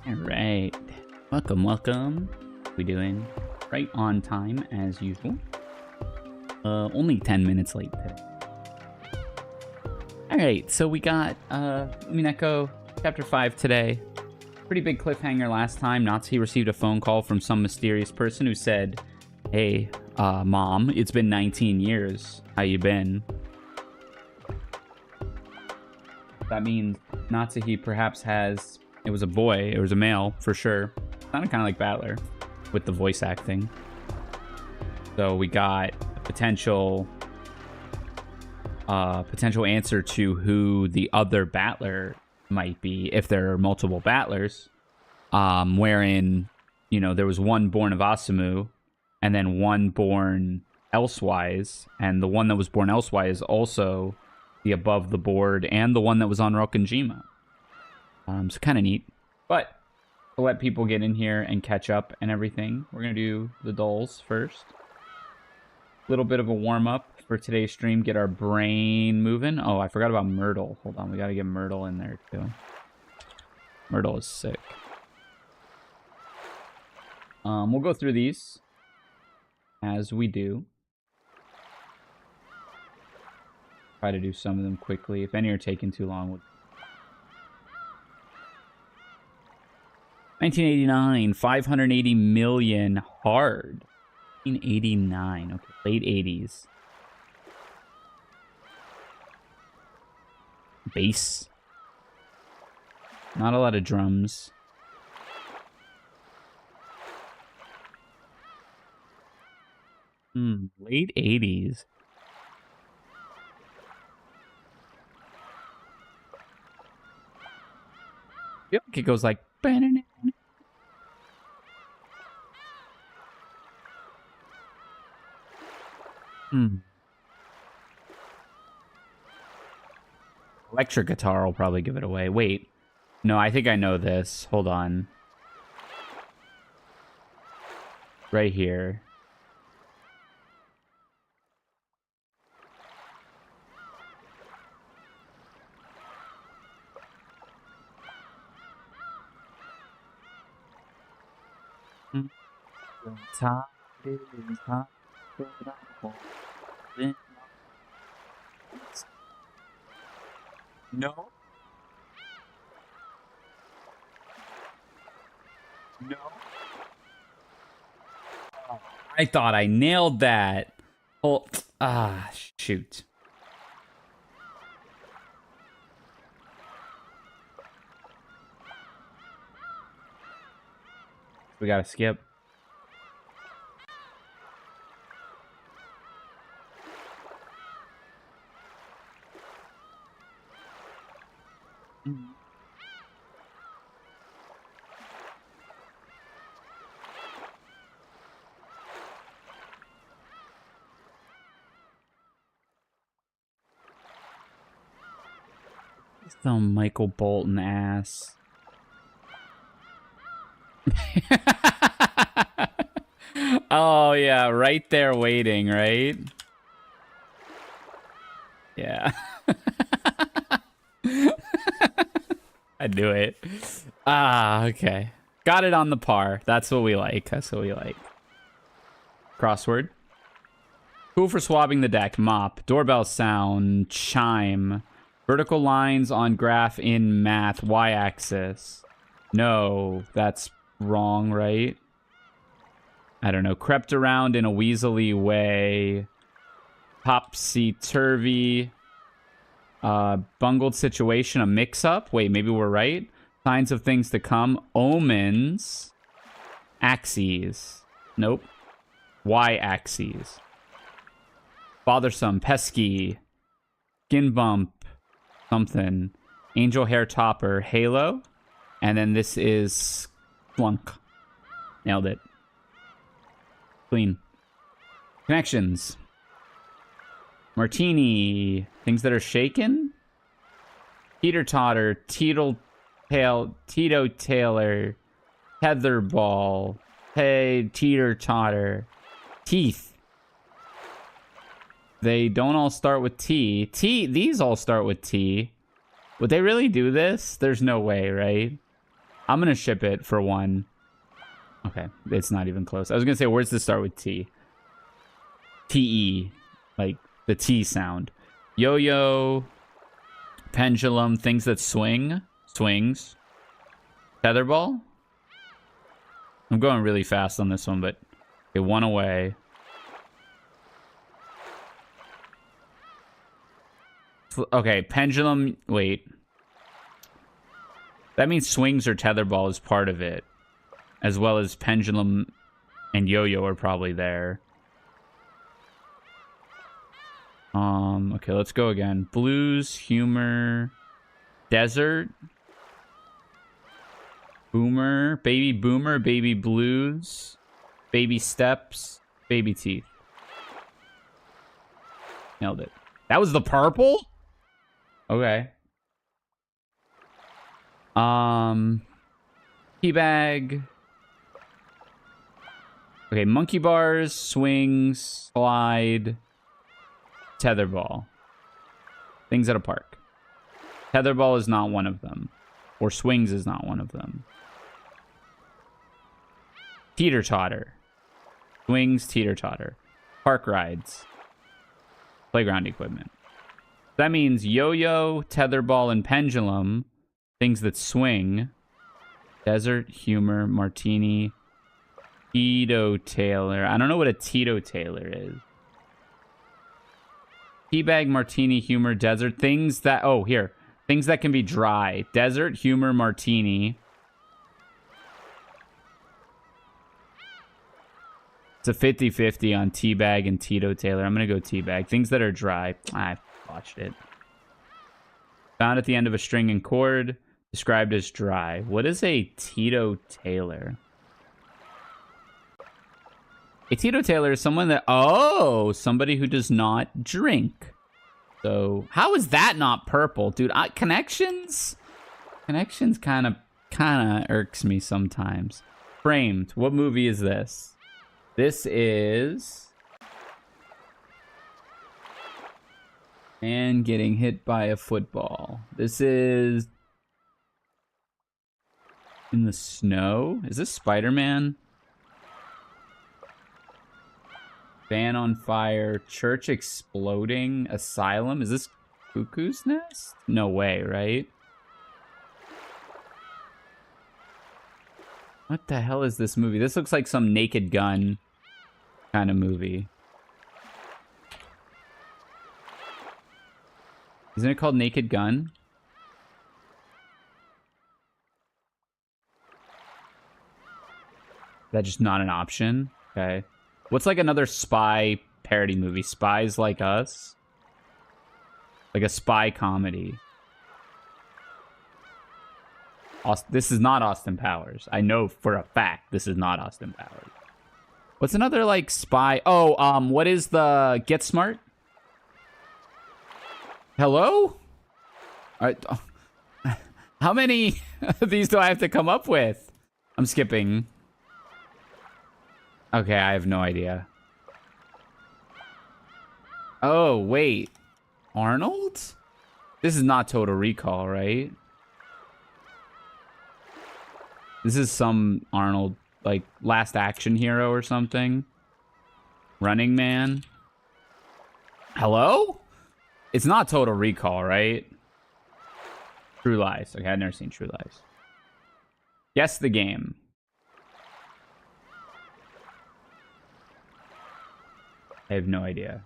All right. Welcome. We doing right on time as usual. Only 10 minutes late today. All right, so we got Umineko chapter 5 today. Pretty big cliffhanger last time. Natsuki received a phone call from some mysterious person who said, "Hey, Mom, it's been 19 years. How you been?" That means Natsuki perhaps has... It was a boy. It was a male, for sure. Sounded kind of like Battler with the voice acting. So we got a potential answer to who the other Battler might be if there are multiple Battlers. Wherein, you know, there was one born of Asumu and then one born elsewise. And the one that was born elsewise is also the above the board and the one that was on Rokkenjima. So kind of neat. But to let people get in here and catch up and everything, we're going to do the dolls first. Little bit of a warm-up for today's stream. Get our brain moving. Oh, I forgot about Myrtle. Hold on, we got to get Myrtle in there too. Myrtle is sick. We'll go through these as we do. Try to do some of them quickly. If any are taking too long, we'll... 1989, 580 million hard. 1989, okay, late 80s. Bass. Not a lot of drums. Late 80s. I feel like it goes like... Electric guitar will probably give it away. Wait. No, I think I know this. Hold on. Right here. No. No. Oh, I thought I nailed that. Oh, shoot. We gotta skip. Some Michael Bolton ass. Oh, yeah, right there waiting, right? Yeah. I knew it. Okay. Got it on the par. That's what we like. That's what we like. Crossword. Cool for swabbing the deck. Mop. Doorbell sound. Chime. Vertical lines on graph in math. Y-axis. No, that's wrong, right? I don't know. Crept around in a weaselly way. Topsy-turvy. Bungled situation, a mix-up. Wait, maybe we're right. Signs of things to come. Omens. Axes. Nope. Y-axes. Bothersome. Pesky. Skin bump. Something. Angel hair topper. Halo. And then this is Flunk. Nailed it. Clean. Connections. Martini. Things that are shaken. Teeter-totter. Tito-tailor. Tetherball. Hey, teeter-totter. Teeth. They don't all start with T. These all start with T. Would they really do this? There's no way, right? I'm going to ship it for 1. Okay, it's not even close. I was going to say, where's the start with T? T-E, like the T sound. Yo-yo, pendulum, things that swing, swings. Tetherball? I'm going really fast on this one, but okay, 1 away. Okay, pendulum, wait. That means swings or tetherball is part of it, as well as pendulum and yo-yo are probably there. Okay, let's go again. Blues, humor, desert, boomer, baby blues, baby steps, baby teeth. Nailed it. That was the purple? Okay. Teabag. Okay, monkey bars, swings, slide, tetherball. Things at a park. Tetherball is not one of them. Or swings is not one of them. Teeter-totter. Swings, teeter-totter. Park rides. Playground equipment. That means yo-yo, tetherball, and pendulum. Things that swing. Desert, humor, martini, Tito-Taylor. I don't know what a Tito-Taylor is. Teabag, martini, humor, desert. Things that... Oh, here. Things that can be dry. Desert, humor, martini. It's a 50-50 on Teabag and Tito-Taylor. I'm going to go Teabag. Things that are dry. I watched it. Found at the end of a string and chord. Described as dry. What is a Tito-Taylor? A Tito-Taylor is someone that... Oh, somebody who does not drink. So, how is that not purple? Dude, Connections? Connections kind of irks me sometimes. Framed. What movie is this? This is... And getting hit by a football. This is... In the snow? Is this Spider-Man? Van on fire. Church exploding. Asylum. Is this Cuckoo's Nest? No way, right? What the hell is this movie? This looks like some Naked Gun kind of movie. Isn't it called Naked Gun? Is that just not an option? Okay. What's like another spy parody movie? Spies Like Us? Like a spy comedy. This is not Austin Powers. I know for a fact this is not Austin Powers. What's another like spy? Oh, what is the Get Smart? Hello? All right. How many of these do I have to come up with? I'm skipping. Okay, I have no idea. Oh, wait. Arnold? This is not Total Recall, right? This is some Arnold, like, Last Action Hero or something. Running Man. Hello? It's not Total Recall, right? True Lies. Okay, I've never seen True Lies. Guess the game. I have no idea.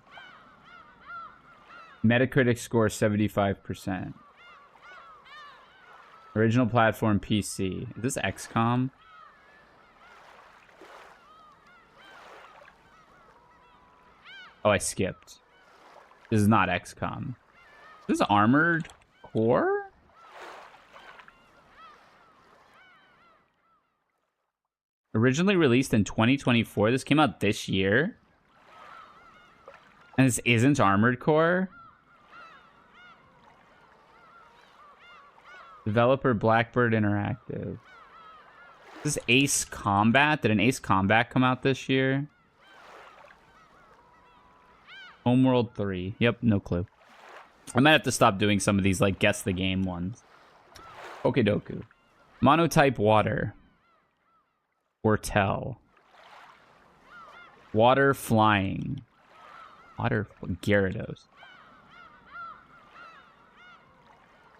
Metacritic score 75%. Original platform PC. Is this XCOM? Oh, I skipped. This is not XCOM. This is Armored Core? Originally released in 2024. This came out this year. And this isn't Armored Core? Developer Blackbird Interactive. Is this Ace Combat? Did an Ace Combat come out this year? Homeworld 3. Yep, no clue. I might have to stop doing some of these, like, guess the game ones. Okidoku. Monotype water. Ortel. Water flying. Water Gyarados.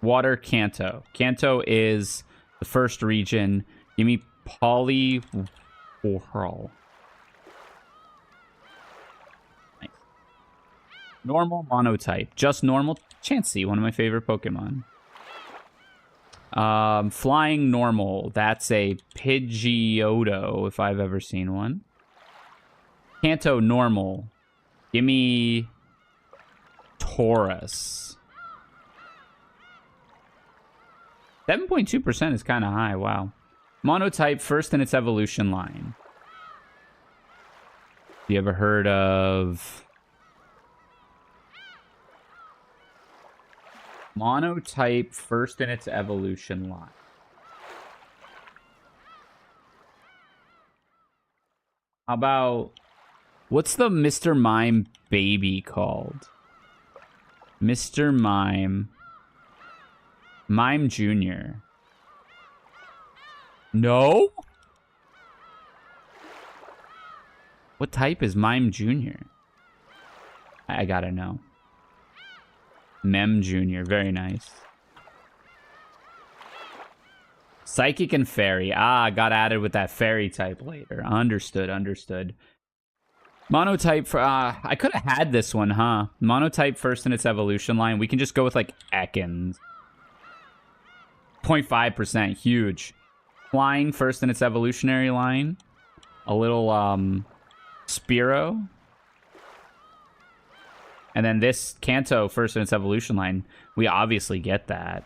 Water Kanto. Kanto is the first region. Give me Polyhorl. Nice. Normal monotype. Just normal. Chansey, one of my favorite Pokemon. Flying normal. That's a Pidgeotto, if I've ever seen one. Kanto normal. Give me Taurus. 7.2% is kind of high. Wow. Monotype first in its evolution line. You ever heard of monotype first in its evolution line? How about, what's the Mr. Mime baby called? Mr. Mime. Mime Jr. No? What type is Mime Jr.? I gotta know. Mem Jr. Very nice. Psychic and Fairy. Ah, got added with that Fairy type later. Understood, understood. Monotype for... I could have had this one, huh? Monotype first in its evolution line. We can just go with, like, Ekans. 0.5%. Huge. Flying first in its evolutionary line. A little, Spearow. And then this Kanto first in its evolution line. We obviously get that.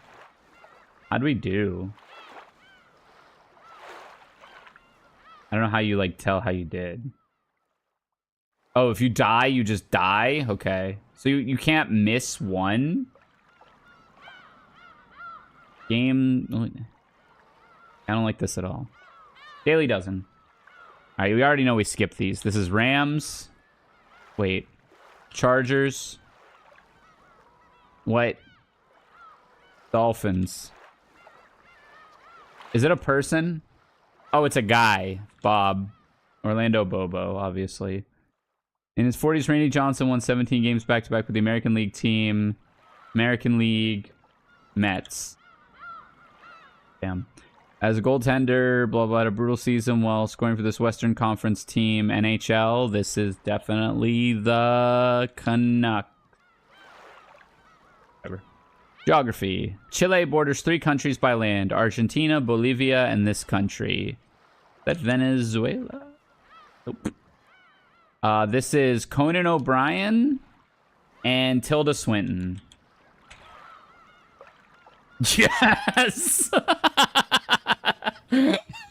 How'd we do? I don't know how you, like, tell how you did. Oh, if you die, you just die? Okay. So you can't miss one? Game... I don't like this at all. Daily dozen. Alright, we already know we skipped these. This is Rams. Wait. Chargers. What? Dolphins. Is it a person? Oh, it's a guy. Bob. Orlando Bobo, obviously. In his 40s, Randy Johnson won 17 games back-to-back with the American League team. American League Mets. Damn. As a goaltender, blah, blah, a brutal season while scoring for this Western Conference team, NHL. This is definitely the Canucks. Whatever. Geography. Chile borders 3 countries by land. Argentina, Bolivia, and this country. Is that Venezuela? Nope. This is Conan O'Brien and Tilda Swinton. Yes!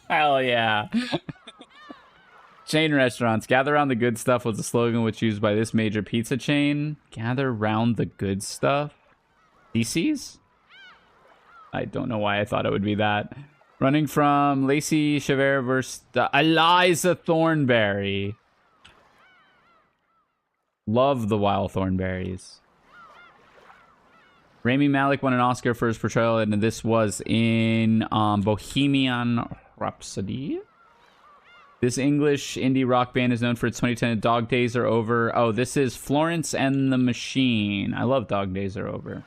Hell yeah. Chain restaurants. Gather around the good stuff was the slogan which used by this major pizza chain. Gather round the good stuff? DC's? I don't know why I thought it would be that. Running from Lacey Chavert versus Eliza Thornberry. Love the Wild Thornberries. Rami Malek won an Oscar for his portrayal, and this was in Bohemian Rhapsody. This English indie rock band is known for its 2010 Dog Days Are Over. Oh, this is Florence and the Machine. I love Dog Days Are Over.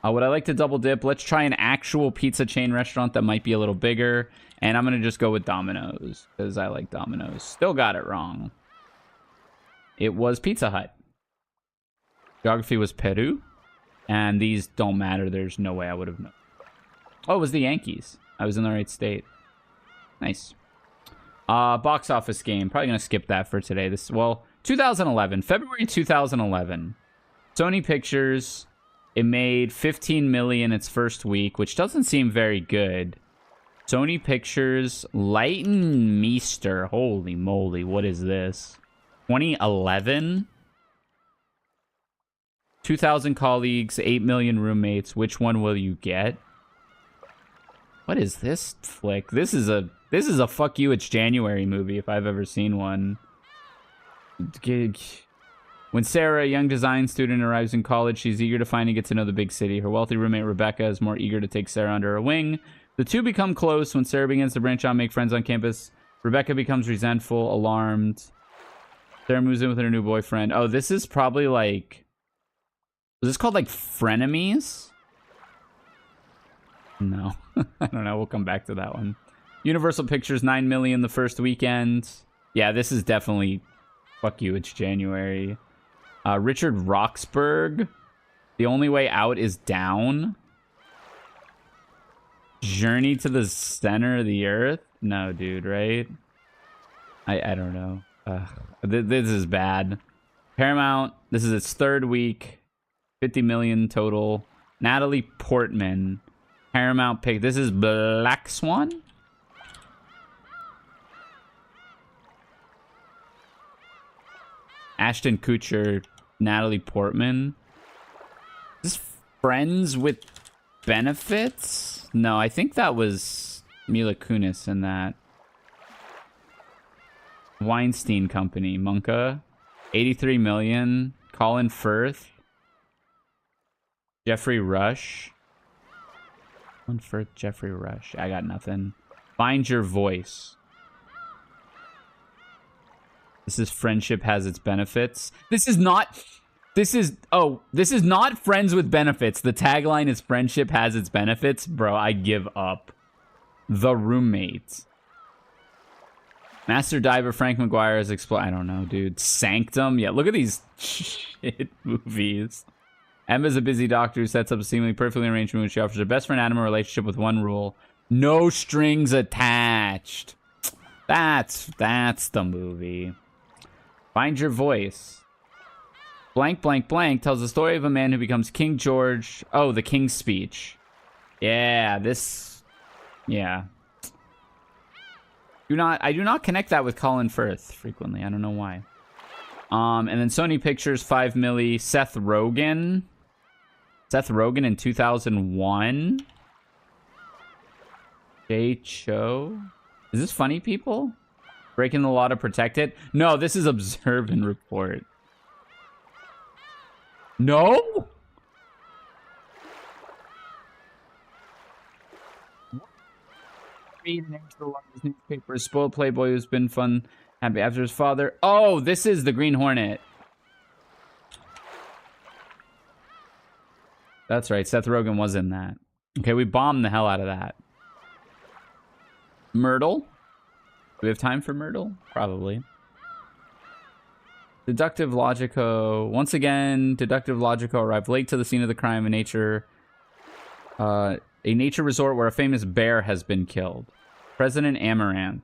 Would I like to double dip? Let's try an actual pizza chain restaurant that might be a little bigger. And I'm going to just go with Domino's, because I like Domino's. Still got it wrong. It was Pizza Hut. Geography was Peru. And these don't matter. There's no way I would have known. Oh, it was the Yankees. I was in the right state. Nice. Box office game. Probably going to skip that for today. This, well, 2011. February 2011. Sony Pictures. It made $15 million its first week, which doesn't seem very good. Sony Pictures. Light and Meester. Holy moly. What is this? 2011? 2,000 colleagues, 8 million roommates. Which one will you get? What is this flick? This is a fuck you, it's January movie if I've ever seen one. When Sarah, a young design student, arrives in college, she's eager to finally get to know the big city. Her wealthy roommate Rebecca is more eager to take Sarah under her wing. The two become close when Sarah begins to branch out and make friends on campus. Rebecca becomes resentful, alarmed. Sarah moves in with her new boyfriend. Oh, this is probably like... Was this called like Frenemies? No. I don't know. We'll come back to that one. Universal Pictures, 9 million the first weekend. Yeah, this is definitely... Fuck you, it's January. Richard Roxburgh. The Only Way Out is Down. Journey to the Center of the Earth? No, dude, right? I don't know. This is bad. Paramount, this is its third week. 50 million total. Natalie Portman. Paramount pick. This is Black Swan? Ashton Kutcher, Natalie Portman. Is this Friends with Benefits? No, I think that was Mila Kunis in that. Weinstein Company, Monka. 83 million. Colin Firth. Jeffrey Rush. Colin Firth, Jeffrey Rush. I got nothing. Find Your Voice. This is Friendship Has Its Benefits. This is not Friends with Benefits. The tagline is Friendship Has Its Benefits. Bro, I give up. The Roommates. Master Diver Frank McGuire is I don't know, dude. Sanctum. Yeah, look at these shit movies. Emma's a busy doctor who sets up a seemingly perfectly arranged room. She offers her best friend Adam a relationship with one rule: no strings attached. That's the movie. Find Your Voice. Blank, blank, blank tells the story of a man who becomes King George. Oh, the King's Speech. Yeah, this... Yeah. I do not connect that with Colin Firth frequently. I don't know why. And then Sony Pictures, 5 milli. Seth Rogen. Seth Rogen in 2001. Jay Cho. Is this Funny People? Breaking the Law to Protect It? No, this is Observe and Report. No? Read an extra lot of newspapers. Spoiled Playboy who's been fun. Happy after his father. Oh, this is the Green Hornet. That's right. Seth Rogen was in that. Okay, we bombed the hell out of that. Myrtle. Do we have time for Myrtle? Probably. Deductive Logico. Once again, Deductive Logico arrived late to the scene of the crime in a nature resort where a famous bear has been killed. President Amaranth.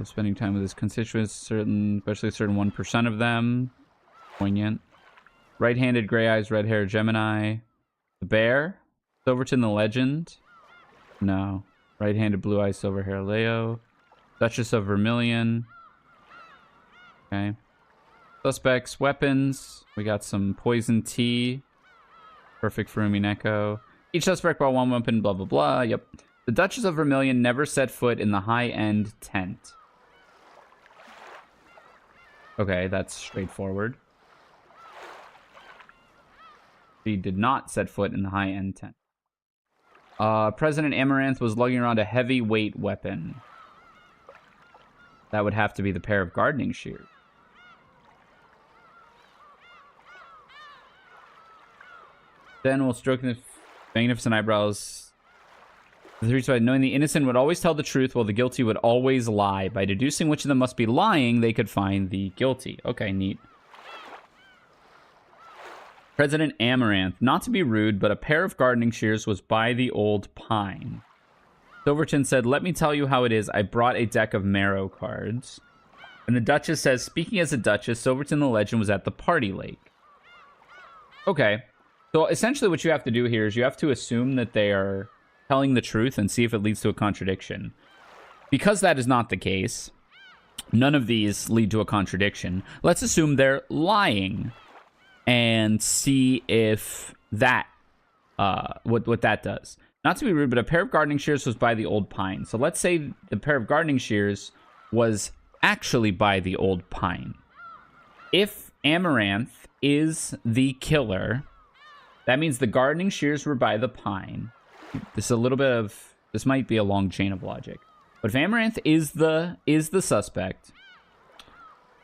Spending time with his constituents, especially a certain 1% of them. Poignant. Right-handed, gray eyes, red hair, Gemini. The bear. Silverton the Legend. No. Right-handed, blue eyes, silver hair, Leo. Duchess of Vermilion. Okay. Suspects, weapons. We got some poison tea. Perfect for Umineko. Each suspect brought one weapon, blah, blah, blah. Yep. The Duchess of Vermilion never set foot in the high-end tent. Okay, that's straightforward. She did not set foot in the high-end tent. President Amaranth was lugging around a heavyweight weapon. That would have to be the pair of gardening shears. Then we'll stroke the magnificent eyebrows. The three side, knowing the innocent would always tell the truth while the guilty would always lie. By deducing which of them must be lying, they could find the guilty. Okay, neat. President Amaranth. Not to be rude, but a pair of gardening shears was by the old pine. Silverton said, let me tell you how it is. I brought a deck of marrow cards. And the Duchess says, speaking as a Duchess, Silverton the Legend was at the party lake. Okay. So essentially what you have to do here is you have to assume that they are telling the truth and see if it leads to a contradiction. Because that is not the case, none of these lead to a contradiction. Let's assume they're lying and see if that, what that does. Not to be rude, but a pair of gardening shears was by the old pine. So let's say the pair of gardening shears was actually by the old pine. If Amaranth is the killer, that means the gardening shears were by the pine. this is a little bit of, this might be a long chain of logic. But if Amaranth is the suspect,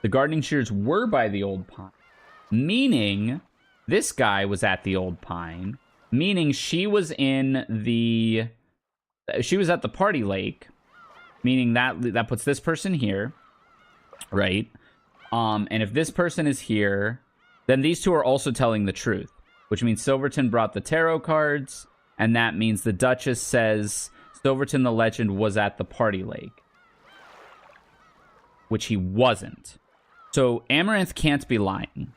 the gardening shears were by the old pine, meaning this guy was at the old pine, meaning she was at the party lake, meaning that puts this person here, right? And if this person is here, then these two are also telling the truth, which means Silverton brought the tarot cards, and that means the Duchess says Silverton the legend was at the party lake, which he wasn't. So Amaranth can't be lying.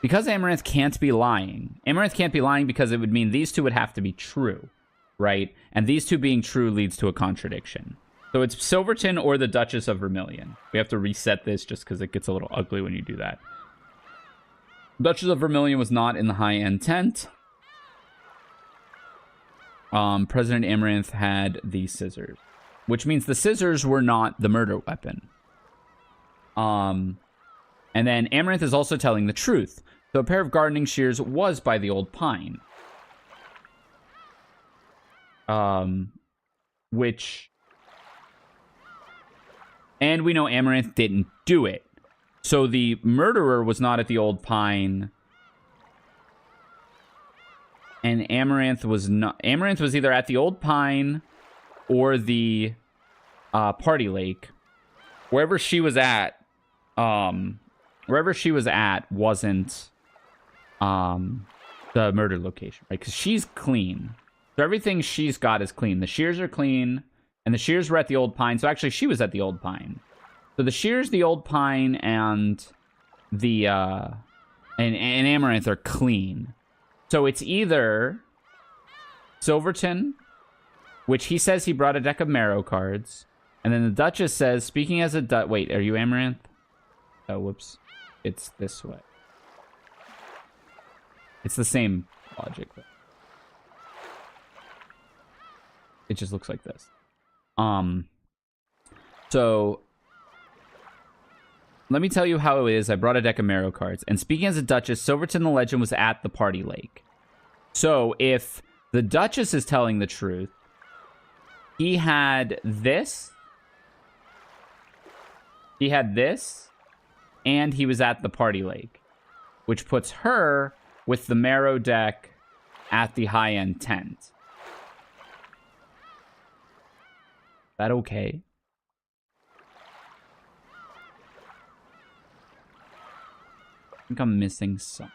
Because Amaranth can't be lying because it would mean these two would have to be true, right? And these two being true leads to a contradiction. So it's Silverton or the Duchess of Vermilion. We have to reset this just because it gets a little ugly when you do that. Duchess of Vermilion was not in the high-end tent. President Amaranth had the scissors, which means the scissors were not the murder weapon. And then Amaranth is also telling the truth. So a pair of gardening shears was by the old pine. Which... And we know Amaranth didn't do it. So the murderer was not at the old pine. And Amaranth was not... Amaranth was either at the old pine or the party lake. Wherever she was at wasn't the murder location, right? Because she's clean. So everything she's got is clean. The shears are clean, and the shears were at the old pine. So actually, she was at the old pine. So the shears, the old pine, and the and Amaranth are clean. So it's either Silverton, which he says he brought a deck of Marrow cards, and then the Duchess says, speaking as a wait, are you Amaranth? Oh, whoops. It's this way. It's the same logic. It just looks like this. So let me tell you how it is. I brought a deck of Marrow cards. And speaking as a Duchess, Silverton the Legend was at the party lake. So if the Duchess is telling the truth, he had this. He had this. And he was at the party lake. Which puts her with the Marrow deck at the high-end tent. Is that okay? I think I'm missing some.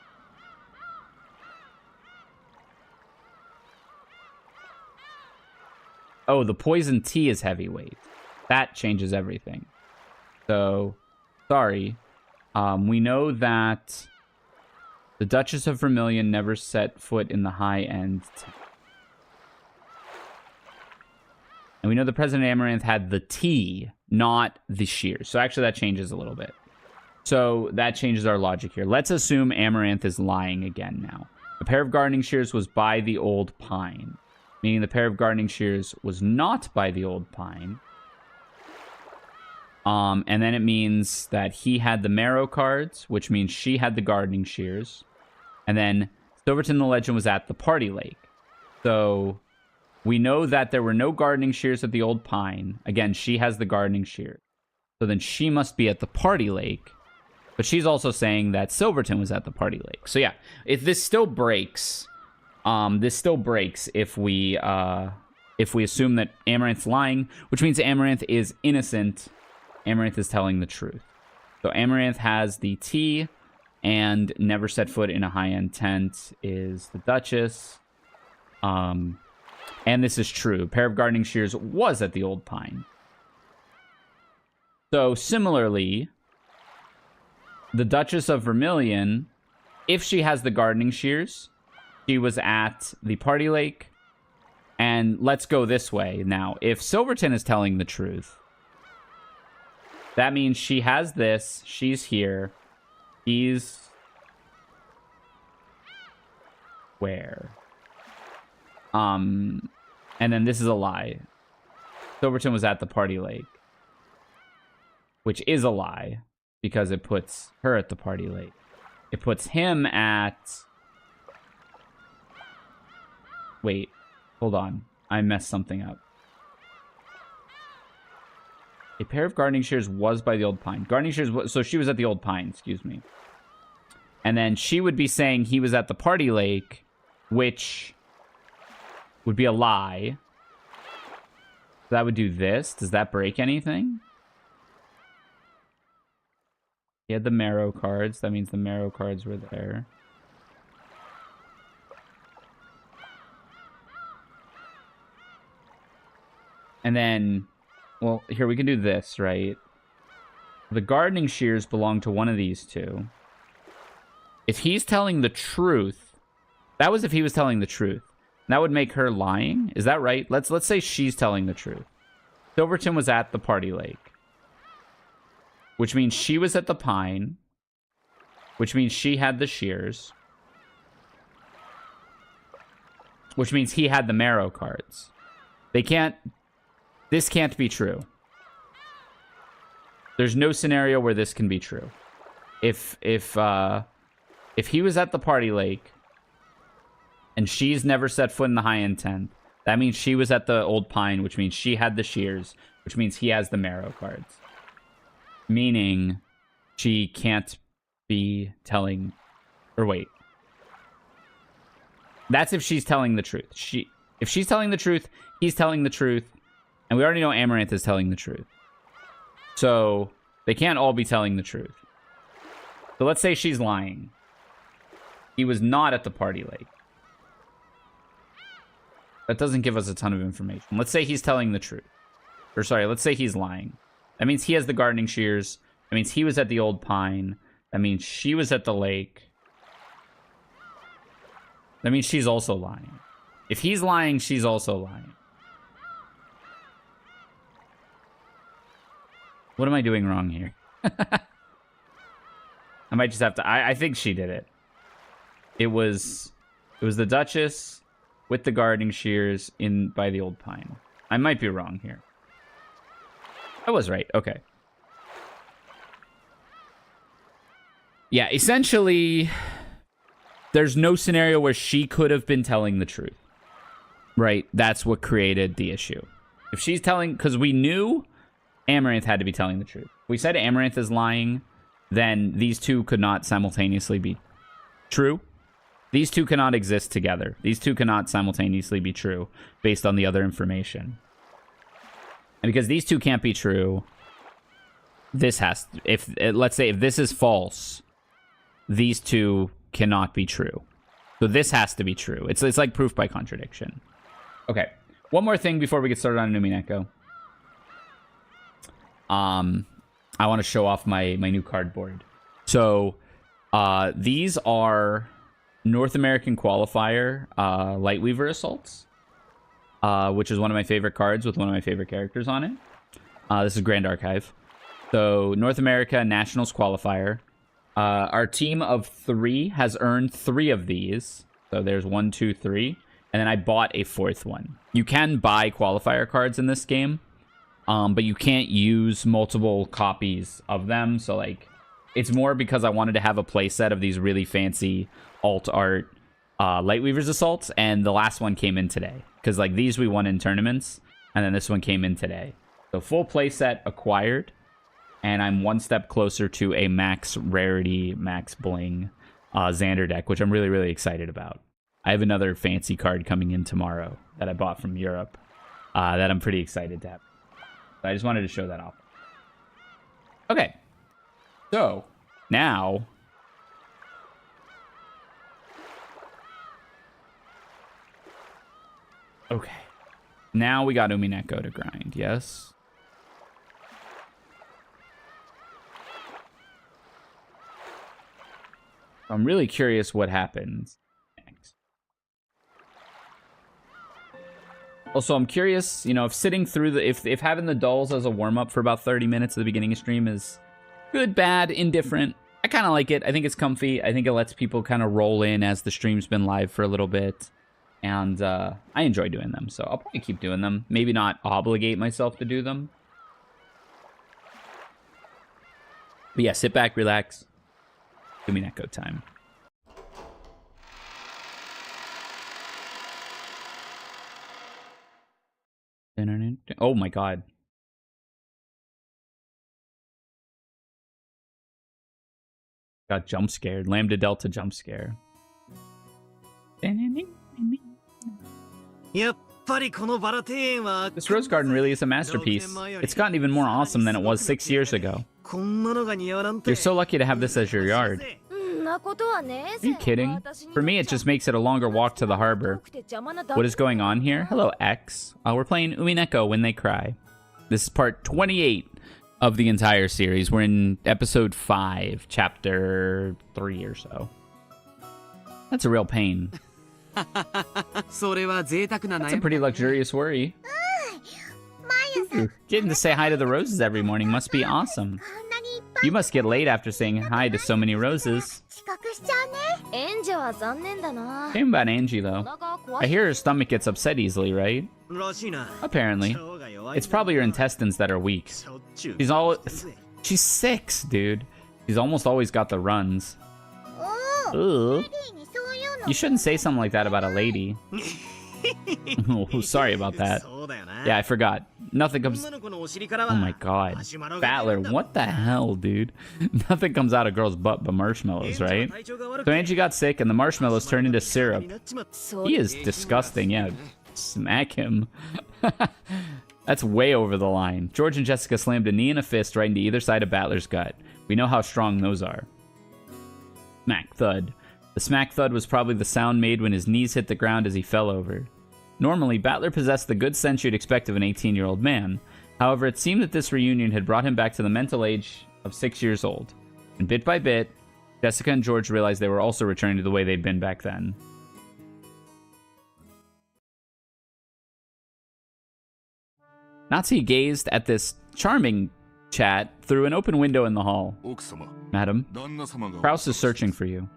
Oh, the poison tea is heavyweight. That changes everything. So, sorry. We know that the Duchess of Vermilion never set foot in the high-end tent. And we know the President Amaranth had the tea, not the shears. So actually that changes a little bit. So that changes our logic here. Let's assume Amaranth is lying again now. A pair of gardening shears was by the old pine. Meaning the pair of gardening shears was not by the old pine. And then it means that he had the Marrow cards, which means she had the gardening shears. And then Silverton the Legend was at the party lake. So we know that there were no gardening shears at the old pine. Again, she has the gardening shears. So then she must be at the party lake. But she's also saying that Silverton was at the party lake. So yeah, if this still breaks, if we assume that Amaranth's lying, which means Amaranth is innocent. Amaranth is telling the truth. So Amaranth has the tea, and never set foot in a high-end tent is the Duchess. And this is true. A pair of gardening shears was at the old pine. So similarly, the Duchess of Vermilion, if she has the gardening shears, she was at the party lake. And let's go this way now. If Silverton is telling the truth, that means she has this. She's here. He's where? And then this is a lie. Silverton was at the party lake. Which is a lie. Because it puts her at the party lake. It puts him at... Wait. Hold on. I messed something up. A pair of gardening shears was by the old pine. Gardening shears was... So she was at the old pine, excuse me. And then she would be saying he was at the party lake, which would be a lie. That would do this. Does that break anything? He had the marrow cards. That means the marrow cards were there. And then, well, here we can do this, right? The gardening shears belong to one of these two. If he's telling the truth, that was if he was telling the truth. That would make her lying. Is that right? Let's say she's telling the truth. Silverton was at the party lake, which means she was at the pine, which means she had the shears, which means he had the marrow cards. They can't... This can't be true. There's no scenario where this can be true. If he was at the party lake and she's never set foot in the high end tent, that means she was at the old pine, which means she had the shears, which means he has the marrow cards. Meaning she can't be telling... Or wait. That's if she's telling the truth. If she's telling the truth, he's telling the truth. And we already know Amaranth is telling the truth. So they can't all be telling the truth. So let's say she's lying. He was not at the party lake. That doesn't give us a ton of information. Let's say he's telling the truth. Or sorry, let's say he's lying. That means he has the gardening shears. That means he was at the old pine. That means she was at the lake. That means she's also lying. If he's lying, she's also lying. What am I doing wrong here? I might just have to... I think she did it. It was the Duchess with the gardening shears in by the old pine. I might be wrong here. I was right. Okay. Yeah, essentially, there's no scenario where she could have been telling the truth. Right? That's what created the issue. If she's telling... Because we knew Amaranth had to be telling the truth. If we said Amaranth is lying, then these two could not simultaneously be true. These two cannot exist together. These two cannot simultaneously be true based on the other information. And because these two can't be true, this has... let's say if this is false, these two cannot be true. So this has to be true. It's like proof by contradiction. Okay. One more thing before we get started on Umineko. I want to show off my new cardboard. So, these are North American Qualifier Lightweaver Assaults, which is one of my favorite cards with one of my favorite characters on it. This is Grand Archive. So, North America Nationals Qualifier. Our team of 3 has earned 3 of these. So, there's 1, 2, 3. And then I bought a 4th one. You can buy qualifier cards in this game. But you can't use multiple copies of them. So, like, it's more because I wanted to have a playset of these really fancy alt art Lightweaver's Assaults. And the last one came in today. Because, like, these we won in tournaments. And then this one came in today. So, full playset acquired. And I'm one step closer to a max rarity, max bling Xander deck, which I'm really, really excited about. I have another fancy card coming in tomorrow that I bought from Europe that I'm pretty excited to have. I just wanted to show that off. Okay. So, now... Okay. Now we got Umineko to grind, yes? I'm really curious what happens next. Also, I'm curious, you know, if sitting through the... If having the dulls as a warm-up for about 30 minutes at the beginning of stream is good, bad, indifferent. I kind of like it. I think it's comfy. I think it lets people kind of roll in as the stream's been live for a little bit. And I enjoy doing them, so I'll probably keep doing them. Maybe not obligate myself to do them. But yeah, sit back, relax. Umineko time. Oh my god. Got jump scared. Lambda Delta jump scare. This rose garden really is a masterpiece. It's gotten even more awesome than it was 6 years ago. You're so lucky to have this as your yard. Are you kidding? For me, it just makes it a longer walk to the harbor. What is going on here? Hello, X. We're playing Umineko When They Cry. This is part 28 of the entire series. We're in episode 5, chapter 3 or so. That's a real pain. That's a pretty luxurious worry. Getting to say hi to the roses every morning must be awesome. You must get late after saying hi to so many roses. Shame about Angie, though. I hear her stomach gets upset easily, right? Apparently. It's probably her intestines that are weak. She's 6, dude. She's almost always got the runs. Ugh. You shouldn't say something like that about a lady. Oh, sorry about that. Yeah, I forgot. Nothing comes... Oh my god. Battler, what the hell, dude? Nothing comes out of girl's butt but marshmallows, right? So Angie got sick and the marshmallows turned into syrup. He is disgusting, yeah. Smack him. That's way over the line. George and Jessica slammed a knee and a fist right into either side of Battler's gut. We know how strong those are. Smack thud. The smack thud was probably the sound made when his knees hit the ground as he fell over. Normally, Battler possessed the good sense you'd expect of an 18-year-old man. However, it seemed that this reunion had brought him back to the mental age of 6 years old. And bit by bit, Jessica and George realized they were also returning to the way they'd been back then. Natsuhi gazed at this charming chat through an open window in the hall. Madam, Kraus is searching for you.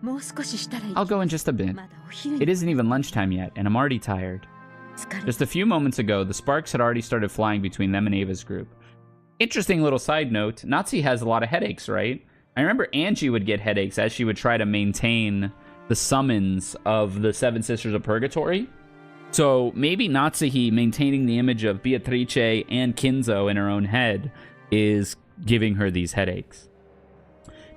I'll go in just a bit. It isn't even lunchtime yet, and I'm already tired. Just a few moments ago, the sparks had already started flying between them and Ava's group. Interesting little side note, Natsuhi has a lot of headaches, right? I remember Angie would get headaches as she would try to maintain the summons of the Seven Sisters of Purgatory. So maybe Natsuhi maintaining the image of Beatrice and Kinzo in her own head is giving her these headaches.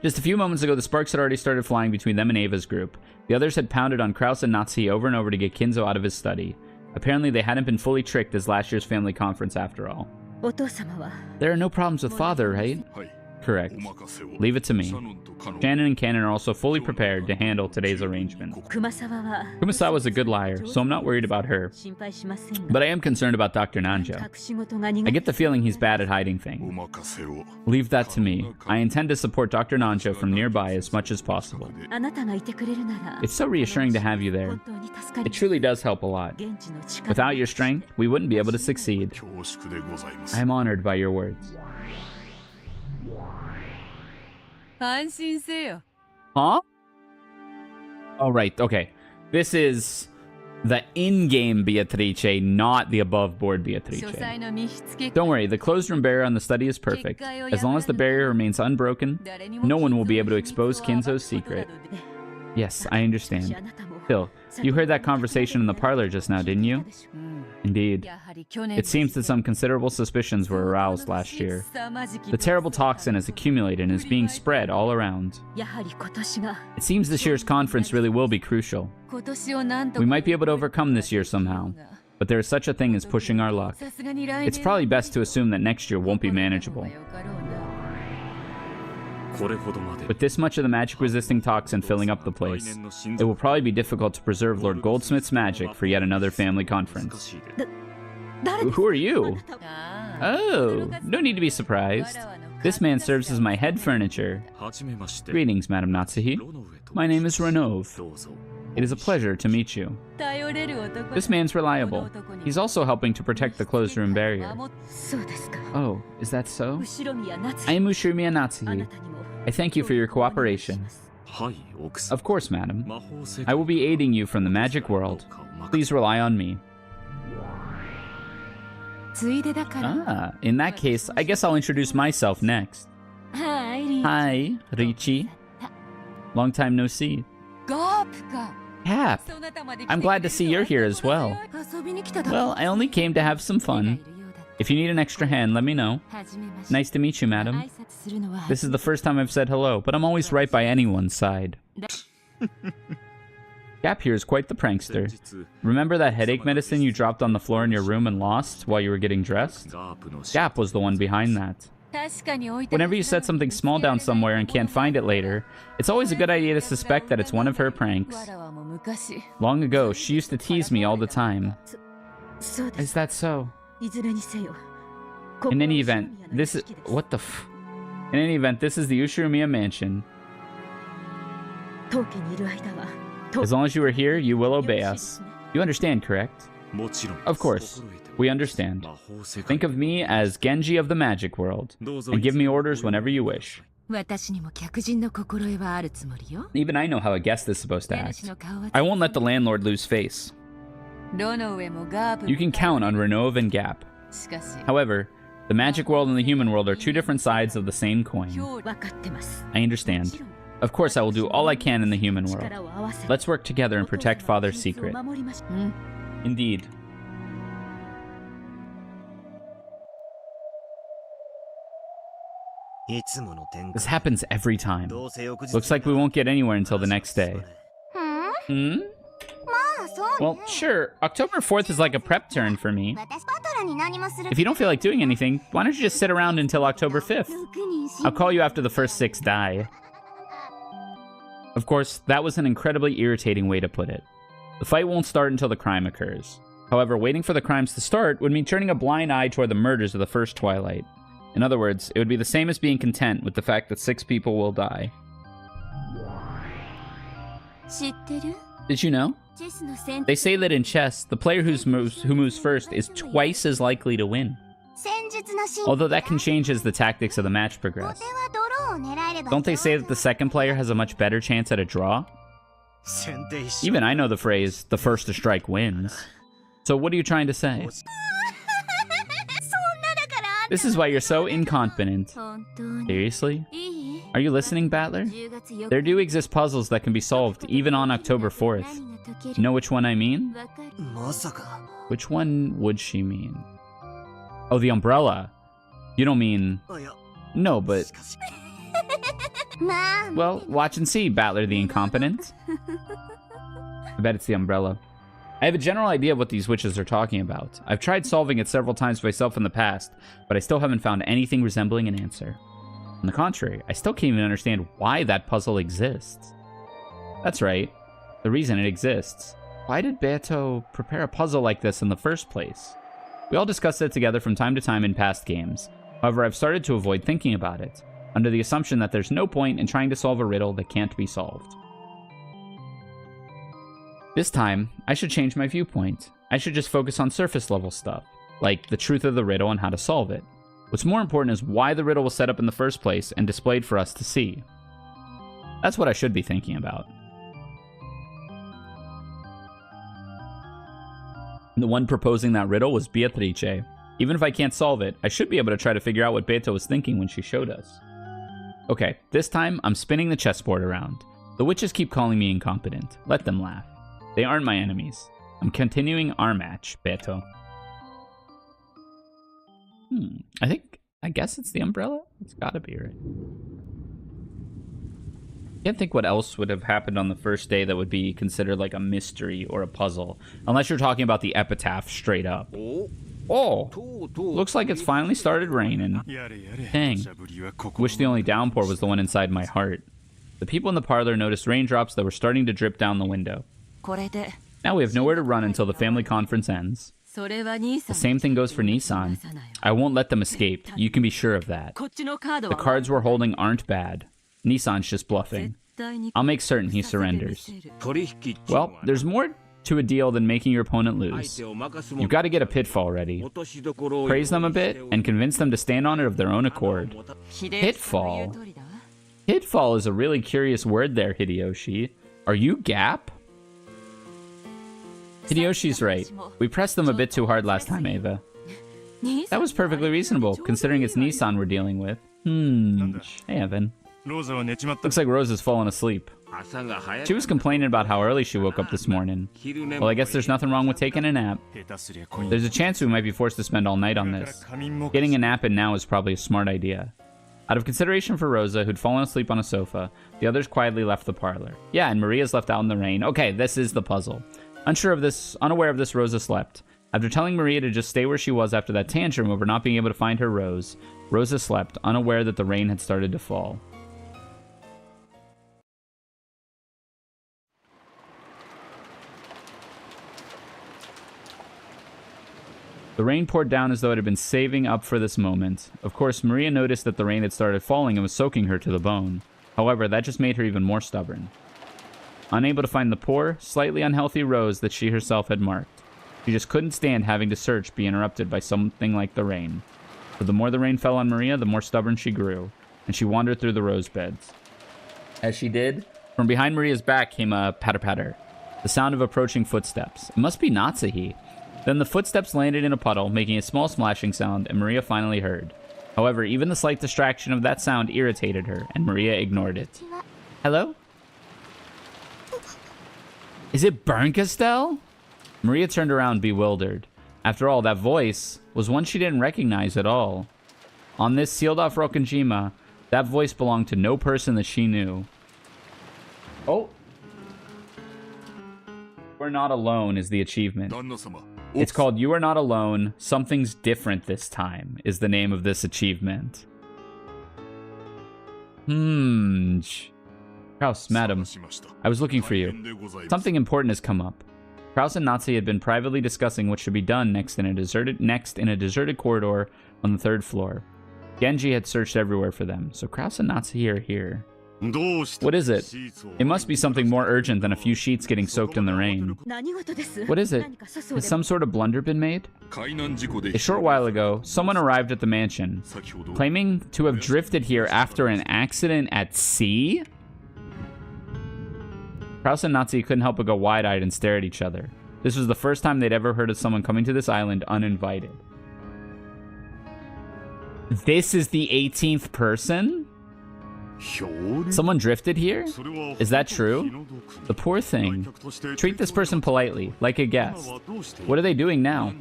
Just a few moments ago, the sparks had already started flying between them and Ava's group. The others had pounded on Kraus and Natsuhi over and over to get Kinzo out of his study. Apparently, they hadn't been fully tricked as last year's family conference after all. There are no problems with father, right? Correct. Leave it to me. Shannon and Cannon are also fully prepared to handle today's arrangement. Kumasawa's a good liar, so I'm not worried about her. But I am concerned about Dr. Nanjo. I get the feeling he's bad at hiding things. Leave that to me. I intend to support Dr. Nanjo from nearby as much as possible. It's so reassuring to have you there. It truly does help a lot. Without your strength, we wouldn't be able to succeed. I am honored by your words. Huh? Oh, right. Okay. This is the in-game Beatrice, not the above-board Beatrice. Don't worry, the closed room barrier on the study is perfect. As long as the barrier remains unbroken, no one will be able to expose Kinzo's secret. Yes, I understand. Phil, you heard that conversation in the parlor just now, didn't you? Indeed. It seems that some considerable suspicions were aroused last year. The terrible toxin has accumulated and is being spread all around. It seems this year's conference really will be crucial. We might be able to overcome this year somehow, but there is such a thing as pushing our luck. It's probably best to assume that next year won't be manageable. With this much of the magic-resisting toxin filling up the place, it will probably be difficult to preserve Lord Goldsmith's magic for yet another family conference. Who are you? Oh, no need to be surprised. This man serves as my head furniture. Greetings, Madam Natsuhi. My name is Renov. It is a pleasure to meet you. This man's reliable. He's also helping to protect the closed room barrier. Oh, is that so? I am Ushirimiya Natsuhi. I thank you for your cooperation. Of course, madam. I will be aiding you from the magic world. Please rely on me. Ah, in that case, I guess I'll introduce myself next. Hi, Richi. Long time no see. Cap, I'm glad to see you're here as well. Well, I only came to have some fun. If you need an extra hand, let me know. Nice to meet you, madam. This is the first time I've said hello, but I'm always right by anyone's side. Cap here is quite the prankster. Remember that headache medicine you dropped on the floor in your room and lost while you were getting dressed? Cap was the one behind that. Whenever you set something small down somewhere and can't find it later, it's always a good idea to suspect that it's one of her pranks. Long ago, she used to tease me all the time. Is that so? In any event, this is... What the f... In any event, this is the Ushiromiya mansion. As long as you are here, you will obey us. You understand, correct? Of course. We understand. Think of me as Genji of the magic world, and give me orders whenever you wish. Even I know how a guest is supposed to act. I won't let the landlord lose face. You can count on Renove and Gap. However, the magic world and the human world are two different sides of the same coin. I understand. Of course, I will do all I can in the human world. Let's work together and protect Father's secret. Indeed. This happens every time. Looks like we won't get anywhere until the next day. Hmm? Well, sure. October 4th is like a prep turn for me. If you don't feel like doing anything, why don't you just sit around until October 5th? I'll call you after the first 6 die. Of course, that was an incredibly irritating way to put it. The fight won't start until the crime occurs. However, waiting for the crimes to start would mean turning a blind eye toward the murders of the first Twilight. In other words, it would be the same as being content with the fact that 6 people will die. Did you know? They say that in chess, the player who moves first is twice as likely to win. Although that can change as the tactics of the match progress. Don't they say that the second player has a much better chance at a draw? Even I know the phrase, the first to strike wins. So what are you trying to say? This is why you're so incompetent. Seriously? Are you listening, Battler? There do exist puzzles that can be solved even on October 4th. You know which one I mean? Which one would she mean? Oh, the umbrella. You don't mean... No, but... Well, watch and see, Battler the incompetent. I bet it's the umbrella. I have a general idea of what these witches are talking about. I've tried solving it several times myself in the past, but I still haven't found anything resembling an answer. On the contrary, I still can't even understand why that puzzle exists. That's right, the reason it exists. Why did Beto prepare a puzzle like this in the first place? We all discussed it together from time to time in past games. However, I've started to avoid thinking about it, under the assumption that there's no point in trying to solve a riddle that can't be solved. This time, I should change my viewpoint. I should just focus on surface level stuff, like the truth of the riddle and how to solve it. What's more important is why the riddle was set up in the first place and displayed for us to see. That's what I should be thinking about. The one proposing that riddle was Beatrice. Even if I can't solve it, I should be able to try to figure out what Beto was thinking when she showed us. Okay, this time, I'm spinning the chessboard around. The witches keep calling me incompetent. Let them laugh. They aren't my enemies. I'm continuing our match, Beto. I guess it's the umbrella? It's gotta be, right? Can't think what else would have happened on the first day that would be considered like a mystery or a puzzle. Unless you're talking about the epitaph straight up. Oh! Looks like it's finally started raining. Dang. Wish the only downpour was the one inside my heart. The people in the parlor noticed raindrops that were starting to drip down the window. Now we have nowhere to run until the family conference ends. The same thing goes for Nissan. I won't let them escape, you can be sure of that. The cards we're holding aren't bad. Nissan's just bluffing. I'll make certain he surrenders. Well, there's more to a deal than making your opponent lose. You've got to get a pitfall ready. Praise them a bit, and convince them to stand on it of their own accord. Pitfall? Pitfall is a really curious word there, Hideyoshi. Are you Gap? Hideyoshi's right. We pressed them a bit too hard last time, Ava. That was perfectly reasonable, considering it's Nissan we're dealing with. Hey, Evan. Looks like Rose has fallen asleep. She was complaining about how early she woke up this morning. Well, I guess there's nothing wrong with taking a nap. There's a chance we might be forced to spend all night on this. Getting a nap in now is probably a smart idea. Out of consideration for Rosa, who'd fallen asleep on a sofa, the others quietly left the parlor. Yeah, and Maria's left out in the rain. Okay, this is the puzzle. Unaware of this, Rosa slept. After telling Maria to just stay where she was after that tantrum over not being able to find her rose, Rosa slept, unaware that the rain had started to fall. The rain poured down as though it had been saving up for this moment. Of course, Maria noticed that the rain had started falling and was soaking her to the bone. However, that just made her even more stubborn. Unable to find the poor, slightly unhealthy rose that she herself had marked. She just couldn't stand having to search be interrupted by something like the rain. So the more the rain fell on Maria, the more stubborn she grew, and she wandered through the rose beds. As she did, from behind Maria's back came a patter-patter, the sound of approaching footsteps. It must be Natsuhi. Then the footsteps landed in a puddle, making a small splashing sound, and Maria finally heard. However, even the slight distraction of that sound irritated her, and Maria ignored it. Hello? Is it Bernkastel? Maria turned around, bewildered. After all, that voice was one she didn't recognize at all. On this sealed-off Rokkenjima, that voice belonged to no person that she knew. Oh. We're Not Alone is the achievement. It's called You Are Not Alone, Something's Different This Time, is the name of this achievement. Kraus, madam, I was looking for you. Something important has come up. Kraus and Natsuhi had been privately discussing what should be done next in a deserted corridor on the 3rd floor. Genji had searched everywhere for them, so Kraus and Natsuhi are here. What is it? It must be something more urgent than a few sheets getting soaked in the rain. What is it? Has some sort of blunder been made? A short while ago, someone arrived at the mansion, claiming to have drifted here after an accident at sea? Kraus and Natsuhi couldn't help but go wide-eyed and stare at each other. This was the first time they'd ever heard of someone coming to this island uninvited. This is the 18th person? Someone drifted here? Is that true? The poor thing. Treat this person politely, like a guest. What are they doing now?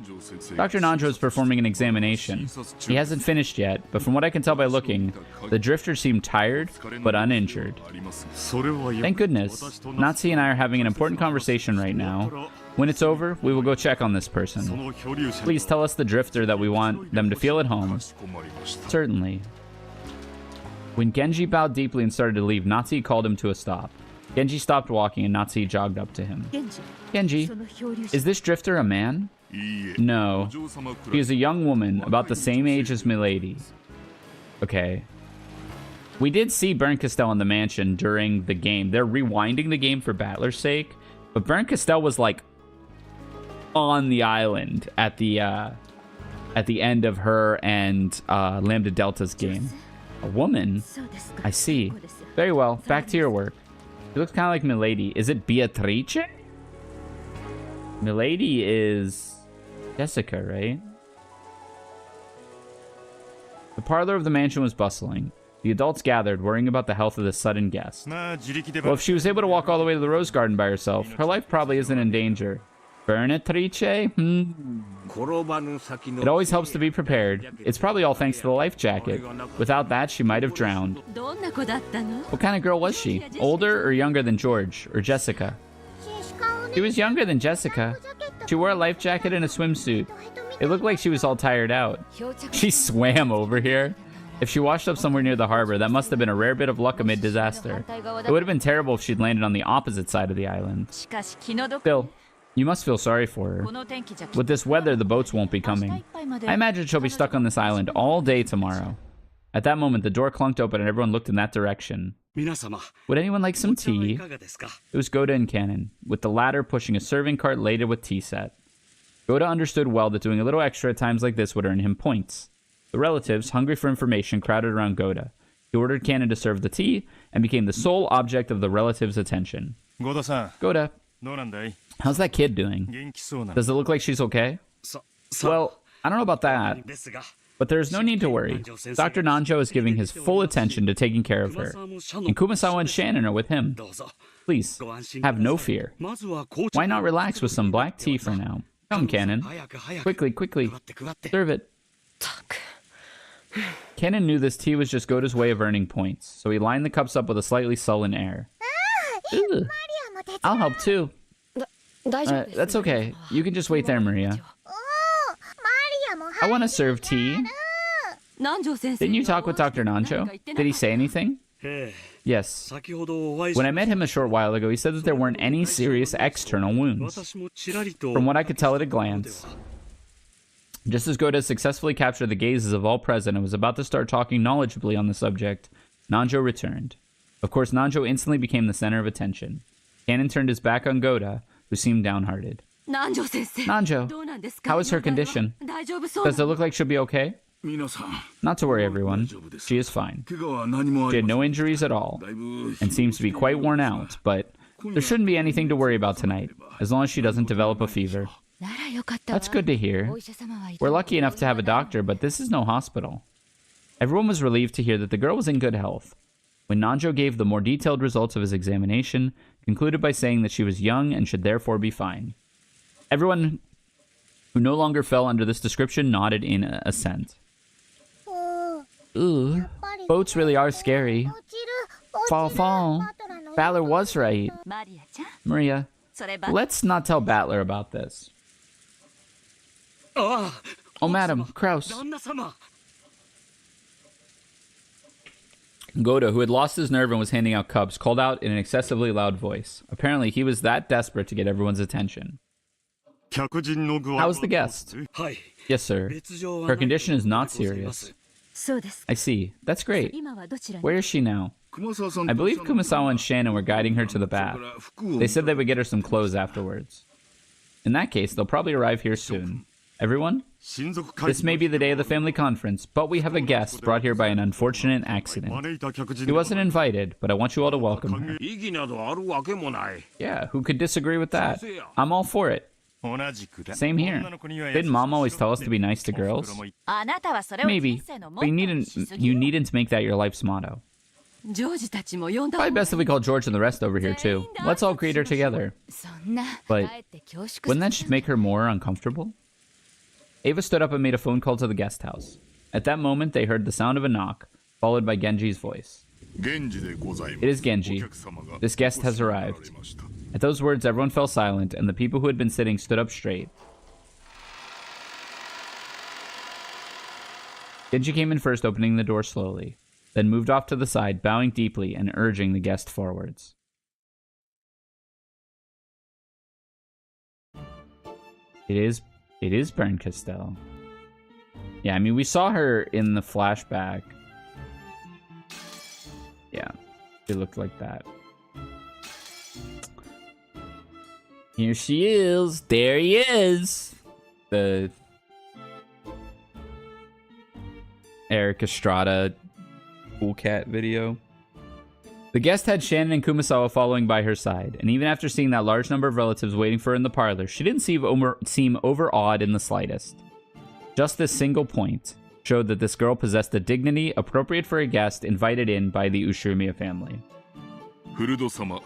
Dr. Nanjo is performing an examination. He hasn't finished yet, but from what I can tell by looking, the drifter seemed tired, but uninjured. Thank goodness. Natsuhi and I are having an important conversation right now. When it's over, we will go check on this person. Please tell us the drifter that we want them to feel at home. Certainly. When Genji bowed deeply and started to leave, Natsuhi called him to a stop. Genji stopped walking and Natsuhi jogged up to him. Genji, is this drifter a man? No. He is a young woman, about the same age as Milady. Okay. We did see Bernkastel in the mansion during the game. They're rewinding the game for Battler's sake, but Bernkastel was like on the island at the end of her and Lambda Delta's game. A woman? I see. Very well, back to your work. She looks kind of like Milady. Is it Beatrice? Milady is Jessica, right? The parlor of the mansion was bustling. The adults gathered, worrying about the health of this sudden guest. Well, if she was able to walk all the way to the rose garden by herself, her life probably isn't in danger. Beatrice? It always helps to be prepared. It's probably all thanks to the life jacket. Without that, she might have drowned. What kind of girl was she? Older or younger than George or Jessica? She was younger than Jessica. She wore a life jacket and a swimsuit. It looked like she was all tired out. She swam over here. If she washed up somewhere near the harbor, that must have been a rare bit of luck amid disaster. It would have been terrible if she'd landed on the opposite side of the island. Still, you must feel sorry for her. With this weather, the boats won't be coming. I imagine she'll be stuck on this island all day tomorrow. At that moment, the door clunked open and everyone looked in that direction. Would anyone like some tea? It was Goda and Cannon, with the latter pushing a serving cart laden with tea set. Goda understood well that doing a little extra at times like this would earn him points. The relatives, hungry for information, crowded around Goda. He ordered Cannon to serve the tea and became the sole object of the relatives' attention. Goda, how's that kid doing? Does it look like she's okay? Well, I don't know about that. But there is no need to worry. Dr. Nanjo is giving his full attention to taking care of her. And Kumasawa and Shannon are with him. Please, have no fear. Why not relax with some black tea for now? Come, Cannon. Quickly, quickly. Serve it. Cannon knew this tea was just Gota's way of earning points, so he lined the cups up with a slightly sullen air. Ugh. I'll help too. That's okay. You can just wait there, Maria. I want to serve tea. Didn't you talk with Dr. Nanjo? Did he say anything? Yes. When I met him a short while ago, he said that there weren't any serious external wounds. From what I could tell at a glance. Just as Gota successfully captured the gazes of all present and was about to start talking knowledgeably on the subject, Nanjo returned. Of course, Nanjo instantly became the center of attention. Cannon turned his back on Gota, who seemed downhearted. Nanjo, how is her condition? Does it look like she'll be okay? Not to worry, everyone. She is fine. She had no injuries at all, and seems to be quite worn out, but there shouldn't be anything to worry about tonight, as long as she doesn't develop a fever. That's good to hear. We're lucky enough to have a doctor, but this is no hospital. Everyone was relieved to hear that the girl was in good health. When Nanjo gave the more detailed results of his examination, concluded by saying that she was young and should therefore be fine. Everyone who no longer fell under this description nodded in assent. Ooh, boats really are scary. Fall. Battler was right. Maria, let's not tell Battler about this. Oh, madam, Kraus. Gota, who had lost his nerve and was handing out cups, called out in an excessively loud voice. Apparently, he was that desperate to get everyone's attention. How's the guest? Yes, sir. Her condition is not serious. I see. That's great. Where is she now? I believe Kumasawa and Shannon were guiding her to the bath. They said they would get her some clothes afterwards. In that case, they'll probably arrive here soon. Everyone? This may be the day of the family conference, but we have a guest brought here by an unfortunate accident. He wasn't invited, but I want you all to welcome her. Yeah, who could disagree with that? I'm all for it. Same here. Didn't Mom always tell us to be nice to girls? Maybe, but you needn't make that your life's motto. Probably best if we call George and the rest over here too. Let's all greet her together. But wouldn't that just make her more uncomfortable? Ava stood up and made a phone call to the guest house. At that moment, they heard the sound of a knock, followed by Genji's voice. It is Genji. This guest has arrived. At those words, everyone fell silent, and the people who had been sitting stood up straight. Genji came in first, opening the door slowly, then moved off to the side, bowing deeply and urging the guest forwards. It is Baron Castell. Yeah, I mean, we saw her in the flashback. Yeah, it looked like that. Here she is. There he is. The Eric Estrada Cool Cat video. The guest had Shannon and Kumasawa following by her side, and even after seeing that large number of relatives waiting for her in the parlor, she didn't seem overawed in the slightest. Just this single point showed that this girl possessed a dignity appropriate for a guest invited in by the Ushiromiya family. Furudo-sama.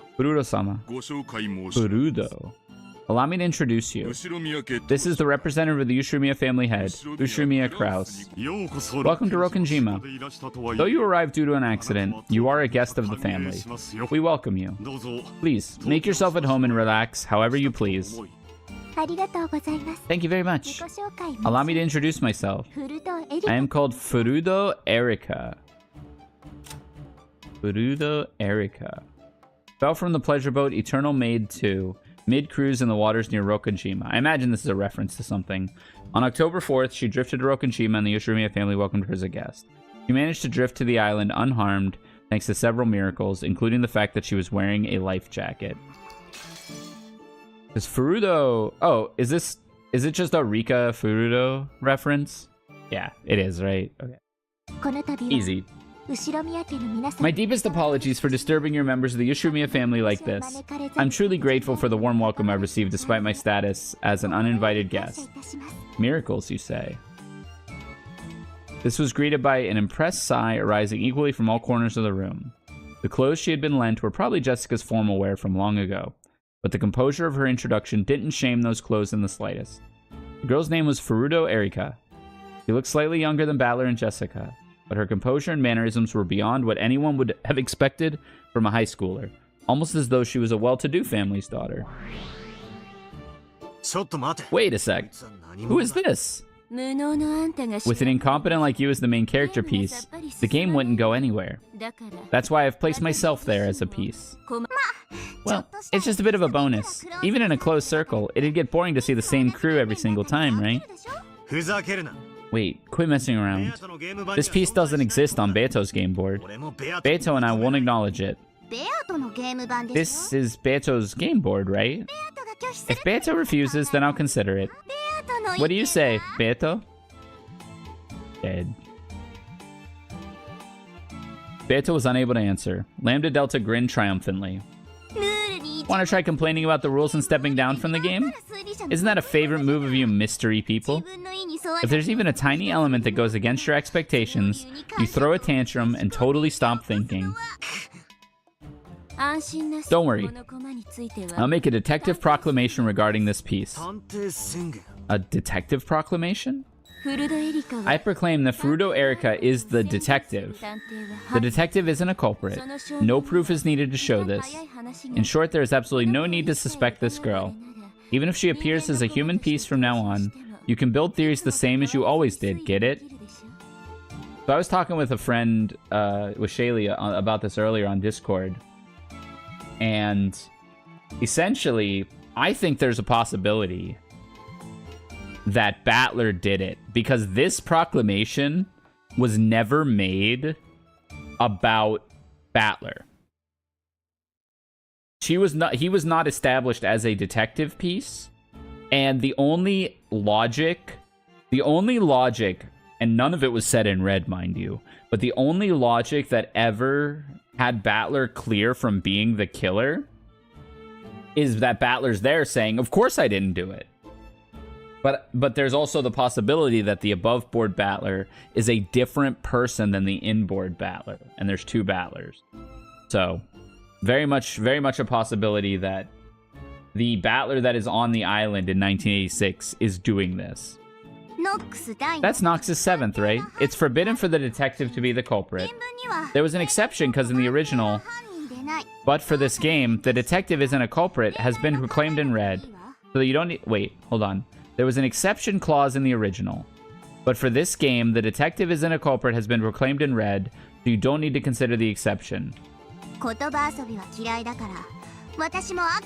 Furudo. Allow me to introduce you. This is the representative of the Ushiromiya family head, Ushiromiya Kraus. Welcome to Rokkenjima. Though you arrived due to an accident, you are a guest of the family. We welcome you. Please, make yourself at home and relax however you please. Thank you very much. Allow me to introduce myself. I am called Furudo Erika. Furudo Erika. Fell from the pleasure boat Eternal Maid 2, mid-cruise in the waters near Rokkenjima. I imagine this is a reference to something. On October 4th, she drifted to Rokkenjima and the Ushiromiya family welcomed her as a guest. She managed to drift to the island unharmed thanks to several miracles, including the fact that she was wearing a life jacket. Is Furudo... Oh, is it just a Rika Furudo reference? Yeah, it is, right? Okay. Easy. My deepest apologies for disturbing your members of the Ushiromiya family like this. I'm truly grateful for the warm welcome I've received despite my status as an uninvited guest. Miracles, you say? This was greeted by an impressed sigh arising equally from all corners of the room. The clothes she had been lent were probably Jessica's formal wear from long ago, but the composure of her introduction didn't shame those clothes in the slightest. The girl's name was Furuto Erika. She looked slightly younger than Battler and Jessica, but her composure and mannerisms were beyond what anyone would have expected from a high schooler, almost as though she was a well-to-do family's daughter. Wait a sec. Who is this? With an incompetent like you as the main character piece, the game wouldn't go anywhere. That's why I've placed myself there as a piece. Well, it's just a bit of a bonus. Even in a closed circle, it'd get boring to see the same crew every single time, right? Wait, quit messing around. This piece doesn't exist on Beto's game board. Beto and I won't acknowledge it. This is Beto's game board, right? If Beto refuses, then I'll consider it. What do you say, Beto? Dead. Beto was unable to answer. Lambda Delta grinned triumphantly. Want to try complaining about the rules and stepping down from the game? Isn't that a favorite move of you mystery people? If there's even a tiny element that goes against your expectations, you throw a tantrum and totally stop thinking. Don't worry. I'll make a detective proclamation regarding this piece. A detective proclamation? I proclaim that Furuto Erika is the detective. The detective isn't a culprit. No proof is needed to show this. In short, there is absolutely no need to suspect this girl. Even if she appears as a human piece from now on, you can build theories the same as you always did, get it? So I was talking with a friend, with Shaylee, about this earlier on Discord. And essentially, I think there's a possibility that Battler did it, because this proclamation was never made about Battler. He was not established as a detective piece, and the only logic, and none of it was said in red, mind you, but the only logic that ever had Battler clear from being the killer is that Battler's there saying, of course I didn't do it. But there's also the possibility that the above-board Battler is a different person than the in-board Battler, and there's two Battlers. So, very much a possibility that the Battler that is on the island in 1986 is doing this. That's Nox's 7th, right? It's forbidden for the detective to be the culprit. There was an exception because in the original, but for this game, the detective isn't a culprit has been proclaimed in red. So you don't need... Wait, hold on. There was an exception clause in the original. But for this game, the detective isn't a culprit has been proclaimed in red, so you don't need to consider the exception.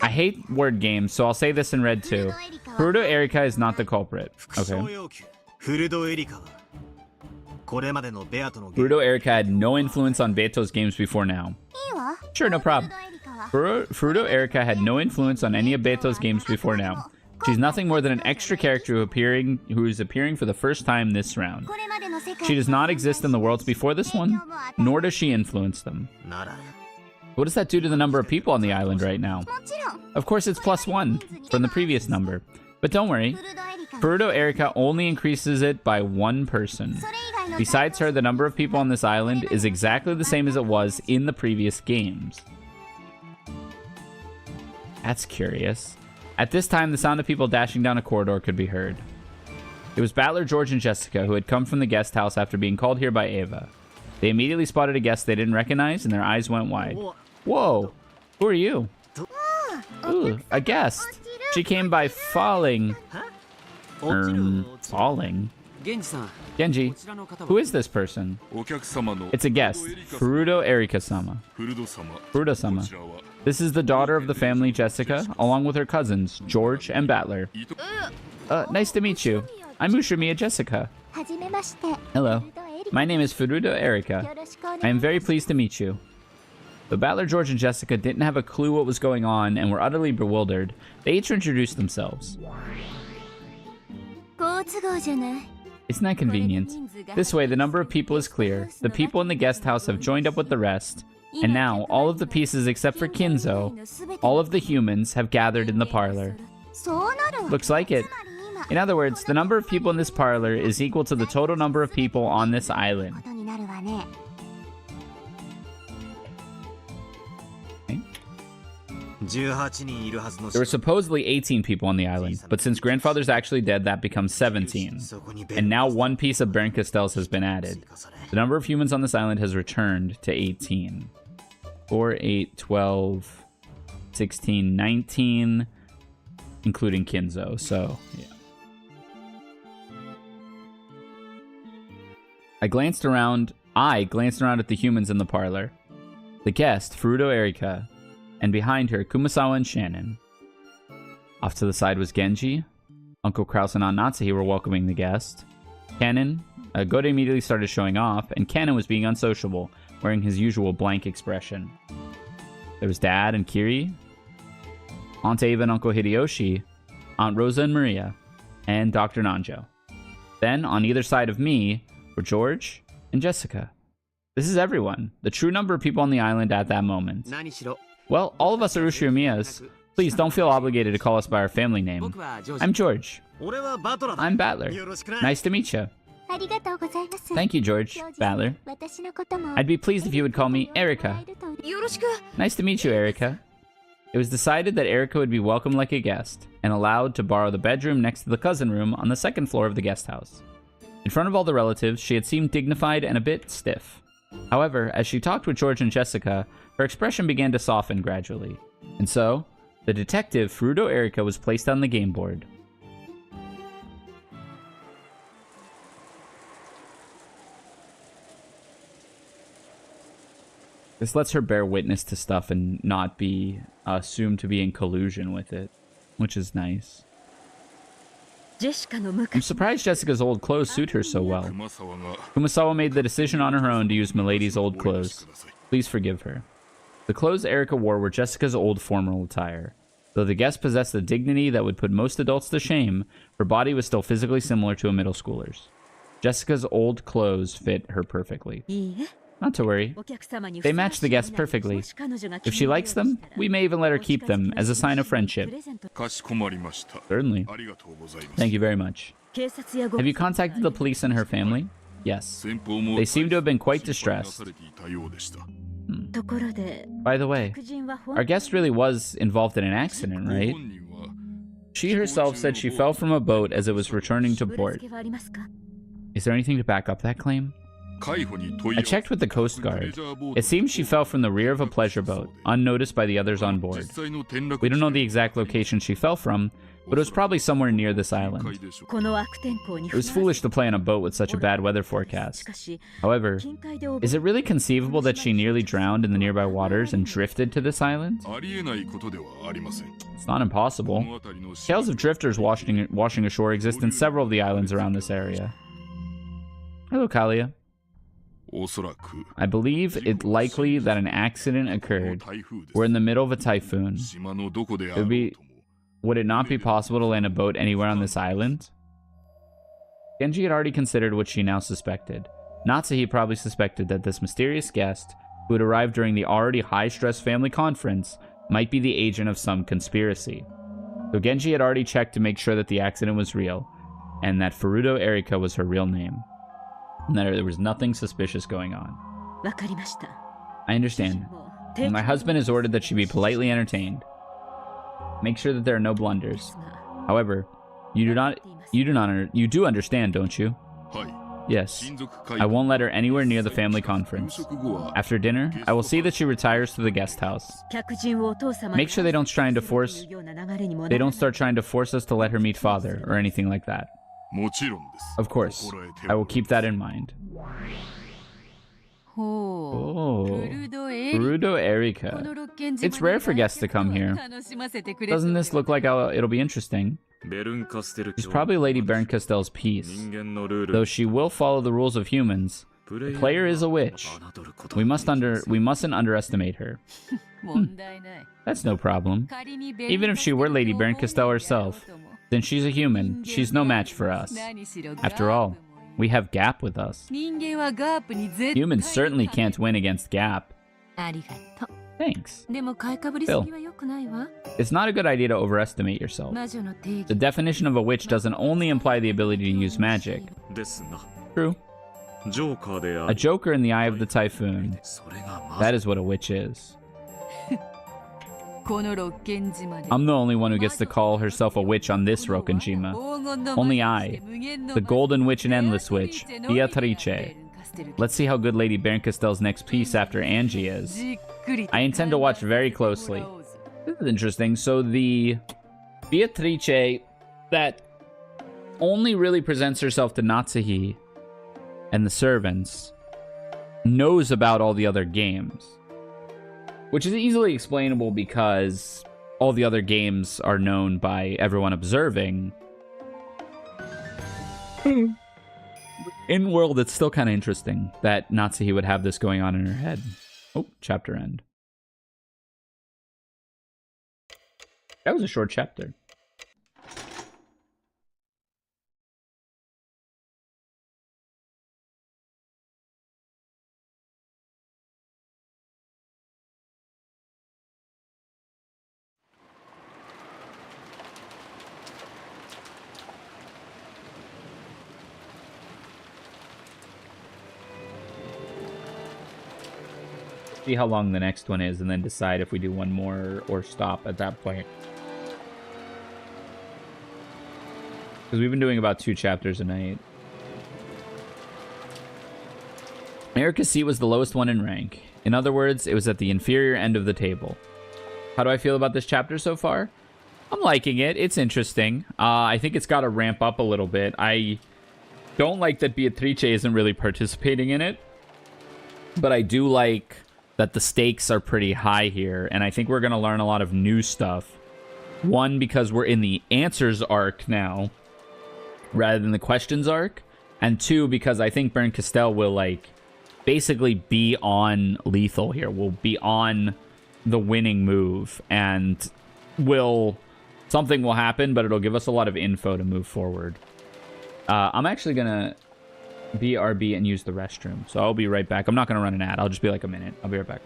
I hate word games, so I'll say this in red too. Furuto Erika is not the culprit. Okay. Furuto Erika had no influence on Beto's games before now. Sure, no problem. Furuto Erika had no influence on any of Beto's games before now. She's nothing more than an extra character who is appearing for the first time this round. She does not exist in the worlds before this one, nor does she influence them. What does that do to the number of people on the island right now? Of course it's +1 from the previous number. But don't worry, Furuto Erika only increases it by 1 person. Besides her, the number of people on this island is exactly the same as it was in the previous games. That's curious. At this time, the sound of people dashing down a corridor could be heard. It was Battler, George, and Jessica who had come from the guest house after being called here by Ava. They immediately spotted a guest they didn't recognize, and their eyes went wide. Whoa! Who are you? Ooh, a guest. She came by falling. Falling? Genji, who is this person? It's a guest. Furuto Erika-sama. Furuto-sama. This is the daughter of the family, Jessica, along with her cousins, George and Battler. Nice to meet you. I'm Ushimiya Jessica. Hello. My name is Furuto Erika. I am very pleased to meet you. But Battler, George, and Jessica didn't have a clue what was going on and were utterly bewildered. They each introduced themselves. Isn't that convenient? This way, the number of people is clear. The people in the guest house have joined up with the rest. And now, all of the pieces except for Kinzo, all of the humans, have gathered in the parlor. Looks like it. In other words, the number of people in this parlor is equal to the total number of people on this island. There were supposedly 18 people on the island, but since grandfather's actually dead, that becomes 17. And now one piece of Baron Castells has been added. The number of humans on this island has returned to 18. 4, 8, 12, 16, 19, including Kinzo, so yeah. I glanced around at the humans in the parlor. The guest, Furuto Erika, and behind her, Kumasawa and Shannon. Off to the side was Genji. Uncle Kraus and Aunt Natsuhi were welcoming the guest. Gode immediately started showing off, and Kanon was being unsociable, wearing his usual blank expression. There was Dad and Kiri, Aunt Ava and Uncle Hideyoshi, Aunt Rosa and Maria, and Dr. Nanjo. Then, on either side of me, were George and Jessica. This is everyone, the true number of people on the island at that moment. Well, all of us are Ushiyomiyas. Please don't feel obligated to call us by our family name. I'm George. I'm Battler. Nice to meet you. Thank you, George. Battler. I'd be pleased if you would call me Erika. Nice to meet you, Erika. It was decided that Erika would be welcomed like a guest and allowed to borrow the bedroom next to the cousin room on the second floor of the guest house. In front of all the relatives, she had seemed dignified and a bit stiff. However, as she talked with George and Jessica, her expression began to soften gradually. And so, the detective, Furuto Erika, was placed on the game board. This lets her bear witness to stuff and not be assumed to be in collusion with it, which is nice. I'm surprised Jessica's old clothes suit her so well. Kumasawa made the decision on her own to use Milady's old clothes. Please forgive her. The clothes Erika wore were Jessica's old formal attire. Though the guest possessed a dignity that would put most adults to shame, her body was still physically similar to a middle schooler's. Jessica's old clothes fit her perfectly. Not to worry. They match the guest perfectly. If she likes them, we may even let her keep them as a sign of friendship. Certainly. Thank you very much. Have you contacted the police and her family? Yes. They seem to have been quite distressed. By the way, our guest really was involved in an accident, right? She herself said she fell from a boat as it was returning to port. Is there anything to back up that claim? I checked with the Coast Guard. It seems she fell from the rear of a pleasure boat, unnoticed by the others on board. We don't know the exact location she fell from, but it was probably somewhere near this island. It was foolish to play on a boat with such a bad weather forecast. However, is it really conceivable that she nearly drowned in the nearby waters and drifted to this island? It's not impossible. Tales of drifters washing ashore exist in several of the islands around this area. Hello, Kalia. I believe it's likely that an accident occurred. We're in the middle of a typhoon. Would it not be possible to land a boat anywhere on this island? Genji had already considered what she now suspected. Natsuhi probably suspected that this mysterious guest, who had arrived during the already high-stress family conference, might be the agent of some conspiracy. So Genji had already checked to make sure that the accident was real, and that Furuto Erika was her real name. And that there was nothing suspicious going on. I understand. My husband has ordered that she be politely entertained. Make sure that there are no blunders. However, you do understand, don't you? Yes. I won't let her anywhere near the family conference. After dinner, I will see that she retires to the guest house. Make sure they don't start trying to force us to let her meet father or anything like that. Of course, I will keep that in mind. Oh, Furuto Erika. It's rare for guests to come here. Doesn't this look like it'll be interesting? She's probably Lady Baron Castell's piece. Though she will follow the rules of humans, the player is a witch. We mustn't underestimate her. That's no problem. Even if she were Lady Baron Castell herself, since she's a human, she's no match for us. After all, we have Gap with us. Humans certainly can't win against Gap. Thanks. Phil. It's not a good idea to overestimate yourself. The definition of a witch doesn't only imply the ability to use magic. True. A joker in the eye of the typhoon. That is what a witch is. I'm the only one who gets to call herself a witch on this Rokkenjima. Only I, the Golden Witch and Endless Witch, Beatrice. Let's see how good Lady Bernkastel's next piece after Angie is. I intend to watch very closely. This is interesting. So the Beatrice that only really presents herself to Natsuhi and the servants knows about all the other games. Which is easily explainable because all the other games are known by everyone observing. In world, it's still kind of interesting that Natsuhi would have this going on in her head. Oh, chapter end. That was a short chapter. See how long the next one is and then decide if we do one more or stop at that point. Because we've been doing about 2 chapters a night. Erica's seat was the lowest one in rank. In other words, it was at the inferior end of the table. How do I feel about this chapter so far? I'm liking it. It's interesting. I think it's got to ramp up a little bit. I don't like that Beatrice isn't really participating in it. But I do like that the stakes are pretty high here, and I think we're going to learn a lot of new stuff. One, because we're in the answers arc now, rather than the questions arc, and 2, because I think Bernkastel will, like, basically be on lethal here, will be on the winning move, and something will happen, but it'll give us a lot of info to move forward. I'm actually going to BRB and use the restroom. So I'll be right back. I'm not going to run an ad. I'll just be like a minute. I'll be right back.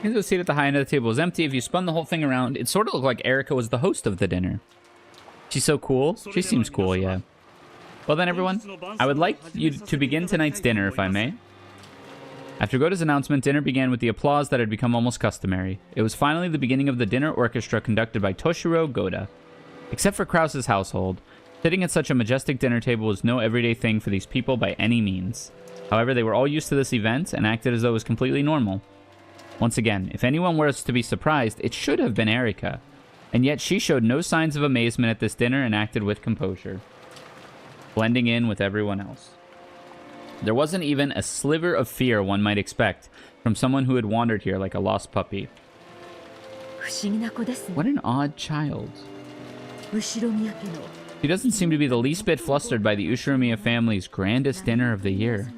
The seat at the high end of the table was empty. If you spun the whole thing around, it sort of looked like Erica was the host of the dinner. She's so cool. She seems cool, yeah. Well then, everyone, I would like you to begin tonight's dinner, if I may. After Goda's announcement, dinner began with the applause that had become almost customary. It was finally the beginning of the dinner orchestra conducted by Toshiro Goda. Except for Krause's household, sitting at such a majestic dinner table was no everyday thing for these people by any means. However, they were all used to this event and acted as though it was completely normal. Once again, if anyone was to be surprised, it should have been Erica. And yet she showed no signs of amazement at this dinner and acted with composure, blending in with everyone else. There wasn't even a sliver of fear one might expect from someone who had wandered here like a lost puppy. What an odd child. She doesn't seem to be the least bit flustered by the Ushiromiya family's grandest dinner of the year.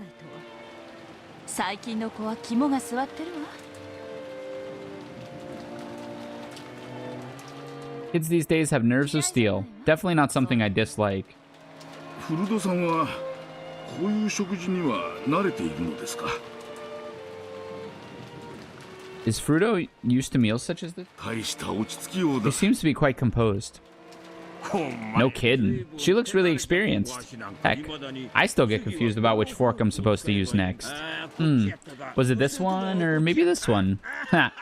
Kids these days have nerves of steel. Definitely not something I dislike. Is Fruto used to meals such as this? He seems to be quite composed. No kidding. She looks really experienced. Heck, I still get confused about which fork I'm supposed to use next. Was it this one or maybe this one? Ha.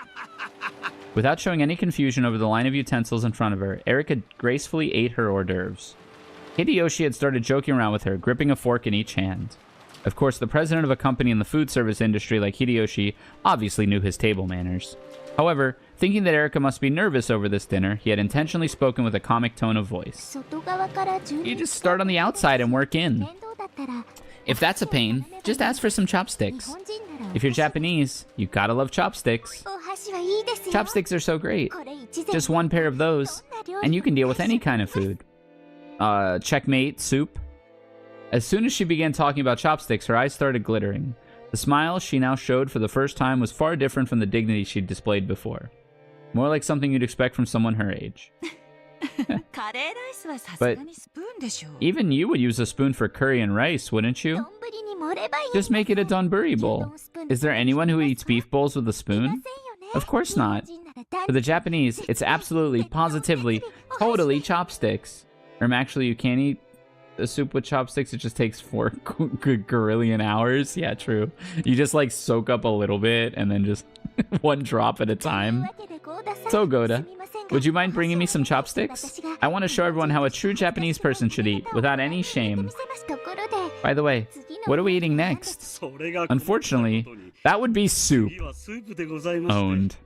Without showing any confusion over the line of utensils in front of her, Erika gracefully ate her hors d'oeuvres. Hideyoshi had started joking around with her, gripping a fork in each hand. Of course, the president of a company in the food service industry like Hideyoshi obviously knew his table manners. However, thinking that Erika must be nervous over this dinner, he had intentionally spoken with a comic tone of voice. You just start on the outside and work in. If that's a pain, just ask for some chopsticks. If you're Japanese, you gotta love chopsticks. Chopsticks are so great. Just one pair of those, and you can deal with any kind of food. Checkmate, soup. As soon as she began talking about chopsticks, her eyes started glittering. The smile she now showed for the first time was far different from the dignity she'd displayed before. More like something you'd expect from someone her age. But even you would use a spoon for curry and rice, wouldn't you? Just make it a donburi bowl. Is there anyone who eats beef bowls with a spoon? Of course not. For the Japanese, it's absolutely, positively, totally chopsticks. Or actually, you can't eat a soup with chopsticks. It just takes 4 gorillion hours. Yeah, true. You just like soak up a little bit and then just one drop at a time. So Goda, would you mind bringing me some chopsticks? I want to show everyone how a true Japanese person should eat without any shame. By the way, what are we eating next? Unfortunately, that would be soup. Owned.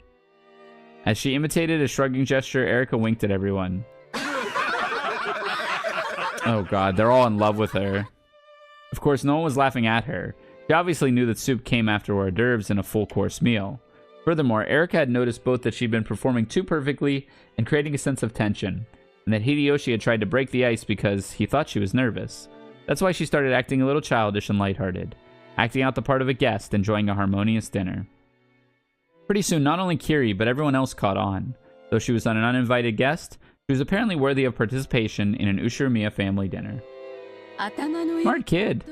As she imitated a shrugging gesture, Erika winked at everyone. Oh god, they're all in love with her. Of course, no one was laughing at her. She obviously knew that soup came after hors d'oeuvres in a full-course meal. Furthermore, Erika had noticed both that she'd been performing too perfectly and creating a sense of tension, and that Hideyoshi had tried to break the ice because he thought she was nervous. That's why she started acting a little childish and lighthearted, acting out the part of a guest enjoying a harmonious dinner. Pretty soon, not only Kiri, but everyone else caught on. Though she was an uninvited guest, she was apparently worthy of participation in an Ushiromiya family dinner. Smart kid.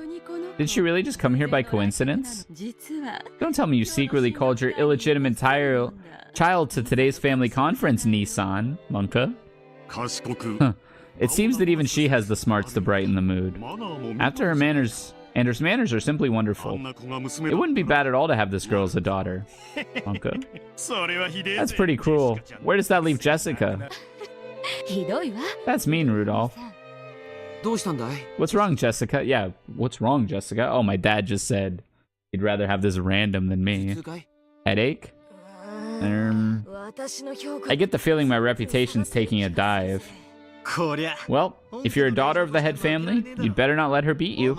Did she really just come here by coincidence? Don't tell me you secretly called your illegitimate child to today's family conference, Nissan, Monka. Huh. It seems that even she has the smarts to brighten the mood. After her manners, and her manners are simply wonderful. It wouldn't be bad at all to have this girl as a daughter. Monka. That's pretty cruel. Where does that leave Jessica? That's mean, Rudolph. What's wrong, Jessica? Yeah, what's wrong, Jessica? Oh, my dad just said he'd rather have this random than me. Headache? I get the feeling my reputation's taking a dive. Well, if you're a daughter of the head family, you'd better not let her beat you.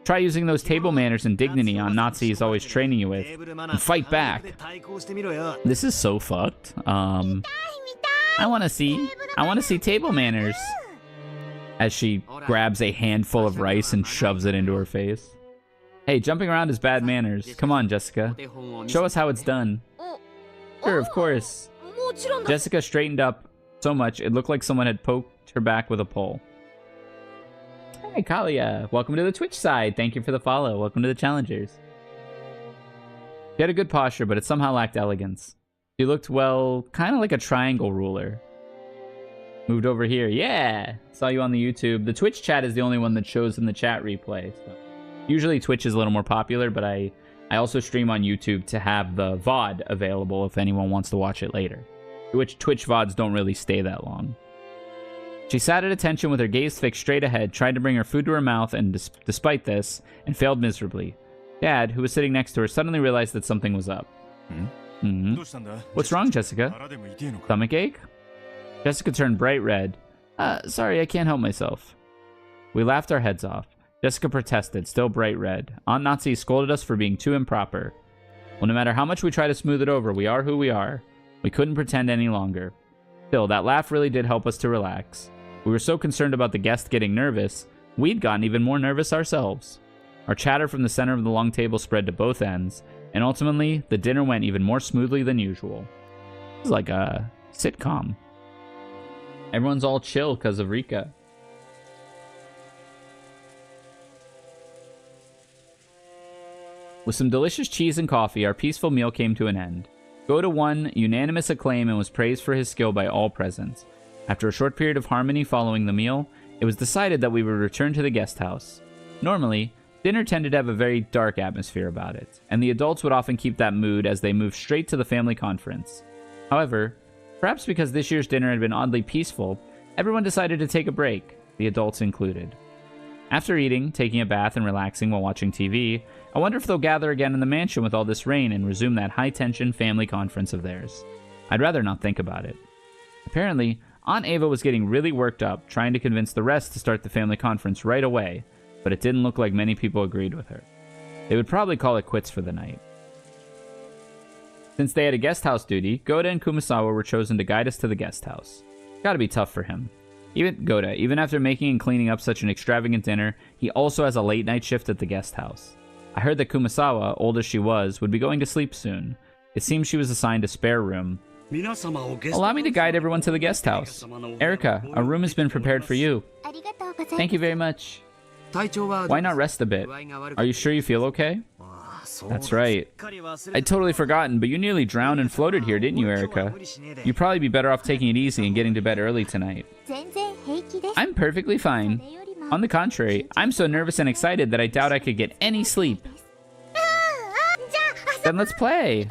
Try using those table manners and dignity Natsu is always training you with, and fight back. This is so fucked. I want to see table manners. As she grabs a handful of rice and shoves it into her face. Hey, jumping around is bad manners. Come on, Jessica. Show us how it's done. Sure, of course. Jessica straightened up so much it looked like someone had poked her back with a pole. Hi, Kalia. Welcome to the Twitch side. Thank you for the follow. Welcome to the challengers. She had a good posture, but it somehow lacked elegance. She looked, well, kind of like a triangle ruler. Moved over here. Yeah! Saw you on the YouTube. The Twitch chat is the only one that shows in the chat replay. So. Usually Twitch is a little more popular, but I also stream on YouTube to have the VOD available if anyone wants to watch it later. Which Twitch VODs don't really stay that long. She sat at attention with her gaze fixed straight ahead, tried to bring her food to her mouth, and despite this, and failed miserably. Dad, who was sitting next to her, suddenly realized that something was up. What's wrong, Jessica? Stomach ache? Jessica turned bright red. Sorry, I can't help myself. We laughed our heads off. Jessica protested, still bright red. Aunt Nazi scolded us for being too improper. Well, no matter how much we try to smooth it over, we are who we are. We couldn't pretend any longer. Still, that laugh really did help us to relax. We were so concerned about the guest getting nervous, we'd gotten even more nervous ourselves. Our chatter from the center of the long table spread to both ends, and ultimately, the dinner went even more smoothly than usual. It was like a sitcom. Everyone's all chill because of Rika. With some delicious cheese and coffee, our peaceful meal came to an end. Goda won unanimous acclaim and was praised for his skill by all present. After a short period of harmony following the meal, it was decided that we would return to the guest house. Normally, dinner tended to have a very dark atmosphere about it, and the adults would often keep that mood as they moved straight to the family conference. However, perhaps because this year's dinner had been oddly peaceful, everyone decided to take a break, the adults included. After eating, taking a bath, and relaxing while watching TV, I wonder if they'll gather again in the mansion with all this rain and resume that high-tension family conference of theirs. I'd rather not think about it. Apparently, Aunt Ava was getting really worked up, trying to convince the rest to start the family conference right away, but it didn't look like many people agreed with her. They would probably call it quits for the night. Since they had a guest house duty, Goda and Kumasawa were chosen to guide us to the guest house. Gotta be tough for him. Even after making and cleaning up such an extravagant dinner, he also has a late night shift at the guest house. I heard that Kumasawa, old as she was, would be going to sleep soon. It seems she was assigned a spare room. Allow me to guide everyone to the guest house. Erica, a room has been prepared for you. Thank you very much. Why not rest a bit? Are you sure you feel okay? That's right. I'd totally forgotten, but you nearly drowned and floated here, didn't you, Erica? You'd probably be better off taking it easy and getting to bed early tonight. I'm perfectly fine. On the contrary, I'm so nervous and excited that I doubt I could get any sleep. Then let's play.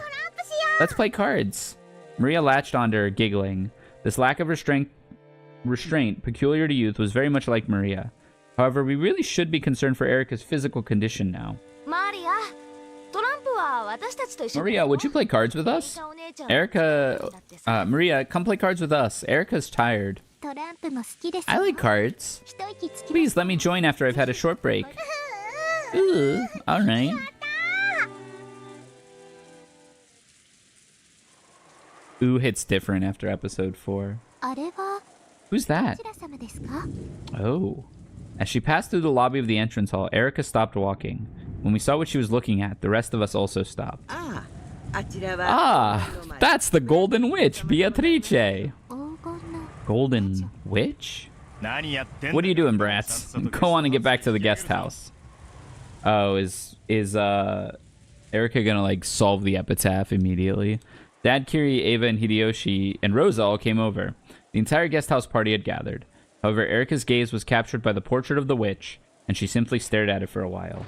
Let's play cards. Maria latched onto her, giggling. This lack of restraint peculiar to youth was very much like Maria. However, we really should be concerned for Erica's physical condition now. Maria, would you play cards with us? Maria, come play cards with us. Erica's tired. I like cards. Please let me join after I've had a short break. Ooh, alright. Ooh hits different after episode 4. Who's that? Oh. As she passed through the lobby of the entrance hall, Erica stopped walking. When we saw what she was looking at, the rest of us also stopped. Ah, that's the Golden Witch, Beatrice. Golden Witch? What are you doing, brats? Go on and get back to the guest house. Oh, is Erica gonna, like, solve the epitaph immediately? Dad, Kiri, Ava, and Hideyoshi, and Rosa all came over. The entire guest house party had gathered. However, Erica's gaze was captured by the portrait of the witch, and she simply stared at it for a while.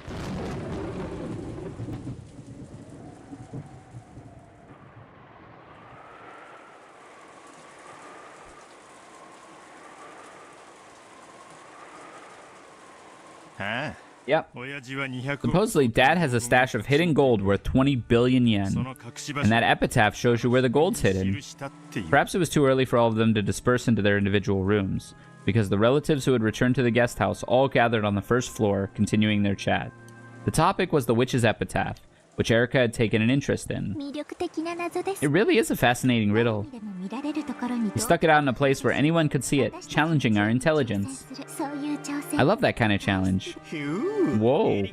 Yep. Supposedly, Dad has a stash of hidden gold worth 20 billion yen, and that epitaph shows you where the gold's hidden. Perhaps it was too early for all of them to disperse into their individual rooms, because the relatives who had returned to the guest house all gathered on the first floor, continuing their chat. The topic was the witch's epitaph, which Erica had taken an interest in. It really is a fascinating riddle. We stuck it out in a place where anyone could see it, challenging our intelligence. I love that kind of challenge. Whoa.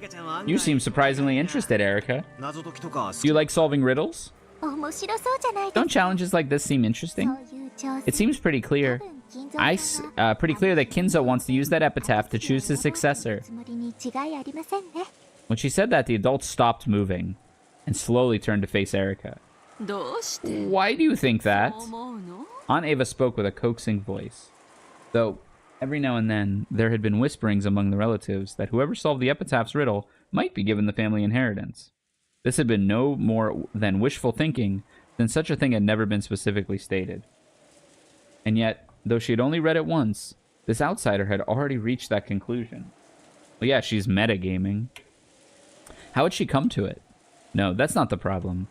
You seem surprisingly interested, Erica. Do you like solving riddles? Don't challenges like this seem interesting? It seems pretty clear. Pretty clear that Kinzo wants to use that epitaph to choose his successor. When she said that, the adults stopped moving and slowly turned to face Erica. Why do you think that? Aunt Ava spoke with a coaxing voice. Though, every now and then, there had been whisperings among the relatives that whoever solved the epitaph's riddle might be given the family inheritance. This had been no more than wishful thinking, since such a thing had never been specifically stated. And yet, though she had only read it once, this outsider had already reached that conclusion. Well, yeah, she's metagaming. How had she come to it? No, that's not the problem.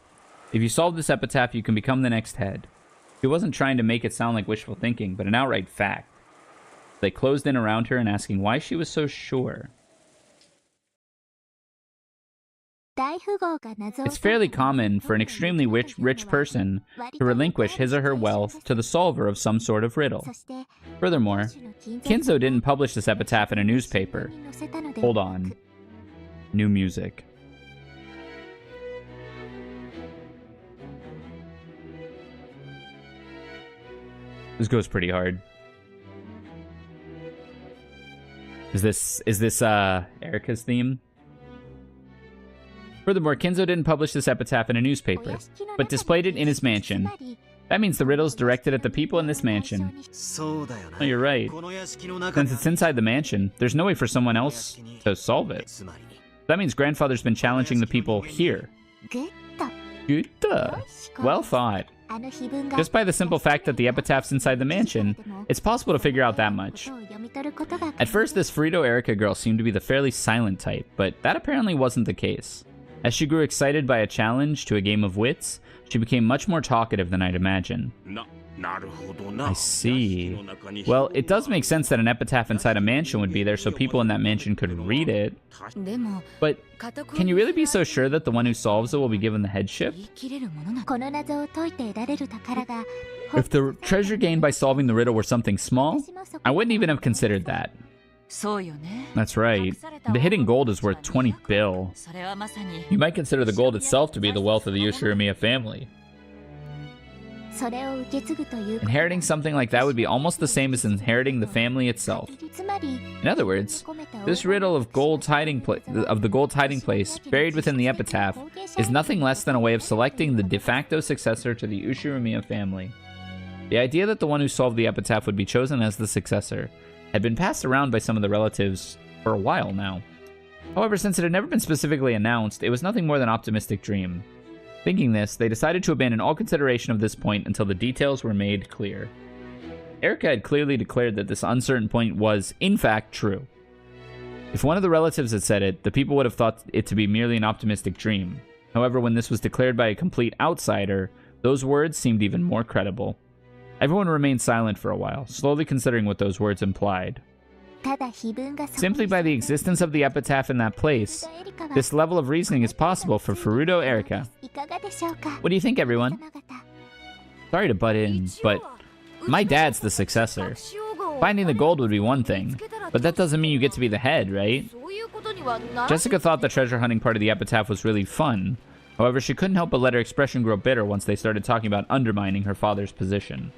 If you solve this epitaph, you can become the next head. He wasn't trying to make it sound like wishful thinking, but an outright fact. They closed in around her and asking why she was so sure. It's fairly common for an extremely rich person to relinquish his or her wealth to the solver of some sort of riddle. Furthermore, Kinzo didn't publish this epitaph in a newspaper. Hold on. New music. This goes pretty hard. Is this Erika's theme? Furthermore, Kinzo didn't publish this epitaph in a newspaper, but displayed it in his mansion. That means the riddle's directed at the people in this mansion. Oh, you're right. Since it's inside the mansion, there's no way for someone else to solve it. That means Grandfather's been challenging the people here. Good. Well thought. Just by the simple fact that the epitaph's inside the mansion, it's possible to figure out that much. At first, this Furuto Erika girl seemed to be the fairly silent type, but that apparently wasn't the case. As she grew excited by a challenge to a game of wits, she became much more talkative than I'd imagined. I see. Well, it does make sense that an epitaph inside a mansion would be there so people in that mansion could read it. But can you really be so sure that the one who solves it will be given the headship? If the treasure gained by solving the riddle were something small, I wouldn't even have considered that. That's right. The hidden gold is worth 20 bill. You might consider the gold itself to be the wealth of the Ushirimiya family. Inheriting something like that would be almost the same as inheriting the family itself. In other words, this riddle of the gold hiding place buried within the epitaph is nothing less than a way of selecting the de facto successor to the Ushirimiya family. The idea that the one who solved the epitaph would be chosen as the successor had been passed around by some of the relatives for a while now. However, since it had never been specifically announced, it was nothing more than an optimistic dream. Thinking this, they decided to abandon all consideration of this point until the details were made clear. Erika had clearly declared that this uncertain point was, in fact, true. If one of the relatives had said it, the people would have thought it to be merely an optimistic dream. However, when this was declared by a complete outsider, those words seemed even more credible. Everyone remained silent for a while, slowly considering what those words implied. Simply by the existence of the epitaph in that place, this level of reasoning is possible for Furuto Erika. What do you think, everyone? Sorry to butt in, but my dad's the successor. Finding the gold would be one thing, but that doesn't mean you get to be the head, right? Jessica thought the treasure hunting part of the epitaph was really fun. However, she couldn't help but let her expression grow bitter once they started talking about undermining her father's position.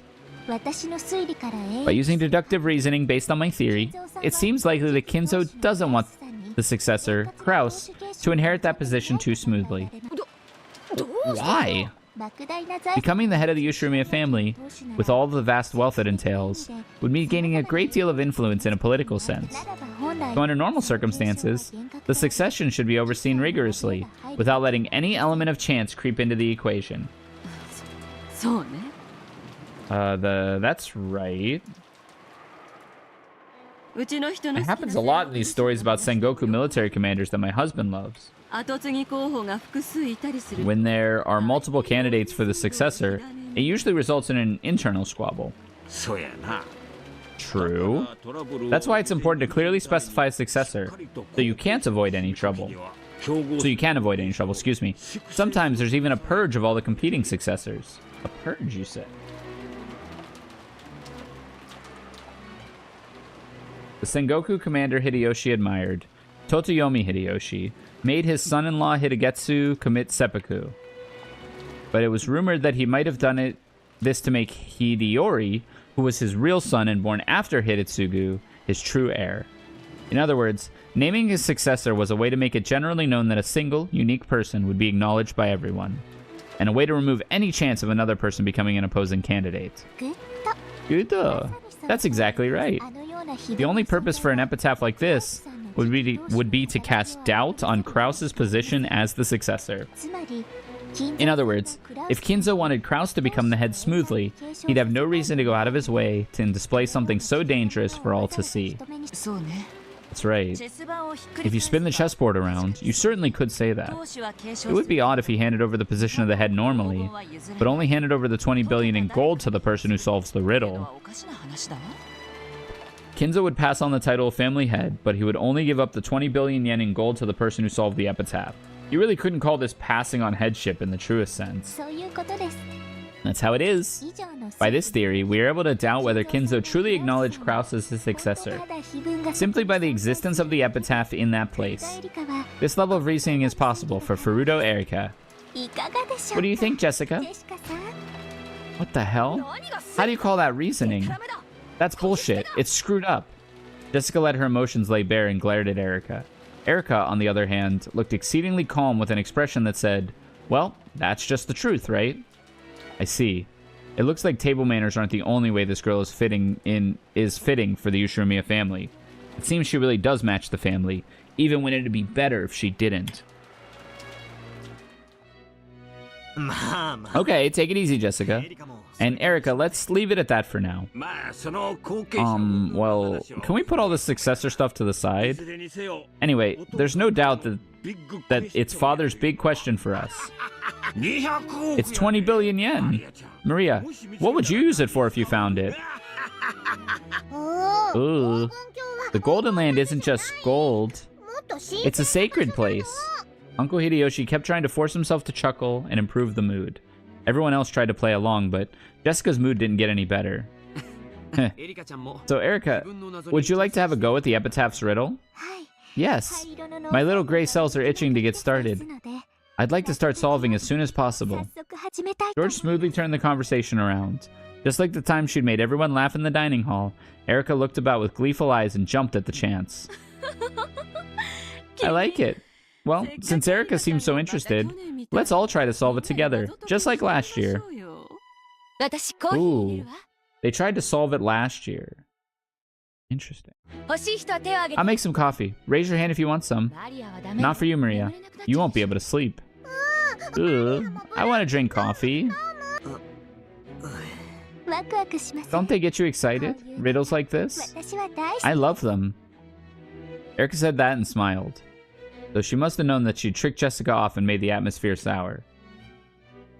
By using deductive reasoning based on my theory, it seems likely that Kinzo doesn't want the successor, Kraus, to inherit that position too smoothly. Why? Becoming the head of the Ushirimiya family, with all the vast wealth it entails, would mean gaining a great deal of influence in a political sense. So under normal circumstances, the succession should be overseen rigorously, without letting any element of chance creep into the equation. That's right. It happens a lot in these stories about Sengoku military commanders that my husband loves. When there are multiple candidates for the successor, it usually results in an internal squabble. True. That's why it's important to clearly specify a successor, so you can avoid any trouble. Excuse me. Sometimes there's even a purge of all the competing successors. A purge, you said. The Sengoku commander Hideyoshi admired, Totoyomi Hideyoshi, made his son-in-law Hidegetsu commit seppuku. But it was rumored that he might have done this to make Hideyori, who was his real son and born after Hidetsugu, his true heir. In other words, naming his successor was a way to make it generally known that a single, unique person would be acknowledged by everyone, and a way to remove any chance of another person becoming an opposing candidate. Good. That's exactly right. The only purpose for an epitaph like this would be to cast doubt on Kraus's position as the successor. In other words, if Kinzo wanted Kraus to become the head smoothly, he'd have no reason to go out of his way to display something so dangerous for all to see. That's right. If you spin the chessboard around, you certainly could say that. It would be odd if he handed over the position of the head normally, but only handed over the 20 billion in gold to the person who solves the riddle. Kinzo would pass on the title of family head, but he would only give up the 20 billion yen in gold to the person who solved the epitaph. You really couldn't call this passing on headship in the truest sense. That's how it is. By this theory, we are able to doubt whether Kinzo truly acknowledged Kraus as his successor, simply by the existence of the epitaph in that place. This level of reasoning is possible for Furuto Erika. What do you think, Jessica? What the hell? How do you call that reasoning? That's bullshit. It's screwed up. Jessica let her emotions lay bare and glared at Erika. Erika, on the other hand, looked exceedingly calm with an expression that said, well, that's just the truth, right? I see. It looks like table manners aren't the only way this girl is fitting for the Ushiromiya family. It seems she really does match the family, even when it'd be better if she didn't. Okay, take it easy, Jessica. And Erika, let's leave it at that for now. Well, can we put all this successor stuff to the side? Anyway, there's no doubt that it's father's big question for us. It's 20 billion yen. Maria, what would you use it for if you found it? Ooh. The Golden Land isn't just gold. It's a sacred place. Uncle Hideyoshi kept trying to force himself to chuckle and improve the mood. Everyone else tried to play along, but Jessica's mood didn't get any better. So, Erika, would you like to have a go at the epitaph's riddle? Yes. My little gray cells are itching to get started. I'd like to start solving as soon as possible. George smoothly turned the conversation around. Just like the time she'd made everyone laugh in the dining hall, Erika looked about with gleeful eyes and jumped at the chance. I like it. Well, since Erika seems so interested, let's all try to solve it together, just like last year. Ooh, they tried to solve it last year. Interesting. I'll make some coffee. Raise your hand if you want some. Not for you, Maria. You won't be able to sleep. Ugh, I want to drink coffee. Don't they get you excited? Riddles like this? I love them. Erika said that and smiled. Though she must have known that she'd tricked Jessica off and made the atmosphere sour.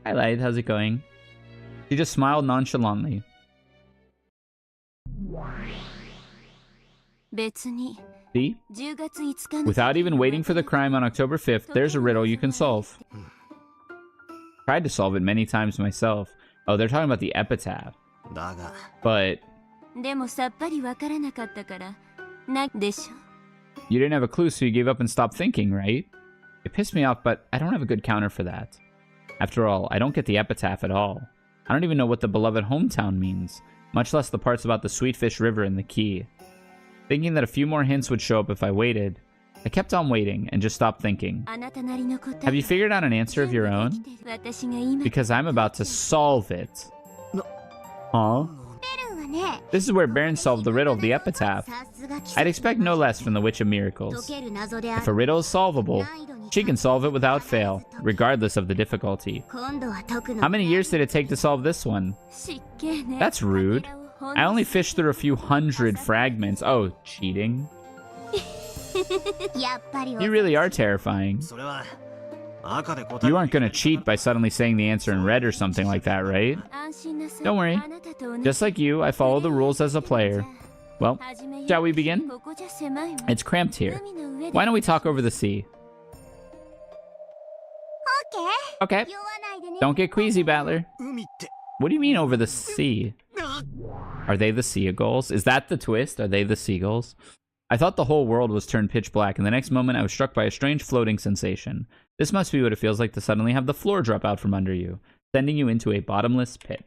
Hi, Light. How's it going? She just smiled nonchalantly. See? Without even waiting for the crime on October 5th, there's a riddle you can solve. Tried to solve it many times myself. Oh, they're talking about the epitaph. But you didn't have a clue, so you gave up and stopped thinking, right? It pissed me off, but I don't have a good counter for that. After all, I don't get the epitaph at all. I don't even know what the beloved hometown means, much less the parts about the Sweetfish River and the key. Thinking that a few more hints would show up if I waited, I kept on waiting and just stopped thinking. Have you figured out an answer of your own? Because I'm about to solve it. Huh? This is where Baron solved the riddle of the epitaph. I'd expect no less from the Witch of Miracles. If a riddle is solvable, she can solve it without fail, regardless of the difficulty. How many years did it take to solve this one? That's rude. I only fished through a few hundred fragments. Oh, cheating. You really are terrifying. You aren't gonna cheat by suddenly saying the answer in red or something like that, right? Don't worry. Just like you, I follow the rules as a player. Well, shall we begin? It's cramped here. Why don't we talk over the sea? Okay. Don't get queasy, Battler. What do you mean over the sea? Are they the seagulls? Is that the twist? Are they the seagulls? I thought the whole world was turned pitch black, and the next moment I was struck by a strange floating sensation. This must be what it feels like to suddenly have the floor drop out from under you, sending you into a bottomless pit.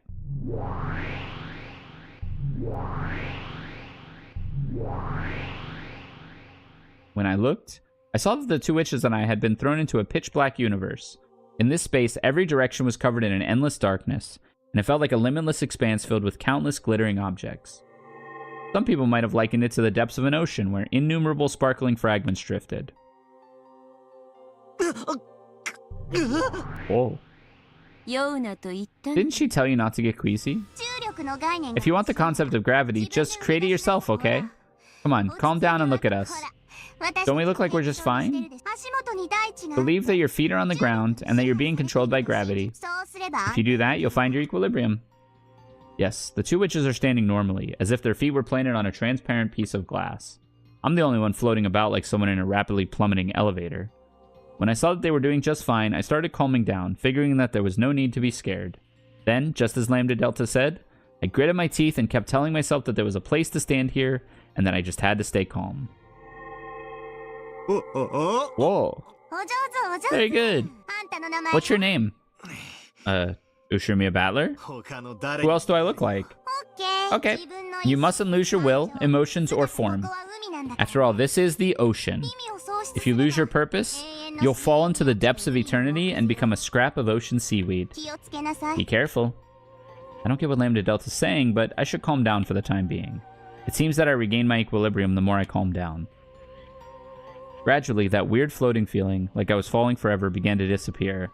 When I looked, I saw that the two witches and I had been thrown into a pitch-black universe. In this space, every direction was covered in an endless darkness, and it felt like a limitless expanse filled with countless glittering objects. Some people might have likened it to the depths of an ocean where innumerable sparkling fragments drifted. Whoa. Didn't she tell you not to get queasy? If you want the concept of gravity, just create it yourself, okay? Come on, calm down and look at us. Don't we look like we're just fine? Believe that your feet are on the ground and that you're being controlled by gravity. If you do that, you'll find your equilibrium. Yes, the two witches are standing normally, as if their feet were planted on a transparent piece of glass. I'm the only one floating about like someone in a rapidly plummeting elevator. When I saw that they were doing just fine, I started calming down, figuring that there was no need to be scared. Then, just as Lambda Delta said, I gritted my teeth and kept telling myself that there was a place to stand here, and that I just had to stay calm. Whoa. Very good. What's your name? Ushirimiya Battler? Who else do I look like? Okay. You mustn't lose your will, emotions, or form. After all, this is the ocean. If you lose your purpose, you'll fall into the depths of eternity and become a scrap of ocean seaweed. Be careful. I don't get what Lambda Delta's saying, but I should calm down for the time being. It seems that I regain my equilibrium the more I calm down. Gradually, that weird floating feeling, like I was falling forever, began to disappear.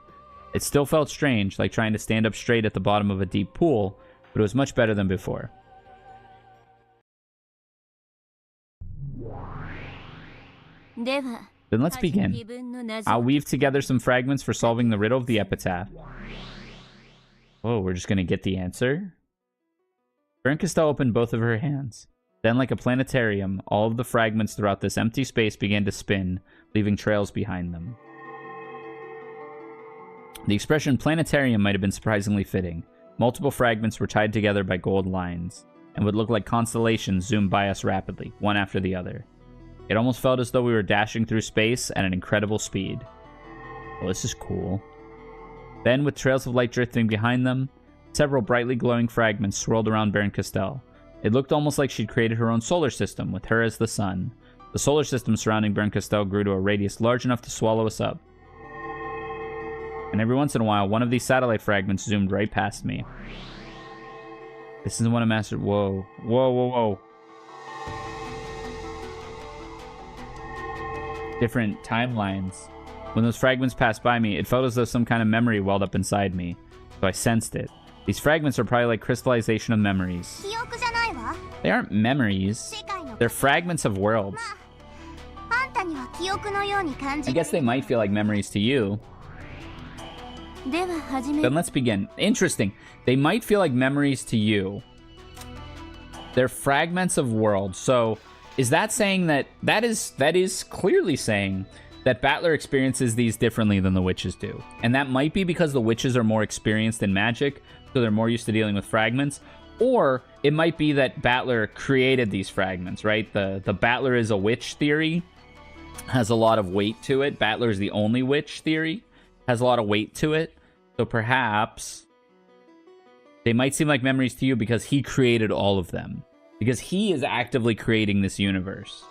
It still felt strange, like trying to stand up straight at the bottom of a deep pool, but it was much better than before. Then let's begin. I'll weave together some fragments for solving the riddle of the epitaph. Whoa, we're just gonna get the answer? Bernquistel opened both of her hands. Then, like a planetarium, all of the fragments throughout this empty space began to spin, leaving trails behind them. The expression planetarium might have been surprisingly fitting. Multiple fragments were tied together by gold lines, and would look like constellations zoomed by us rapidly, one after the other. It almost felt as though we were dashing through space at an incredible speed. Well, this is cool. Then, with trails of light drifting behind them, several brightly glowing fragments swirled around Bernquistel. It looked almost like she'd created her own solar system, with her as the sun. The solar system surrounding Bernquistel grew to a radius large enough to swallow us up. And every once in a while, one of these satellite fragments zoomed right past me. This is the one I mastered. Whoa. Whoa, whoa, whoa. Different timelines. When those fragments passed by me, it felt as though some kind of memory welled up inside me. So I sensed it. These fragments are probably like crystallization of memories. They aren't memories. They're fragments of worlds. I guess they might feel like memories to you. Then let's begin. Interesting. They might feel like memories to you. They're fragments of worlds. So is that saying that that is clearly saying that Battler experiences these differently than the witches do? And that might be because the witches are more experienced in magic, so they're more used to dealing with fragments. Or it might be that Battler created these fragments, right? The Battler is a witch theory has a lot of weight to it. Battler is the only witch theory has a lot of weight to it. So perhaps they might seem like memories to you because he created all of them. Because he is actively creating this universe.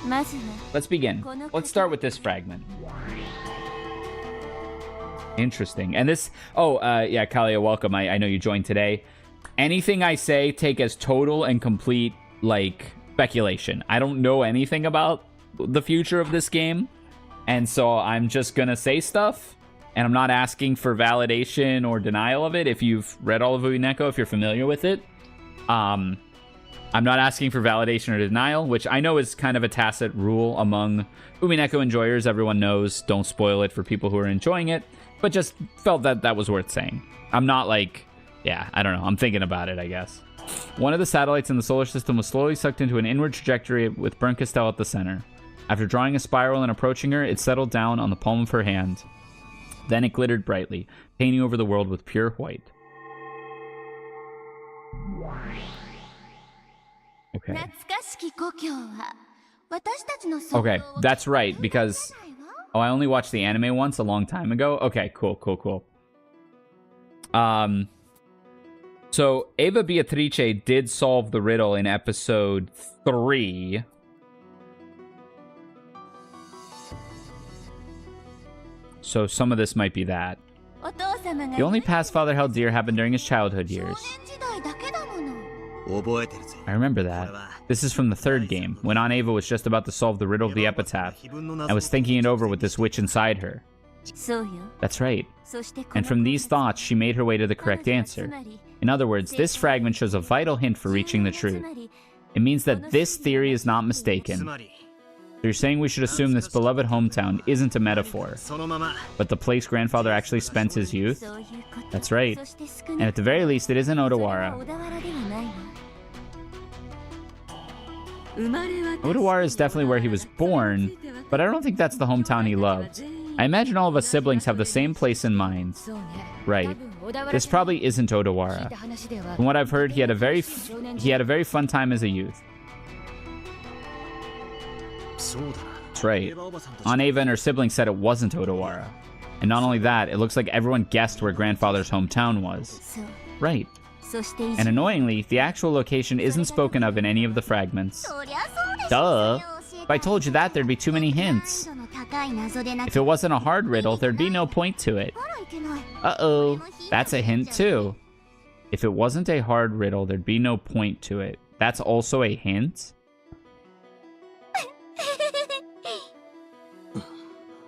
Let's begin. Let's start with this fragment. Interesting. And this... Oh, yeah, Kalia, welcome. I know you joined today. Anything I say, take as total and complete, like, speculation. I don't know anything about the future of this game. And so I'm just gonna say stuff. And I'm not asking for validation or denial of it. If you've read all of Umineko, if you're familiar with it. I'm not asking for validation or denial, which I know is kind of a tacit rule among Umineko enjoyers. Everyone knows, don't spoil it for people who are enjoying it. But just felt that that was worth saying. I'm not like, yeah, I don't know. I'm thinking about it, I guess. One of the satellites in the solar system was slowly sucked into an inward trajectory with Bernquistel at the center. After drawing a spiral and approaching her, it settled down on the palm of her hand. Then it glittered brightly, painting over the world with pure white. Okay. Okay, that's right, because... Oh, I only watched the anime once a long time ago? Okay, cool. So, Eva Beatrice did solve the riddle in episode 3. So some of this might be that. The only past father held dear happened during his childhood years. I remember that. This is from the third game, when Aunt Eva was just about to solve the riddle of the epitaph. I was thinking it over with this witch inside her. That's right. And from these thoughts, she made her way to the correct answer. In other words, this fragment shows a vital hint for reaching the truth. It means that this theory is not mistaken. So you're saying we should assume this beloved hometown isn't a metaphor, but the place grandfather actually spent his youth? That's right. And at the very least, it isn't Odawara. Odawara is definitely where he was born, but I don't think that's the hometown he loved. I imagine all of us siblings have the same place in mind. Right. This probably isn't Odawara. From what I've heard, he had a very fun time as a youth. That's right. Aunt Ava and her siblings said it wasn't Odawara. And not only that, it looks like everyone guessed where grandfather's hometown was. Right. And annoyingly, the actual location isn't spoken of in any of the fragments. Duh! If I told you that, there'd be too many hints. If it wasn't a hard riddle, there'd be no point to it. Uh-oh, that's a hint too. If it wasn't a hard riddle, there'd be no point to it. That's also a hint?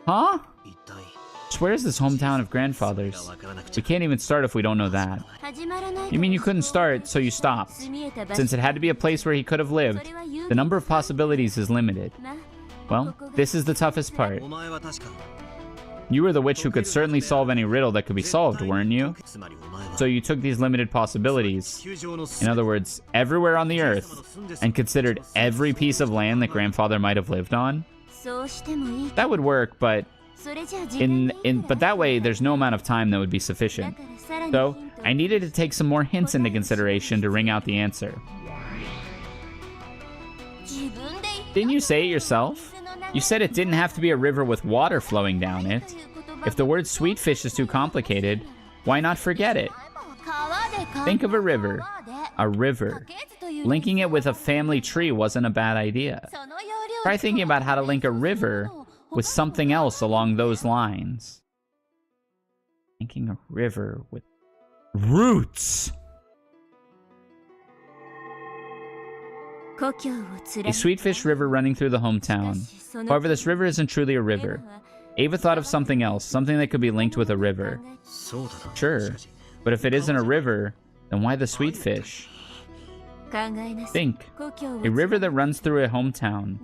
Huh? So where's this hometown of grandfather's? We can't even start if we don't know that. You mean you couldn't start, so you stopped? Since it had to be a place where he could have lived, the number of possibilities is limited. Well, this is the toughest part. You were the witch who could certainly solve any riddle that could be solved, weren't you? So you took these limited possibilities, in other words, everywhere on the earth, and considered every piece of land that grandfather might have lived on? That would work, but that way there's no amount of time that would be sufficient. So, I needed to take some more hints into consideration to wring out the answer. Didn't you say it yourself? You said it didn't have to be a river with water flowing down it. If the word sweet fish is too complicated, why not forget it? Think of a river. A river. Linking it with a family tree wasn't a bad idea. Try thinking about how to link a river with something else along those lines. Linking a river with roots. A sweetfish river running through the hometown. However, this river isn't truly a river. Ava thought of something else, something that could be linked with a river. Sure, but if it isn't a river, then why the sweetfish? Think. A river that runs through a hometown,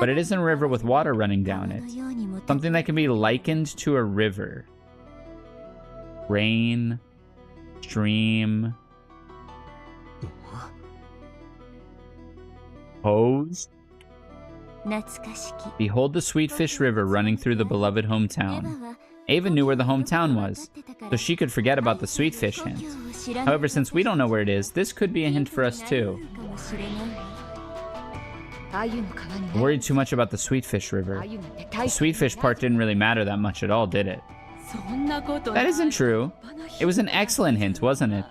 but it isn't a river with water running down it. Something that can be likened to a river. Rain, stream, hose. Behold the Sweetfish River running through the beloved hometown. Ava knew where the hometown was, so she could forget about the Sweetfish hint. However, since we don't know where it is, this could be a hint for us too. I worried too much about the Sweetfish River. The Sweetfish part didn't really matter that much at all, did it? That isn't true. It was an excellent hint, wasn't it?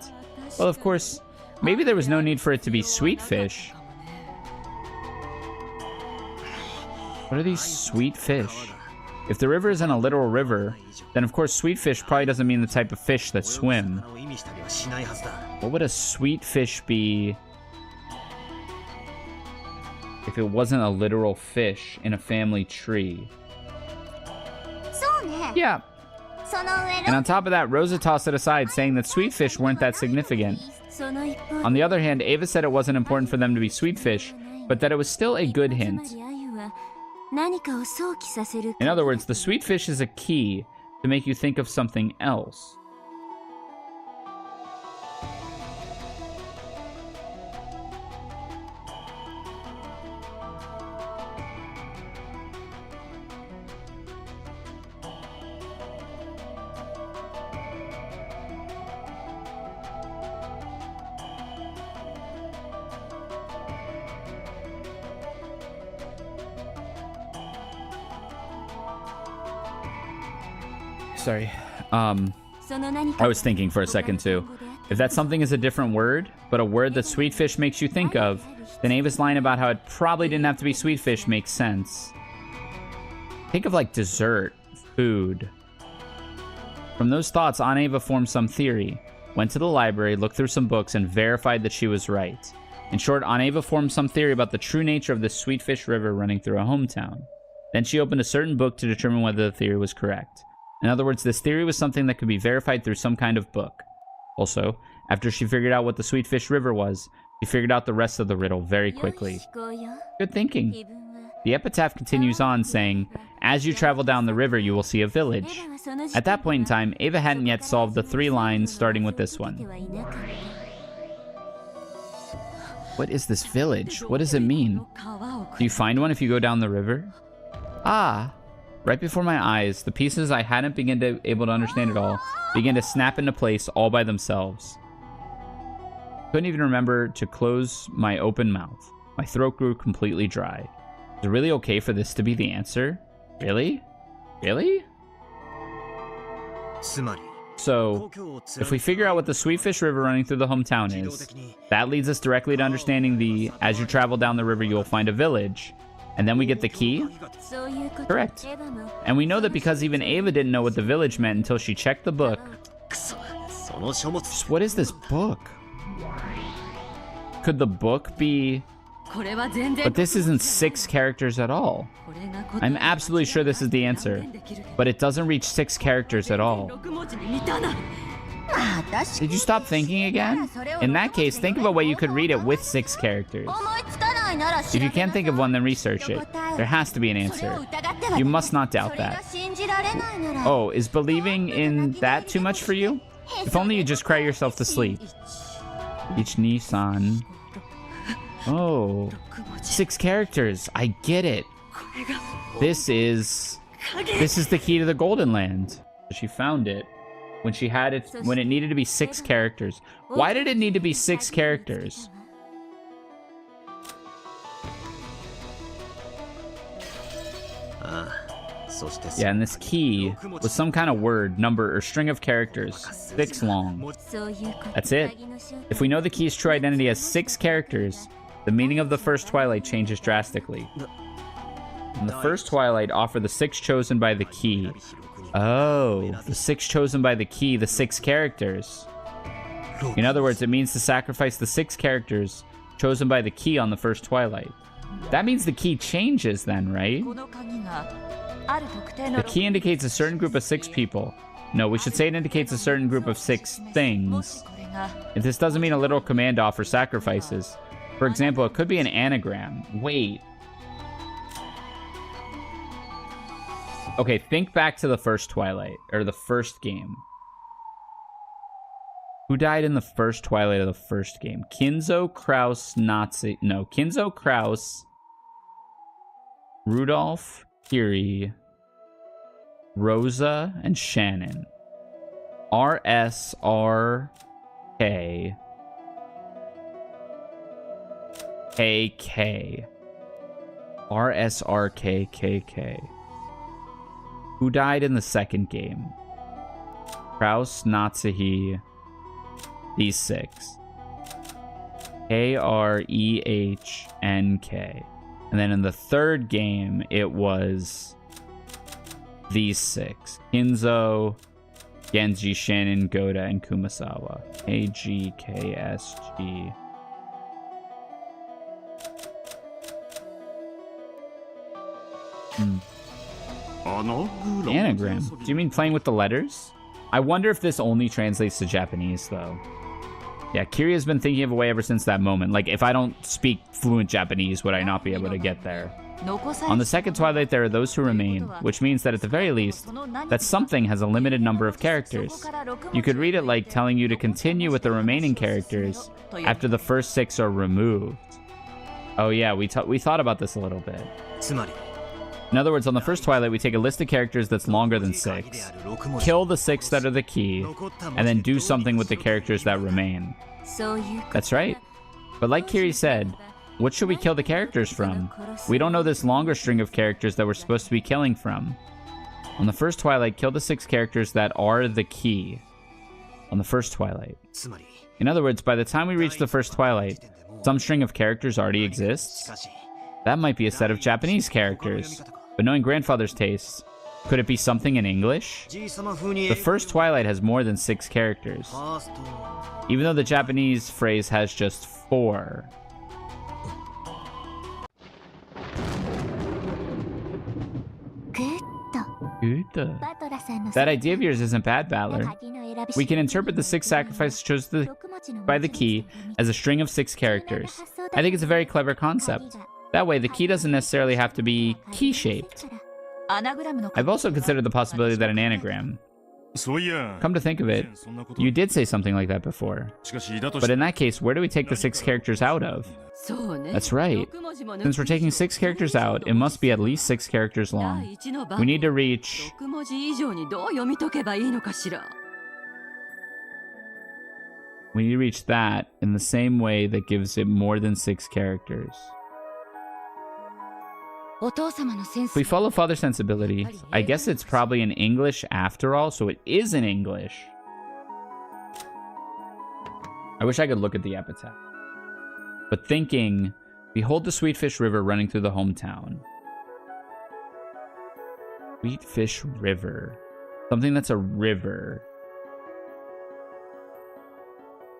Well, of course, maybe there was no need for it to be Sweetfish. What are these sweet fish? If the river isn't a literal river, then of course sweet fish probably doesn't mean the type of fish that swim. What would a sweet fish be if it wasn't a literal fish in a family tree? Yeah. And on top of that, Rosa tossed it aside, saying that sweet fish weren't that significant. On the other hand, Ava said it wasn't important for them to be sweet fish, but that it was still a good hint. In other words, the sweet fish is a key to make you think of something else. Sorry. I was thinking for a second too. If that something is a different word, but a word that Sweetfish makes you think of, then Ava's line about how it probably didn't have to be Sweetfish makes sense. Think of like dessert, food. From those thoughts, Aunt Ava formed some theory, went to the library, looked through some books, and verified that she was right. In short, Aunt Ava formed some theory about the true nature of this Sweetfish River running through a hometown. Then she opened a certain book to determine whether the theory was correct. In other words, this theory was something that could be verified through some kind of book. Also, after she figured out what the Sweetfish River was, She figured out the rest of the riddle very quickly. Good thinking. The epitaph continues on, saying, as you travel down the river, you will see a village. At that point in time, Ava hadn't yet solved the 3 lines starting with this one. What is this village? What does it mean? Do you find one if you go down the river? Ah! Right before my eyes, the pieces I hadn't been able to understand at all began to snap into place all by themselves. Couldn't even remember to close my open mouth. My throat grew completely dry. Is it really okay for this to be the answer? Really? Really? So, if we figure out what the Sweetfish River running through the hometown is, that leads us directly to understanding the, as you travel down the river, you will find a village. And then we get the key? Correct. And we know that because even Ava didn't know what the village meant until she checked the book. What is this book? Could the book be... But this isn't 6 characters at all. I'm absolutely sure this is the answer, but it doesn't reach 6 characters at all. Did you stop thinking again? In that case, think of a way you could read it with 6 characters. If you can't think of one, then research it. There has to be an answer. You must not doubt that. Oh, is believing in that too much for you? If only you just cry yourself to sleep. Each Nissan. Oh, 6 characters. I get it. This is the key to the Golden Land. She found it when she had it when it needed to be 6 characters. Why did it need to be 6 characters? Yeah, and this key was some kind of word, number, or string of characters, 6 long. That's it. If we know the key's true identity has 6 characters, the meaning of the first Twilight changes drastically. And the first Twilight offer the 6 chosen by the key. Oh, the 6 chosen by the key, the 6 characters. In other words, it means to sacrifice the 6 characters chosen by the key on the first Twilight. That means the key changes then, right? The key indicates a certain group of 6 people. No, we should say it indicates a certain group of 6 things. If this doesn't mean a literal command to offer sacrifices. For example, it could be an anagram. Wait. Okay, think back to the first Twilight, or the first game. Who died in the first Twilight of the first game? Kinzo, Kraus, Nazi... No, Kinzo, Kraus, Rudolph, Kiri, Rosa, and Shannon. R-S-R-K... K-K. R-S-R-K-K-K. Who died in the second game? Kraus, Natsuhi, these 6. K-R-E-H-N-K. And then in the third game, it was these 6. Kinzo, Genji, Shannon, Goda, and Kumasawa. A-G-K-S-G. Anagram. Do you mean playing with the letters? I wonder if this only translates to Japanese, though. Yeah, Kiri has been thinking of a way ever since that moment. Like, if I don't speak fluent Japanese, would I not be able to get there? On the second Twilight, there are those who remain, which means that at the very least, that something has a limited number of characters. You could read it like telling you to continue with the remaining characters after the first 6 are removed. Oh yeah, we thought about this a little bit. In other words, on the first Twilight, we take a list of characters that's longer than 6, kill the 6 that are the key, and then do something with the characters that remain. That's right. But like Kiri said, what should we kill the characters from? We don't know this longer string of characters that we're supposed to be killing from. On the first Twilight, kill the 6 characters that are the key. On the first Twilight. In other words, by the time we reach the first Twilight, some string of characters already exists. That might be a set of Japanese characters. But knowing grandfather's tastes, could it be something in English? The first Twilight has more than 6 characters, even though the Japanese phrase has just 4. That idea of yours isn't bad, Battler. We can interpret the 6 sacrifices chosen by the key as a string of 6 characters. I think it's a very clever concept. That way, the key doesn't necessarily have to be key-shaped. I've also considered the possibility that an anagram. Come to think of it, you did say something like that before. But in that case, where do we take the 6 characters out of? That's right. Since we're taking 6 characters out, it must be at least 6 characters long. We need to reach... We need to reach that in the same way that gives it more than 6 characters. If we follow Father's sensibility, I guess it's probably in English after all, so it is in English. I wish I could look at the epitaph. But thinking, behold the Sweetfish River running through the hometown. Sweetfish River. Something that's a river.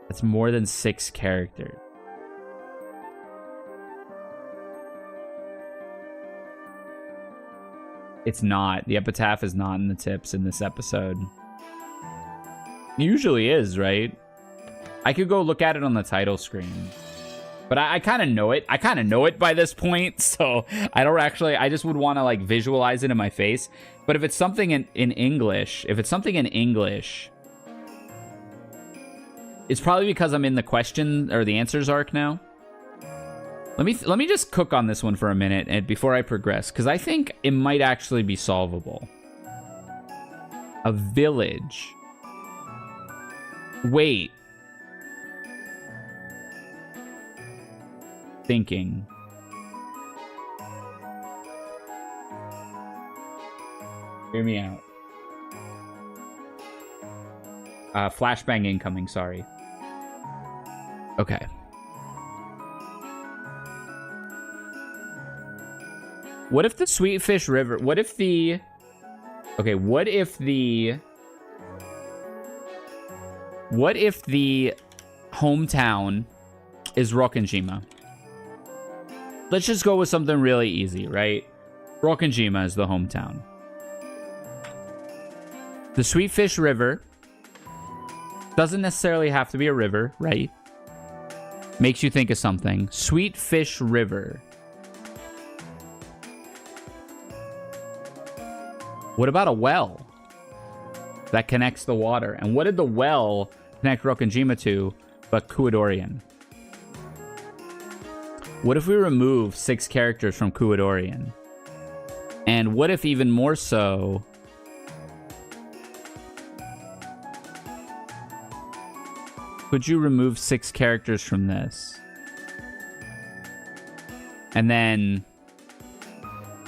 That's more than 6 characters. It's not. The epitaph is not in the tips in this episode. It usually is, right? I could go look at it on the title screen. But I kind of know it. I kind of know it by this point, so I don't actually... I just would want to, like, visualize it in my face. But if it's something in English... If it's something in English... It's probably because I'm in the question... Or the answers arc now. Let me just cook on this one for a minute and before I progress, because I think it might actually be solvable. A village. Wait. Thinking. Hear me out. Flashbang incoming, sorry. Okay. What if the Sweetfish River... What if the... Okay, what if the... What if the hometown is Rokkenjima? Let's just go with something really easy, right? Rokkenjima is the hometown. The Sweetfish River doesn't necessarily have to be a river, right? Makes you think of something. Sweetfish River. What about a well that connects the water? And what did the well connect Rokkenjima to but Kuadorian? What if we remove 6 characters from Kuadorian? And what if even more so... Could you remove 6 characters from this? And then...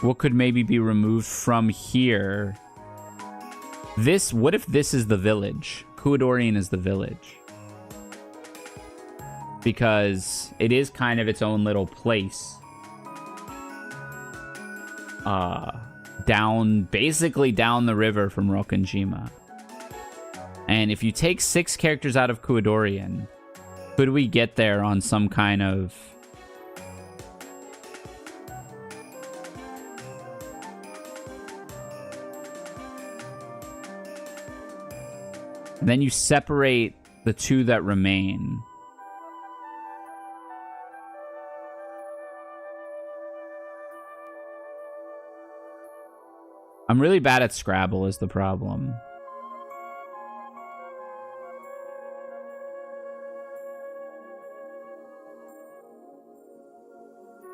What could maybe be removed from here? This, what if this is the village? Kuadorian is the village. Because it is kind of its own little place. Basically down the river from Rokkenjima. And if you take 6 characters out of Kuadorian, could we get there on some kind of... And then you separate the 2 that remain. I'm really bad at Scrabble is the problem.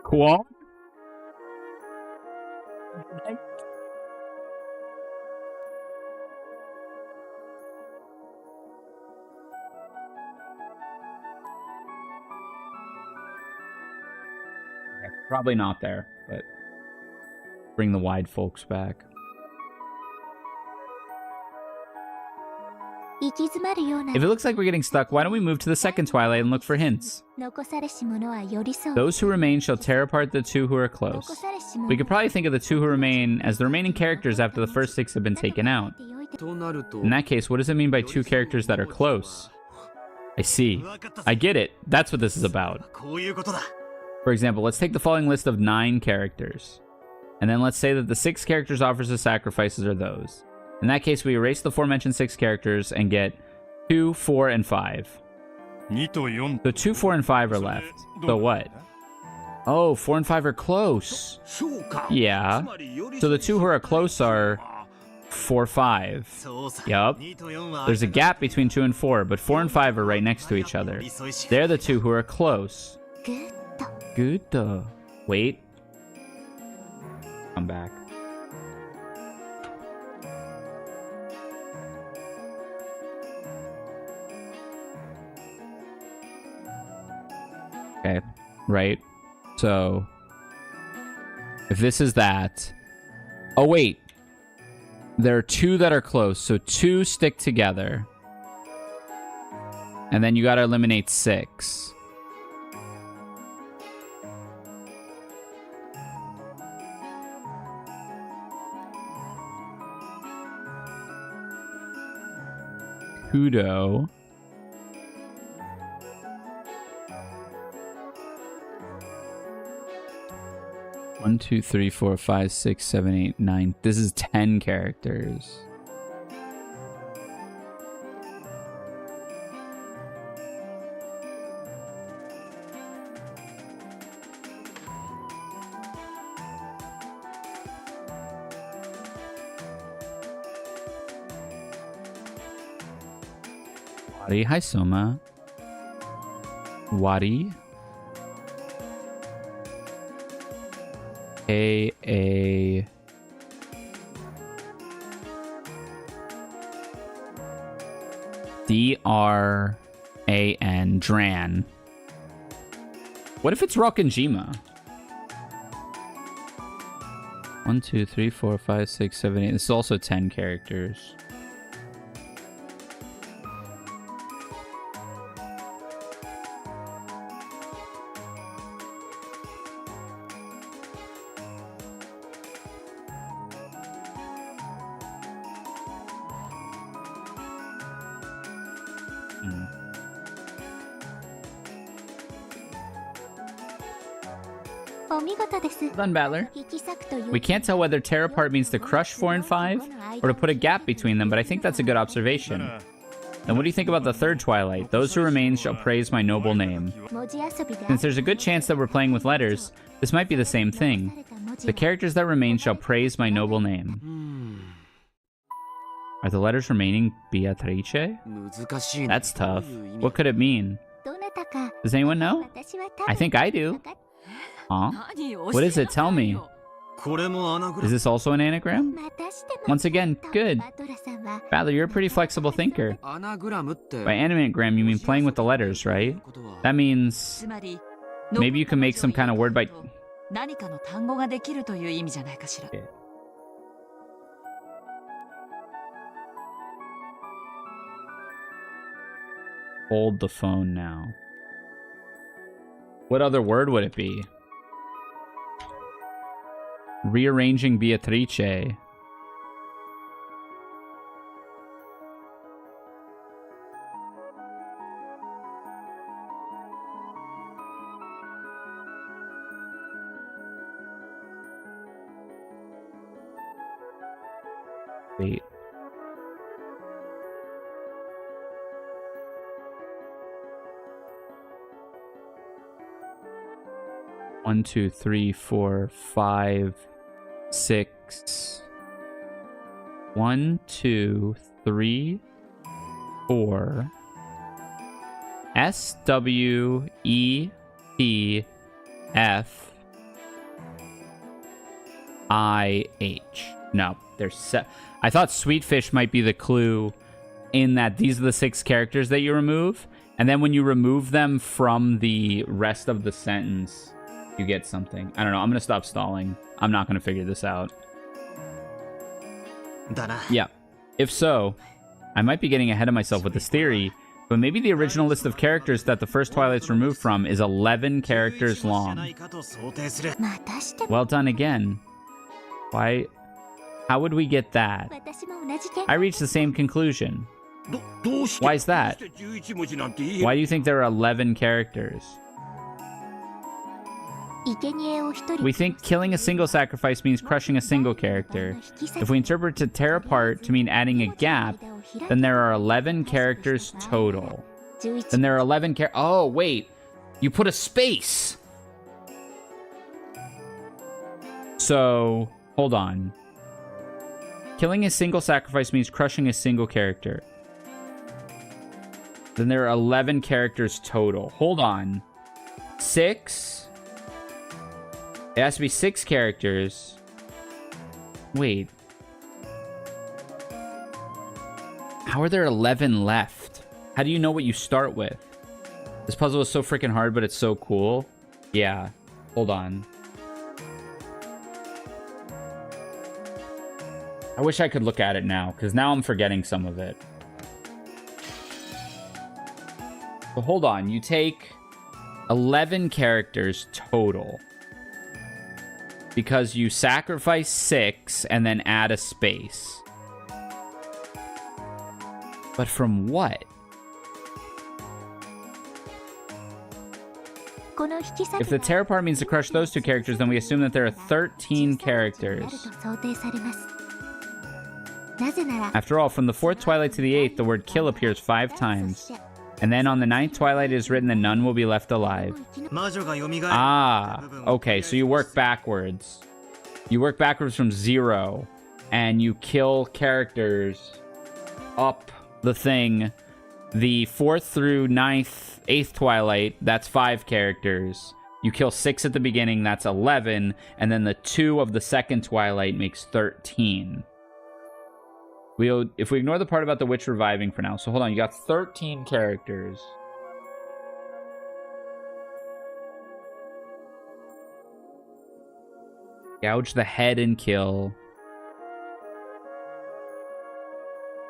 Cool. Probably not there, but bring the wide folks back. If it looks like we're getting stuck, why don't we move to the second Twilight and look for hints? Those who remain shall tear apart the 2 who are close. We could probably think of the 2 who remain as the remaining characters after the first 6 have been taken out. In that case, what does it mean by 2 characters that are close? I see. I get it. That's what this is about. For example, let's take the following list of 9 characters. And then let's say that the 6 characters offers as sacrifices are those. In that case, we erase the aforementioned 6 characters and get 2, 4, and 5. So 2, 4, and 5 are left. So what? Oh, 4 and 5 are close. Yeah. So the two who are close are 4, 5. Yup. There's a gap between 2 and 4, but 4 and 5 are right next to each other. They're the two who are close. Good. Wait. Come back. Okay. Right. So, if this is that... Oh, wait. There are 2 that are close, so 2 stick together. And then you gotta eliminate 6. Kudo. One, 2, 3, 4, 5, 6, 7, 8, 9. This is 10 characters. Wari, hi Soma. Wari. A D-R-A-N, Dran. What if it's Rokkenjima? 1, 2, 3, 4, 5, 6, 7, 8. This is also 10 characters. Done, Battler. We can't tell whether tear apart means to crush 4 and 5 or to put a gap between them, but I think that's a good observation. Then what do you think about the third Twilight? Those who remain shall praise my noble name. Since there's a good chance that we're playing with letters, this might be the same thing. The characters that remain shall praise my noble name. Are the letters remaining Beatrice? That's tough. What could it mean? Does anyone know? I think I do. Huh? What is it? Tell me. Is this also an anagram? Once again, good. Battler, you're a pretty flexible thinker. By anagram, you mean playing with the letters, right? That means maybe you can make some kind of word by... Hold the phone now. What other word would it be? Rearranging Beatrice. Wait. One, 2, 3, 4, 5, 6. 1, 2, 3, 4. S W E T F I H. No, there's I thought Sweetfish might be the clue in that these are the 6 characters that you remove, and then when you remove them from the rest of the sentence, you get something. I don't know. I'm going to stop stalling. I'm not going to figure this out. Yeah. If so, I might be getting ahead of myself with this theory, but maybe the original list of characters that the first Twilight's removed from is 11 characters long. Well done again. Why? How would we get that? I reached the same conclusion. Why is that? Why do you think there are 11 characters? We think killing a single sacrifice means crushing a single character. If we interpret to tear apart to mean adding a gap, then there are 11 characters total. Then there are 11 Oh, wait. You put a space. So, hold on. Killing a single sacrifice means crushing a single character. Then there are 11 characters total. Hold on. 6... It has to be 6 characters. Wait. How are there 11 left? How do you know what you start with? This puzzle is so freaking hard, but it's so cool. Yeah. Hold on. I wish I could look at it now, because now I'm forgetting some of it. So hold on. You take 11 characters total. Because you sacrifice 6 and then add a space. But from what? If the tear apart means to crush those 2 characters, then we assume that there are 13 characters. After all, from the 4th twilight to the 8th, the word kill appears 5 times. And then on the 9th twilight it is written that none will be left alive. Ah, okay, so you work backwards. You work backwards from 0, and you kill characters up the thing. The 4th through 9th, 8th twilight, that's 5 characters. You kill 6 at the beginning, that's 11, and then the 2 of the 2nd twilight makes 13. If we ignore the part about the witch reviving for now. So hold on, you got 13 characters. Gouge the head and kill.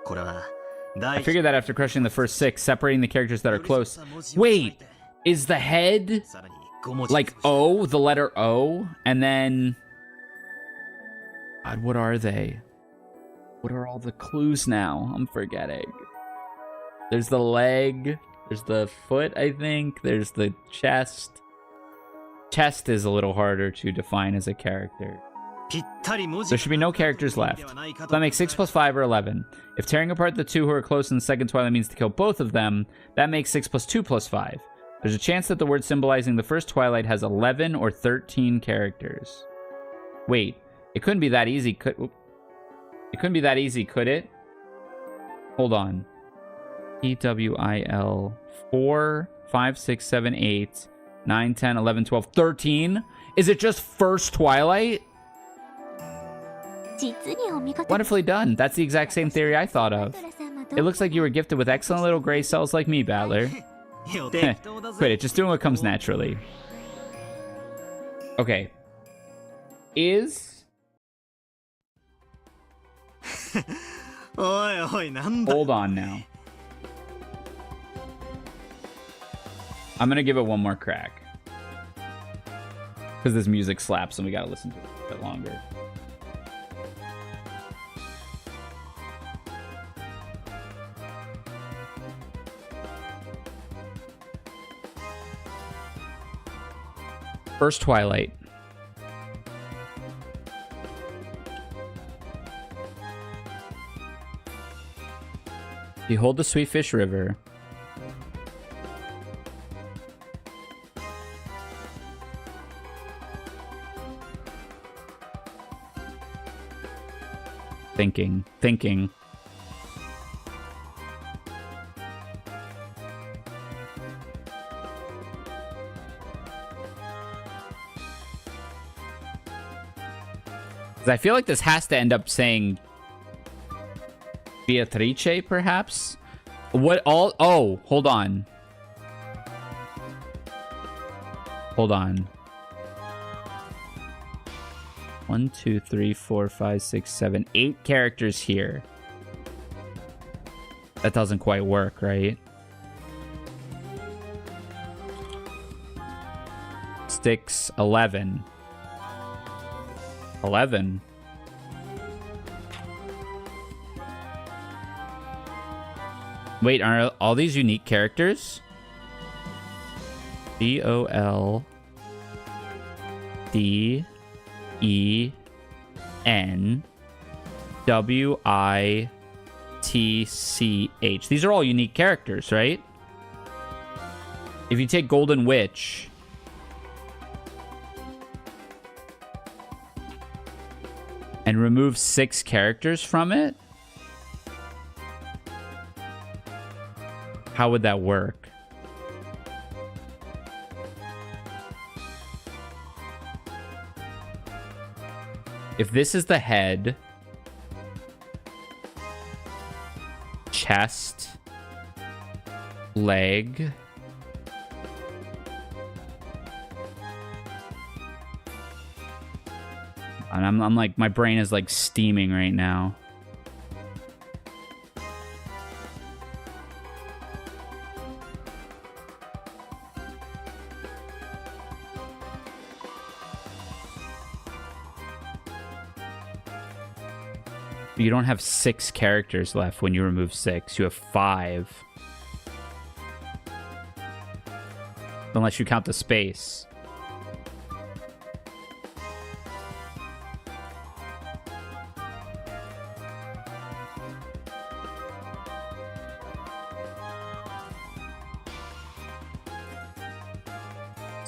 I figured that after crushing the first 6, separating the characters that are close. Wait, is the head like O, the letter O? And then... God, what are they? What are all the clues now? I'm forgetting. There's the leg. There's the foot, I think. There's the chest. Chest is a little harder to define as a character. There should be no characters left. So that makes 6 plus 5 or 11. If tearing apart the 2 who are close in the 2nd twilight means to kill both of them, that makes 6 plus 2 plus 5. There's a chance that the word symbolizing the 1st twilight has 11 or 13 characters. Wait, it couldn't be that easy, It couldn't be that easy, could it? Hold on. EWIL 4, 5, 6, 7, 8, 9, 10, 11, 12, 13? Is it just 1st twilight? Wonderfully done. That's the exact same theory I thought of. It looks like you were gifted with excellent little gray cells like me, Battler. Quit it. Just doing what comes naturally. Okay. Hold on now. I'm gonna give it one more crack. Because this music slaps and we gotta listen to it a bit longer. First Twilight. Behold the Sweet Fish River. Thinking. 'Cause I feel like this has to end up saying Beatrice, perhaps? What all... Oh, hold on. Hold on. 1, 2, 3, 4, 5, 6, 7, 8 characters here. That doesn't quite work, right? 6, 11. 11. Wait, are all these unique characters? BOL D-E-N-W-I-T-C-H. These are all unique characters, right? If you take Golden Witch and remove 6 characters from it, how would that work? If this is the head, chest, leg, and I'm like, my brain is like steaming right now. You don't have 6 characters left when you remove 6. You have 5. Unless you count the space.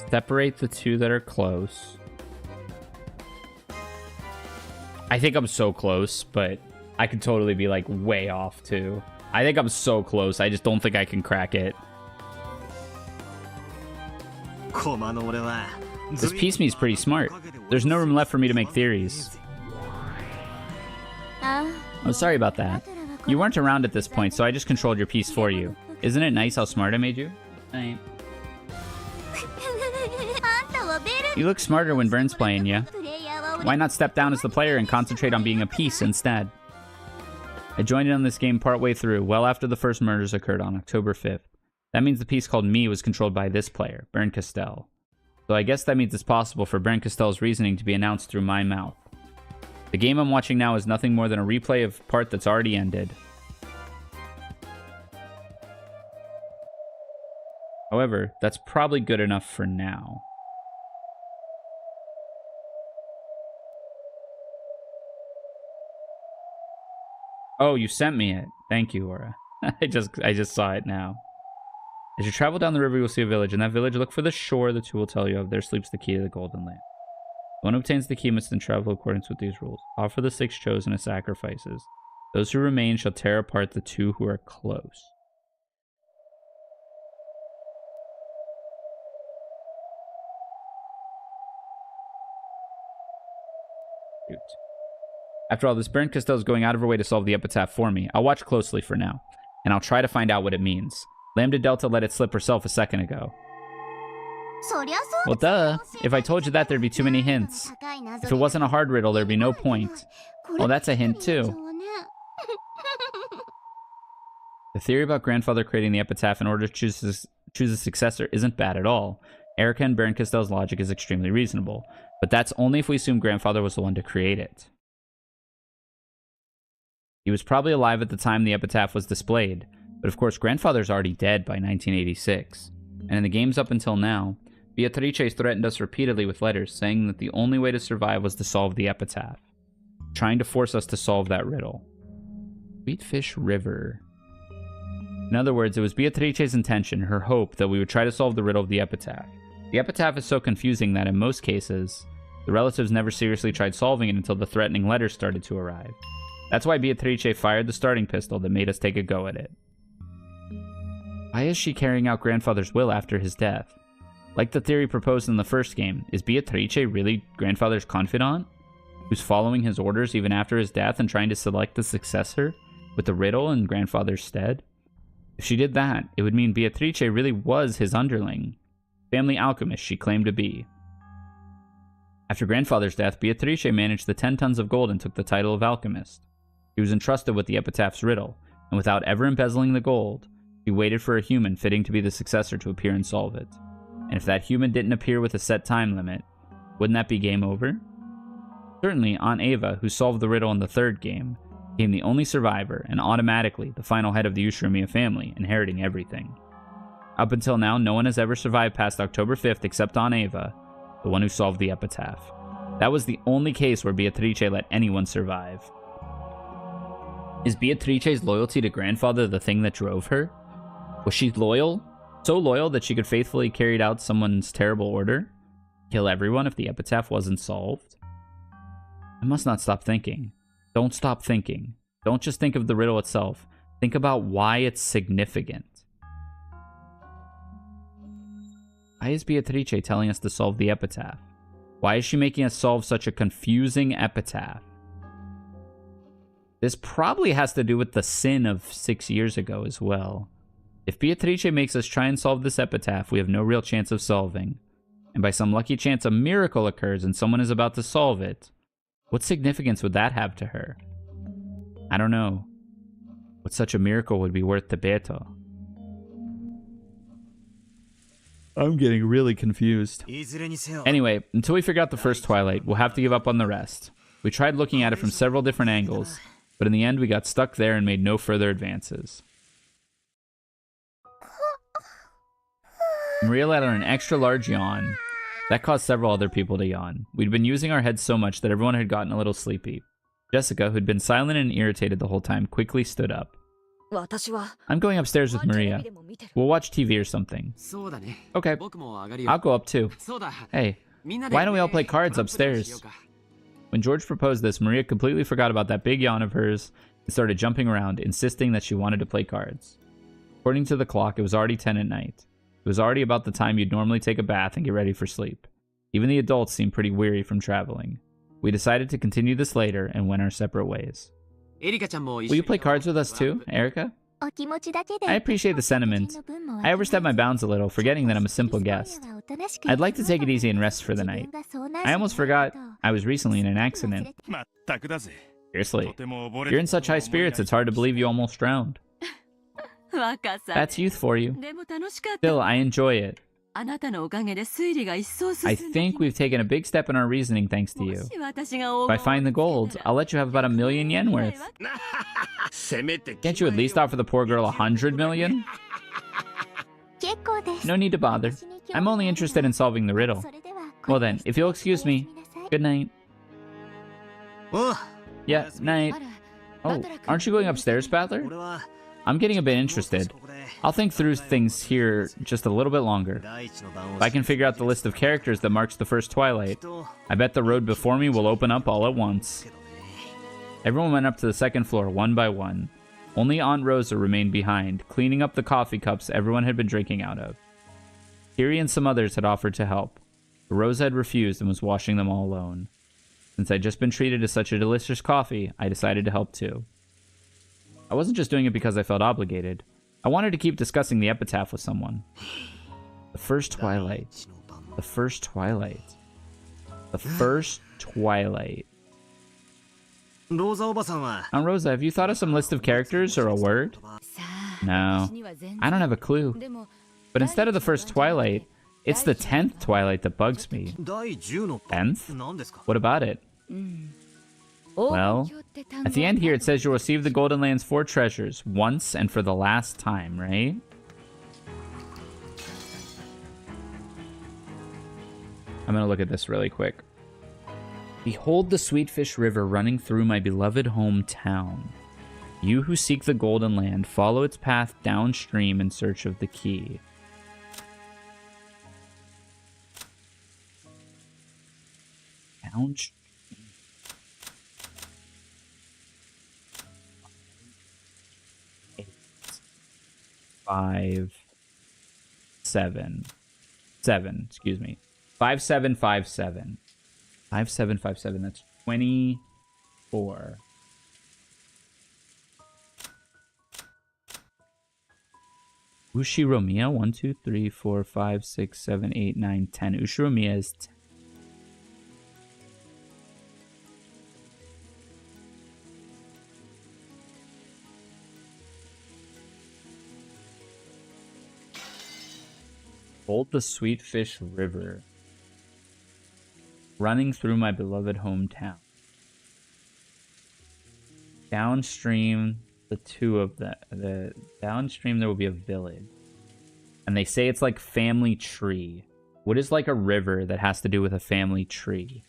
Separate the 2 that are close. I think I'm so close, but I could totally be like way off too. I think I'm so close. I just don't think I can crack it. This piece me is pretty smart. There's no room left for me to make theories. I'm sorry about that. You weren't around at this point, so I just controlled your piece for you. Isn't it nice how smart I made you? You look smarter when Burn's playing you. Why not step down as the player and concentrate on being a piece instead? I joined in on this game partway through, well after the first murders occurred on October 5th. That means the piece called Me was controlled by this player, Burn Castell. So I guess that means it's possible for Burn Castell's reasoning to be announced through my mouth. The game I'm watching now is nothing more than a replay of part that's already ended. However, that's probably good enough for now. Oh, you sent me it. Thank you, Aura. I just saw it now. As you travel down the river, you'll see a village. In that village, look for the shore the 2 will tell you of. There sleeps the key to the golden lamp. The one who obtains the key must then travel in accordance with these rules. Offer the 6 chosen as sacrifices. Those who remain shall tear apart the 2 who are close. Shoot. After all, this Burn Castell is going out of her way to solve the epitaph for me. I'll watch closely for now, and I'll try to find out what it means. Lambda Delta let it slip herself a second ago. Well, duh. If I told you that, there'd be too many hints. If it wasn't a hard riddle, there'd be no point. Well, that's a hint, too. The theory about Grandfather creating the epitaph in order to choose a successor isn't bad at all. Erica and Burn Castell's logic is extremely reasonable, but that's only if we assume Grandfather was the one to create it. He was probably alive at the time the epitaph was displayed, but of course Grandfather's already dead by 1986. And in the games up until now, Beatrice threatened us repeatedly with letters saying that the only way to survive was to solve the epitaph, trying to force us to solve that riddle. Sweetfish River. In other words, it was Beatrice's intention, her hope, that we would try to solve the riddle of the epitaph. The epitaph is so confusing that in most cases, the relatives never seriously tried solving it until the threatening letters started to arrive. That's why Beatrice fired the starting pistol that made us take a go at it. Why is she carrying out Grandfather's will after his death? Like the theory proposed in the first game, is Beatrice really Grandfather's confidant? Who's following his orders even after his death and trying to select the successor with the riddle in Grandfather's stead? If she did that, it would mean Beatrice really was his underling. Family alchemist she claimed to be. After Grandfather's death, Beatrice managed the 10 tons of gold and took the title of alchemist. He was entrusted with the epitaph's riddle, and without ever embezzling the gold, he waited for a human fitting to be the successor to appear and solve it. And if that human didn't appear with a set time limit, wouldn't that be game over? Certainly, Aunt Ava, who solved the riddle in the third game, became the only survivor and automatically the final head of the Ushiromiya family, inheriting everything. Up until now, no one has ever survived past October 5th except Aunt Ava, the one who solved the epitaph. That was the only case where Beatrice let anyone survive. Is Beatrice's loyalty to grandfather the thing that drove her? Was she loyal? So loyal that she could faithfully carry out someone's terrible order? Kill everyone if the epitaph wasn't solved? I must not stop thinking. Don't stop thinking. Don't just think of the riddle itself. Think about why it's significant. Why is Beatrice telling us to solve the epitaph? Why is she making us solve such a confusing epitaph? This probably has to do with the sin of 6 years ago as well. If Beatrice makes us try and solve this epitaph, we have no real chance of solving. And by some lucky chance, a miracle occurs and someone is about to solve it. What significance would that have to her? I don't know. But such a miracle would be worth the Beto. I'm getting really confused. Anyway, until we figure out the first Twilight, we'll have to give up on the rest. We tried looking at it from several different angles, but in the end we got stuck there and made no further advances. Maria let out an extra large yawn. That caused several other people to yawn. We'd been using our heads so much that everyone had gotten a little sleepy. Jessica, who'd been silent and irritated the whole time, quickly stood up. I'm going upstairs with Maria. We'll watch TV or something. Okay, I'll go up too. Hey, why don't we all play cards upstairs? When George proposed this, Maria completely forgot about that big yawn of hers and started jumping around, insisting that she wanted to play cards. According to the clock, it was already 10 at night. It was already about the time you'd normally take a bath and get ready for sleep. Even the adults seemed pretty weary from traveling. We decided to continue this later and went our separate ways. Will you play cards with us too, Erika? I appreciate the sentiment. I overstepped my bounds a little, forgetting that I'm a simple guest. I'd like to take it easy and rest for the night. I almost forgot I was recently in an accident. Seriously, you're in such high spirits it's hard to believe you almost drowned. That's youth for you. Still, I enjoy it. I think we've taken a big step in our reasoning thanks to you. If I find the gold, I'll let you have about 1,000,000 yen worth. Can't you at least offer the poor girl 100 million? No need to bother. I'm only interested in solving the riddle. Well then, if you'll excuse me, good night. Yeah, night. Oh, aren't you going upstairs, Battler? I'm getting a bit interested. I'll think through things here just a little bit longer. If I can figure out the list of characters that marks the first Twilight, I bet the road before me will open up all at once. Everyone went up to the second floor one by one. Only Aunt Rosa remained behind, cleaning up the coffee cups everyone had been drinking out of. Kiri and some others had offered to help, but Rosa had refused and was washing them all alone. Since I'd just been treated to such a delicious coffee, I decided to help too. I wasn't just doing it because I felt obligated. I wanted to keep discussing the epitaph with someone. The first Twilight. The first Twilight. The first Twilight. Aunt Rosa, have you thought of some list of characters or a word? No. I don't have a clue. But instead of the first Twilight, it's the 10th Twilight that bugs me. 10th? What about it? Well, at the end here it says you'll receive the Golden Land's 4 treasures once and for the last time, right? I'm gonna look at this really quick. Behold the Sweetfish River running through my beloved hometown. You who seek the Golden Land, follow its path downstream in search of the key. Downstream. 5, 7, 7. Excuse me. 5757. 5757. That's 24. Ushiromiya 1, 2, 3, 4, 5, 6, 7, 8, 9, 10. Ushiromiya is 10. Hold the Sweetfish River, running through my beloved hometown. Downstream, the two of downstream there will be a village, and they say it's like family tree. What is like a river that has to do with a family tree?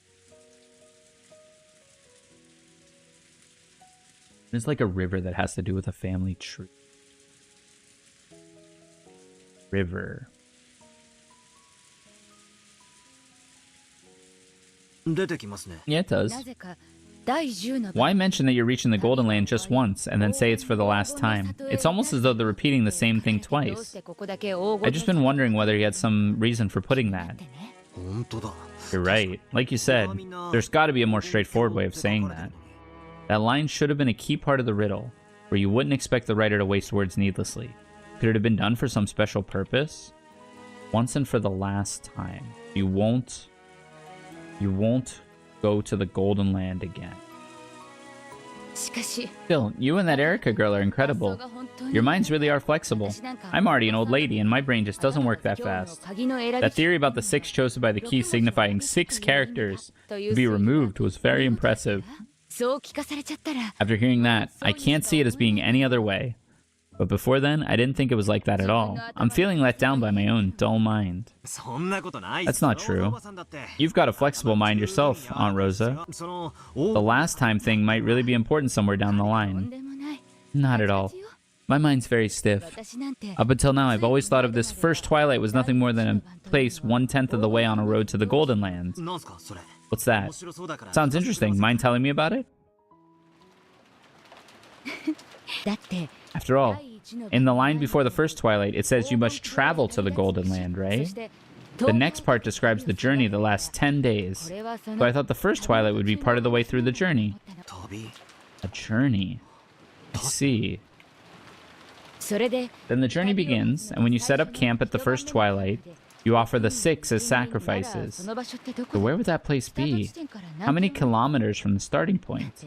What is like a river that has to do with a family tree? River. Yeah, it does. Why mention that you're reaching the Golden Land just once and then say it's for the last time? It's almost as though they're repeating the same thing twice. I've just been wondering whether he had some reason for putting that. You're right. Like you said, there's got to be a more straightforward way of saying that. That line should have been a key part of the riddle, where you wouldn't expect the writer to waste words needlessly. Could it have been done for some special purpose? Once and for the last time. You won't go to the Golden Land again. Still, you and that Erica girl are incredible. Your minds really are flexible. I'm already an old lady, and my brain just doesn't work that fast. That theory about the 6 chosen by the key signifying 6 characters to be removed was very impressive. After hearing that, I can't see it as being any other way. But before then, I didn't think it was like that at all. I'm feeling let down by my own dull mind. That's not true. You've got a flexible mind yourself, Aunt Rosa. The last time thing might really be important somewhere down the line. Not at all. My mind's very stiff. Up until now, I've always thought of this first Twilight was nothing more than a place 1/10 of the way on a road to the Golden Land. What's that? Sounds interesting. Mind telling me about it? After all, in the line before the first Twilight, it says you must travel to the Golden Land, right? The next part describes the journey that lasts 10 days. So I thought the first Twilight would be part of the way through the journey. A journey. I see. Then the journey begins, and when you set up camp at the first Twilight, you offer the 6 as sacrifices. So where would that place be? How many kilometers from the starting point?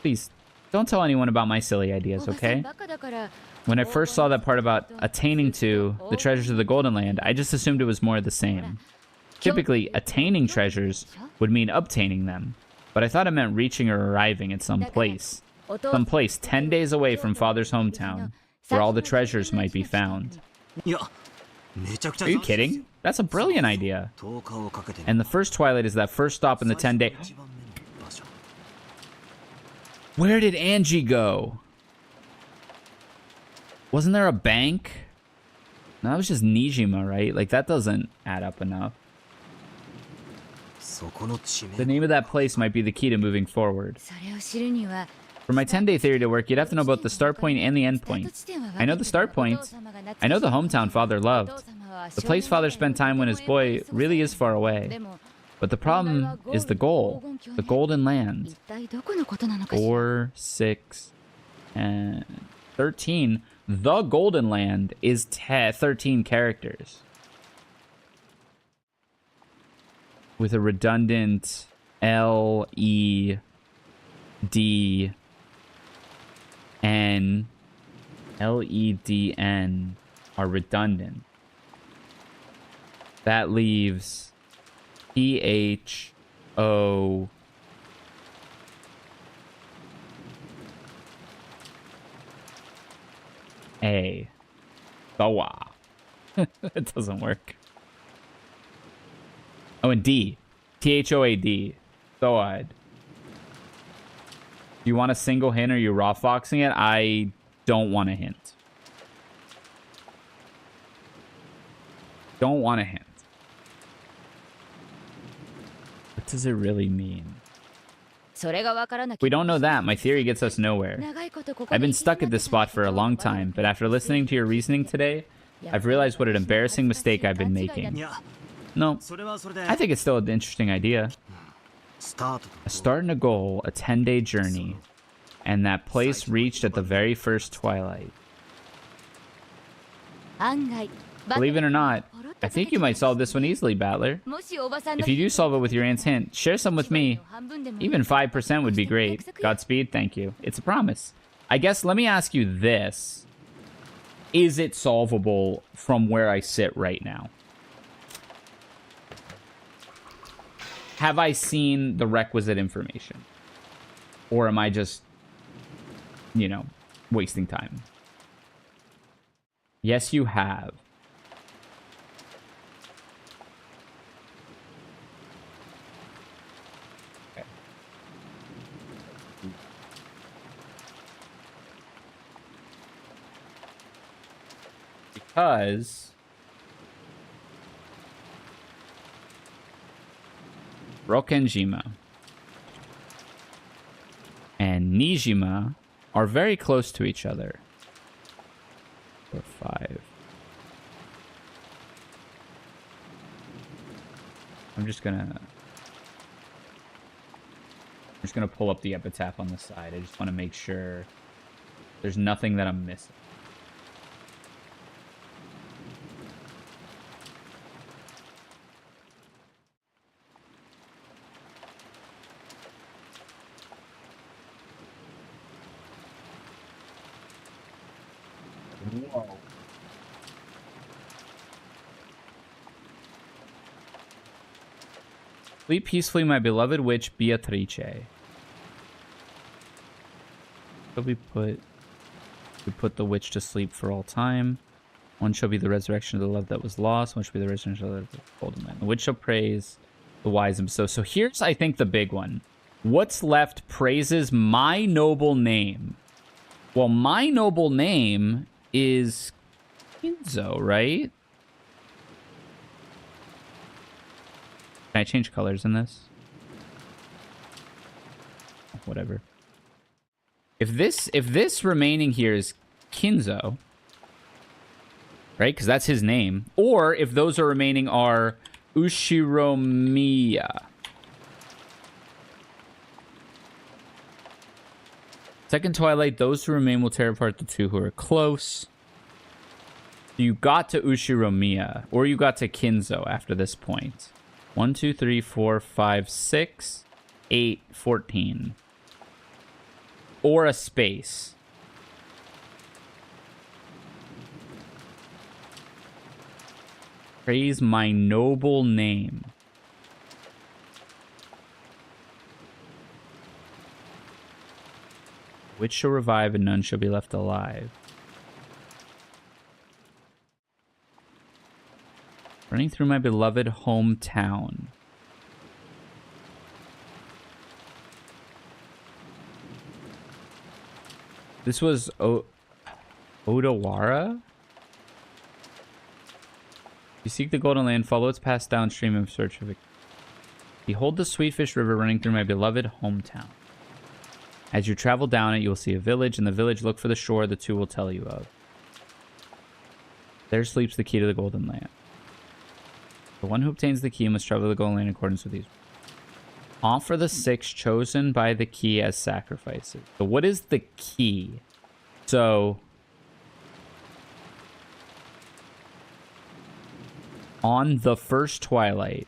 Please, don't tell anyone about my silly ideas, okay? When I first saw that part about attaining to the treasures of the Golden Land, I just assumed it was more of the same. Typically, attaining treasures would mean obtaining them, but I thought it meant reaching or arriving at some place. Some place 10 days away from Father's hometown, where all the treasures might be found. Are you kidding? That's a brilliant idea. And the first Twilight is that first stop in the 10-day... Where did Angie go? Wasn't there a bank? No, that was just Nijima, right? Like, that doesn't add up enough. The name of that place might be the key to moving forward. For my 10-day theory to work, you'd have to know both the start point and the end point. I know the start point. I know the hometown Father loved. The place Father spent time when his boy really is far away. But the problem is the goal, the Golden Land. 4, 6, and 13. The Golden Land is 13 characters. With a redundant L, E, D, N. L, E, D, N are redundant. That leaves... T-H-O... A. Boa. It doesn't work. Oh, and D. T-H-O-A-D. Thoad. Do you want a single hint or are you raw foxing it? I don't want a hint. Don't want a hint. What does it really mean? If we don't know that, my theory gets us nowhere. I've been stuck at this spot for a long time, but after listening to your reasoning today, I've realized what an embarrassing mistake I've been making. No, I think it's still an interesting idea. A start and a goal, a 10-day journey, and that place reached at the very first Twilight. Believe it or not, I think you might solve this one easily, Battler. If you do solve it with your aunt's hint, share some with me. Even 5% would be great. Godspeed, thank you. It's a promise. I guess let me ask you this. Is it solvable from where I sit right now? Have I seen the requisite information? Or am I just, you know, wasting time? Yes, you have. Because Rokkenjima and Nijima are very close to each other. 4, 5. I'm just gonna pull up the epitaph on the side. I just want to make sure there's nothing that I'm missing. Whoa. Sleep peacefully, my beloved witch Beatrice. So we put the witch to sleep for all time. One shall be the resurrection of the love that was lost. One shall be the resurrection of the love of the golden land. The witch shall praise the wise and so here's, I think, the big one. What's left praises my noble name. Well, my noble name is Kinzo, right? Can I change colors in this? Whatever. If this remaining here is Kinzo, right? Because that's his name. Or if those are remaining are Ushiromiya. Second Twilight, those who remain will tear apart the two who are close. You got to Ushiromiya, or you got to Kinzo after this point. 1, 2, 3, 4, 5, 6, 8, 14. Or a space. Praise my noble name. Which shall revive and none shall be left alive. Running through my beloved hometown. This was Odawara? You seek the Golden Land, follow its path downstream in search of it. Behold the Sweetfish River running through my beloved hometown. As you travel down it, you will see a village. In the village, look for the shore the two will tell you of. There sleeps the key to the Golden Land. The one who obtains the key must travel to the Golden Land in accordance with these. Offer the 6 chosen by the key as sacrifices. So what is the key? So on the first Twilight,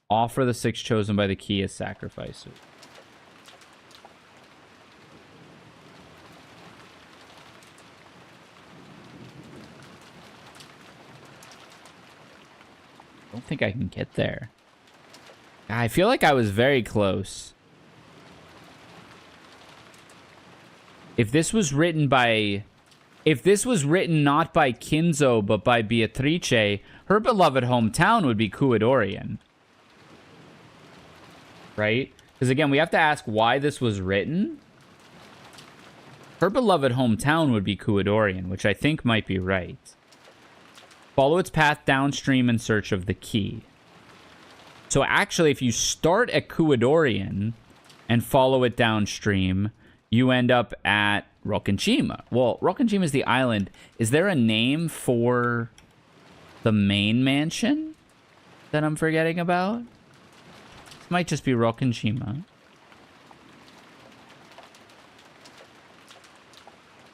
offer the 6 chosen by the key as sacrifices. I don't think I can get there. I feel like I was very close. If this was written by... If this was written not by Kinzo, but by Beatrice, her beloved hometown would be Kuidorian. Right? Because again, we have to ask why this was written. Her beloved hometown would be Kuidorian, which I think might be right. Follow its path downstream in search of the key. So actually, if you start at Kuidorian and follow it downstream, you end up at Rokkenjima. Well, Rokkenjima is the island. Is there a name for the main mansion that I'm forgetting about? This might just be Rokkenjima.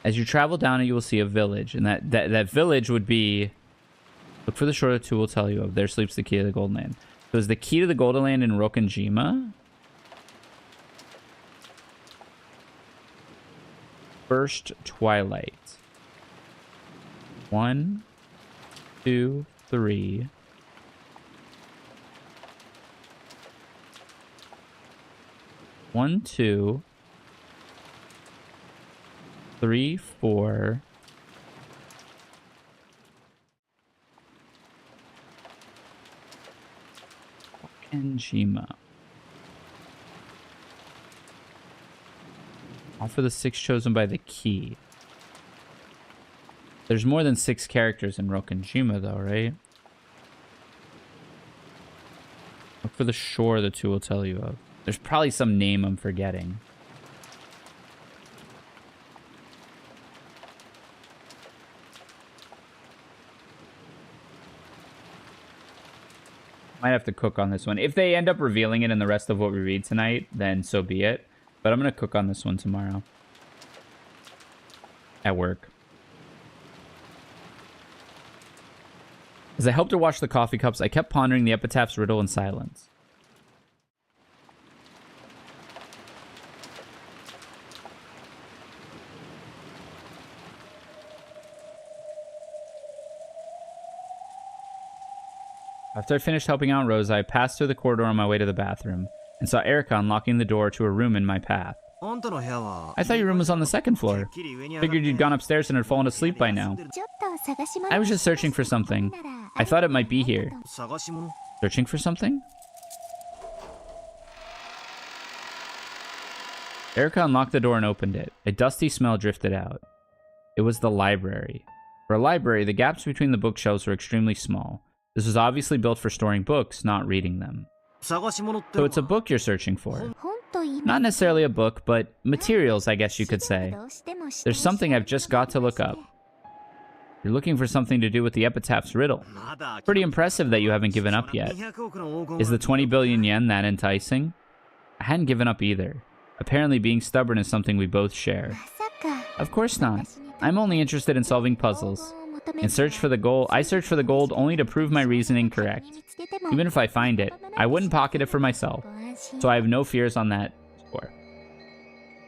As you travel down it, you will see a village. And that village would be... Look for the shore the two will tell you of. There sleeps the key to the Golden Land. So is the key to the Golden Land in Rokkenjima? First Twilight. 1, 2, 3. 1, 2, 3, 4. Rokkenjima. Offer the 6 chosen by the key. There's more than 6 characters in Rokonjima, though, right? Look for the shore the 2 will tell you of. There's probably some name I'm forgetting. Might have to cook on this one. If they end up revealing it in the rest of what we read tonight, then so be it. But I'm going to cook on this one tomorrow. At work. As I helped her wash the coffee cups, I kept pondering the epitaph's riddle in silence. After I finished helping out Rosa, I passed through the corridor on my way to the bathroom and saw Erica unlocking the door to a room in my path. I thought your room was on the 2nd floor. Figured you'd gone upstairs and had fallen asleep by now. I was just searching for something. I thought it might be here. Searching for something? Erica unlocked the door and opened it. A dusty smell drifted out. It was the library. For a library, the gaps between the bookshelves were extremely small. This was obviously built for storing books, not reading them. So it's a book you're searching for. Not necessarily a book, but materials, I guess you could say. There's something I've just got to look up. You're looking for something to do with the epitaph's riddle. Pretty impressive that you haven't given up yet. Is the 20 billion yen that enticing? I hadn't given up either. Apparently being stubborn is something we both share. Of course not. I'm only interested in solving puzzles. I search for the gold only to prove my reasoning correct. Even if I find it, I wouldn't pocket it for myself. So I have no fears on that score.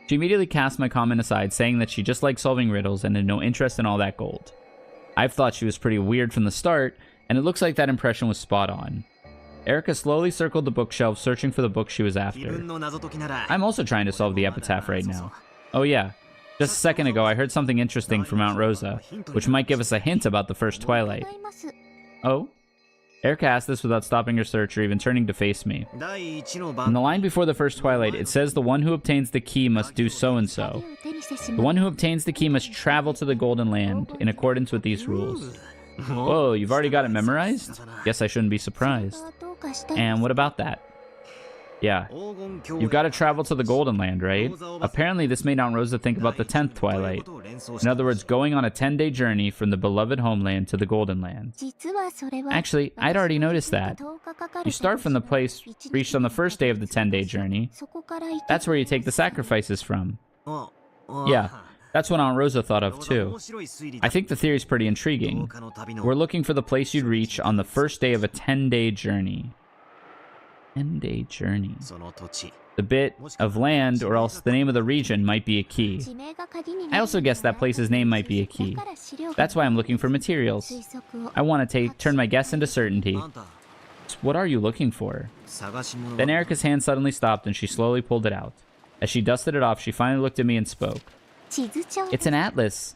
She immediately cast my comment aside, saying that she just liked solving riddles and had no interest in all that gold. I've thought she was pretty weird from the start, and it looks like that impression was spot on. Erica slowly circled the bookshelf, searching for the book she was after. I'm also trying to solve the epitaph right now. Oh yeah. Just a second ago, I heard something interesting from Mount Rosa, which might give us a hint about the first Twilight. Oh? Erica asked this without stopping her search or even turning to face me. In the line before the first Twilight, it says the one who obtains the key must do so-and-so. The one who obtains the key must travel to the Golden Land, in accordance with these rules. Whoa, you've already got it memorized? Guess I shouldn't be surprised. And what about that? Yeah. You've got to travel to the Golden Land, right? Apparently this made Aunt Rosa think about the 10th Twilight. In other words, going on a 10-day journey from the beloved homeland to the Golden Land. Actually, I'd already noticed that. You start from the place reached on the first day of the 10-day journey. That's where you take the sacrifices from. Yeah, that's what Aunt Rosa thought of too. I think the theory's pretty intriguing. We're looking for the place you'd reach on the first day of a 10-day journey. 10-day journey. The bit of land, or else the name of the region, might be a key. I also guess that place's name might be a key. That's why I'm looking for materials. I want to turn my guess into certainty. So what are you looking for? Then Erica's hand suddenly stopped and she slowly pulled it out. As she dusted it off, she finally looked at me and spoke. It's an atlas.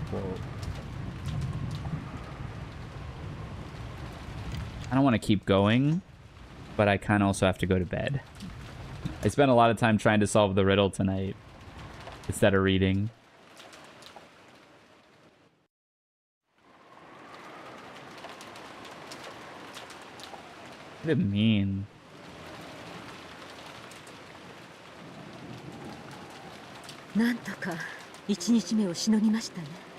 Whoa. I don't want to keep going, but I kind of also have to go to bed. I spent a lot of time trying to solve the riddle tonight instead of reading. What did it mean? I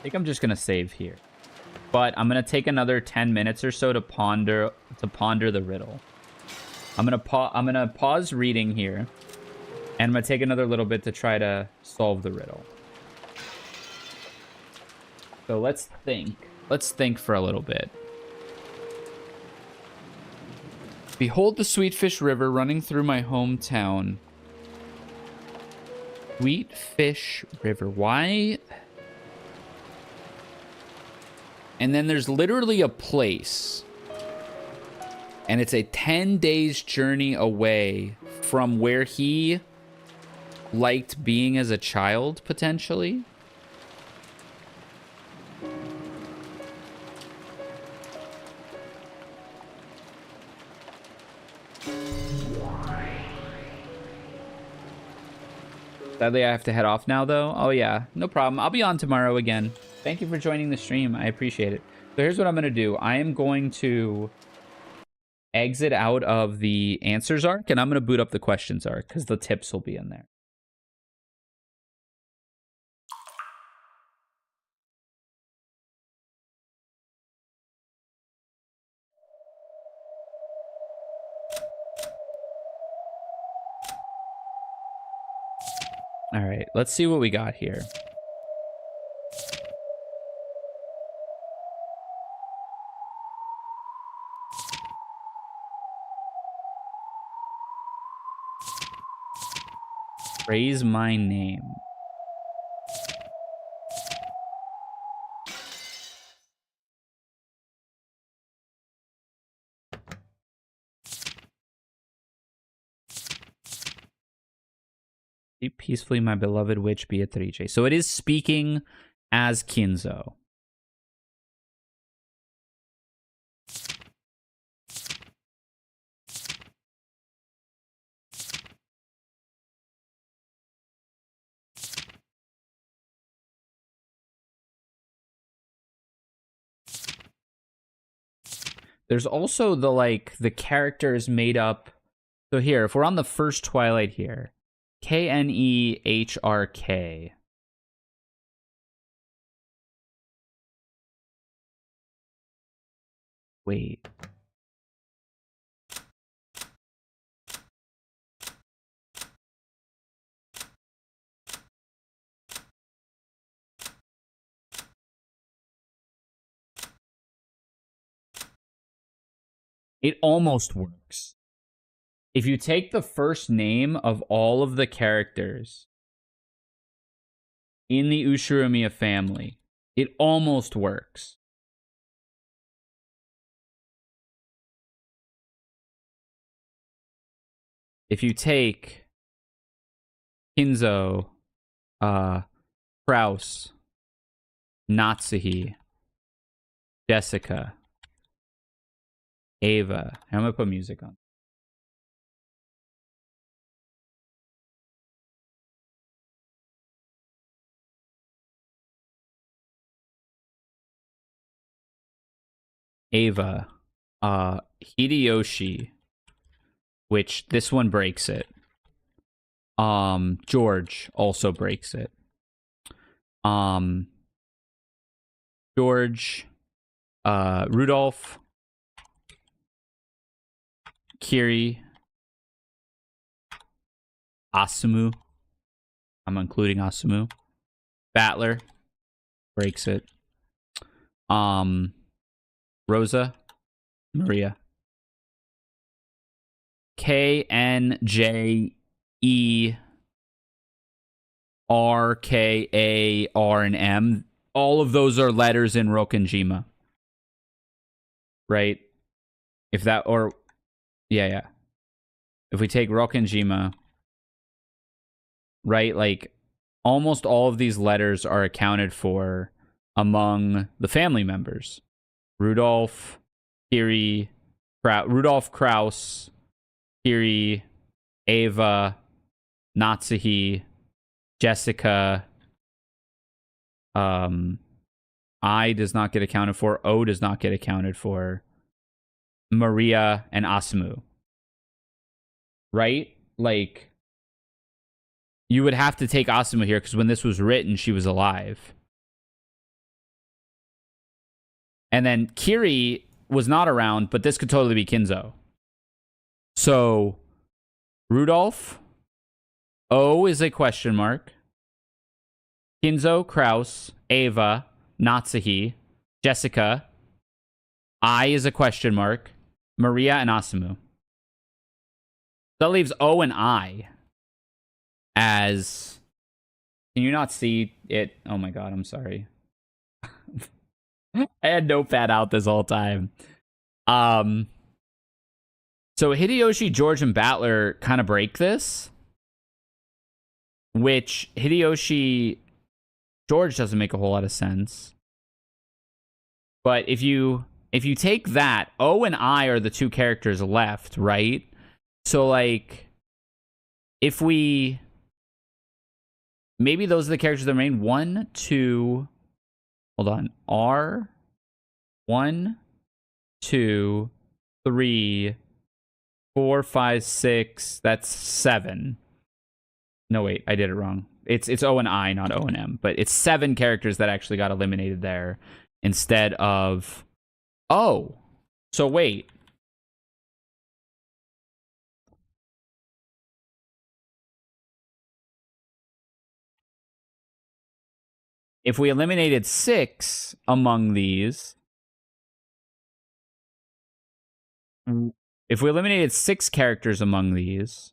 think I'm just gonna save here, but I'm gonna take another 10 minutes or so to ponder the riddle. I'm gonna pause reading here, and I'm gonna take another little bit to try to solve the riddle. So let's think. Let's think for a little bit. Behold the Sweetfish River running through my hometown. Sweetfish River. Why? And then there's literally a place. And it's a 10 days journey away from where he liked being as a child, potentially. Sadly, I have to head off now, though. Oh, yeah. No problem. I'll be on tomorrow again. Thank you for joining the stream. I appreciate it. So here's what I'm going to do. I am going to exit out of the answers arc, and I'm going to boot up the questions arc, because the tips will be in there. All right, let's see what we got here. Praise my name. Sleep peacefully, my beloved witch Beatrice. So it is speaking as Kinzo. There's also the characters made up. So here, if we're on the first Twilight here, Knehrk. Wait. It almost works. If you take the first name of all of the characters in the Ushiromiya family, it almost works. If you take Kinzo, Kraus, Natsuhi, Jessica, Ava. I'm going to put music on. Ava. Hideyoshi. Which, this one breaks it. George also breaks it. George. Rudolph. Kiri, Asumu. I'm including Asumu. Battler breaks it. Rosa, Maria. KNJERKAR and M. All of those are letters in Rokenjima. Right? If that, or yeah. If we take Rokenjima, right, like almost all of these letters are accounted for among the family members. Rudolph, Kiri, Rudolph Kraus, Kiri, Ava, Natsuhi, Jessica. I does not get accounted for. O does not get accounted for. Maria and Asumu. Right? Like, you would have to take Asumu here because when this was written, she was alive. And then Kiri was not around, but this could totally be Kinzo. So, Rudolph. O is a question mark. Kinzo, Kraus, Ava, Natsuhi, Jessica. I is a question mark. Maria and Asumu. That leaves O and I as... Can you not see it? Oh my god, I'm sorry. I had Notepad out this whole time. So Hideyoshi, George, and Battler kind of break this. Which Hideyoshi, George doesn't make a whole lot of sense. But if you take that, O and I are the two characters left, right? So, like, if we maybe those are the characters that remain. 1, 2. Hold on. R. 1, 2, 3, 4, 5, 6. That's 7. No, wait, I did it wrong. It's O and I, not O and M. But it's 7 characters that actually got eliminated there instead of... Oh. So wait. If we eliminated 6 among these... If we eliminated 6 characters among these...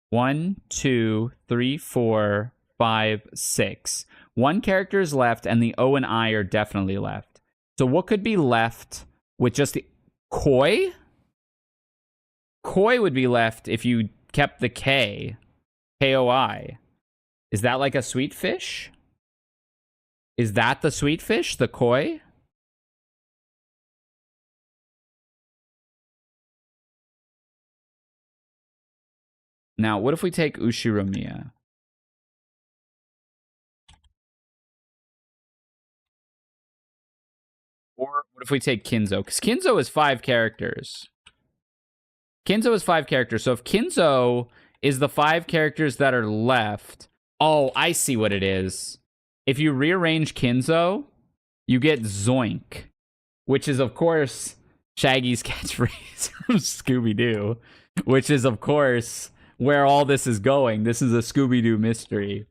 1, 2, 3, 4, 5, 6. 1 character is left, and the O and I are definitely left. So what could be left with just the... Koi? Koi would be left if you kept the K. K-O-I. Is that like a sweet fish? Is that the sweet fish? The koi? Now, what if we take Ushiromiya? Or what if we take Kinzo? Because Kinzo is 5 characters. Kinzo is 5 characters. So if Kinzo is the 5 characters that are left... Oh, I see what it is. If you rearrange Kinzo, you get Zoink. Which is, of course, Shaggy's catchphrase from Scooby-Doo. Which is, of course, where all this is going. This is a Scooby-Doo mystery.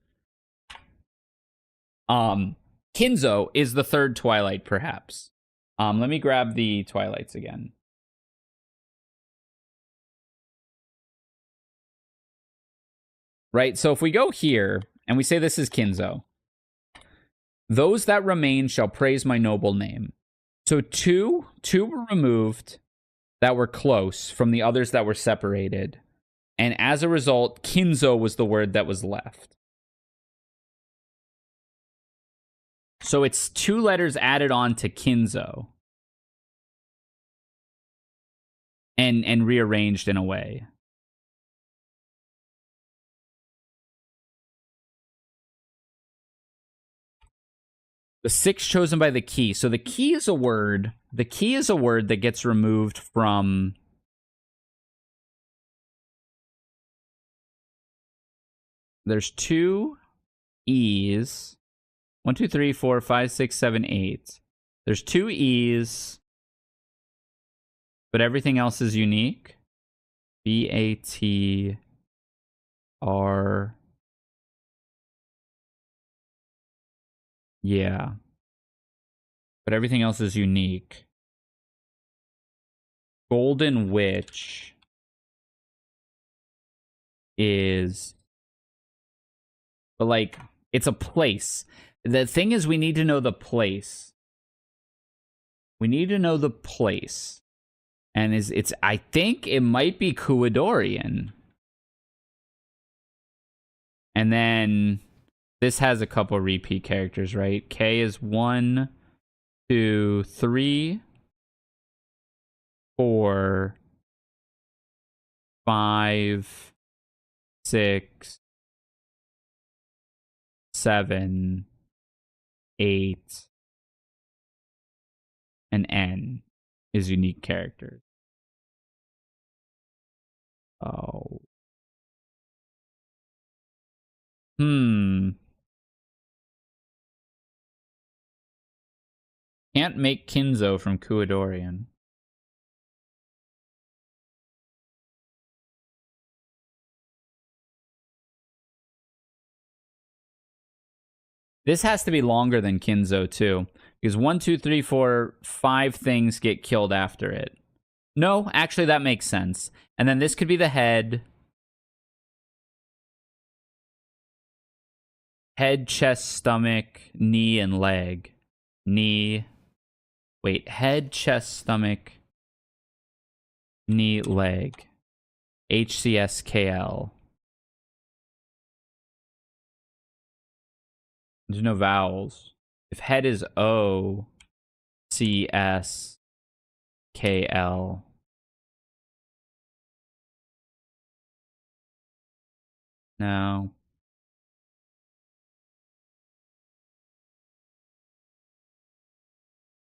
Kinzo is the 3rd Twilight, perhaps. Let me grab the Twilights again. Right, so if we go here, and we say this is Kinzo. Those that remain shall praise my noble name. So two were removed that were close from the others that were separated. And as a result, Kinzo was the word that was left. So it's 2 letters added on to Kinzo. And rearranged in a way. The 6 chosen by the key. So the key is a word. The key is a word that gets removed from... There's 2 E's. 1, 2, 3, 4, 5, 6, 7, 8. There's 2 E's. But everything else is unique. B-A-T-R... Yeah. But everything else is unique. Golden Witch is... But, like, it's a place. The thing is, we need to know the place. We need to know the place. And it's I think it might be Kuadorian. And then... This has a couple repeat characters, right? K is 1, 2, 3, 4, 5, 6, 7, 8, and N is unique characters. Oh. Can't make Kinzo from Kuadorian. This has to be longer than Kinzo, too. Because 1, 2, 3, 4, 5 things get killed after it. No, actually, that makes sense. And then this could be the head. Head, chest, stomach, knee, and leg. Knee. Wait, head, chest, stomach, knee, leg. HCSKL. There's no vowels. If head is O, C, S, K, L. No.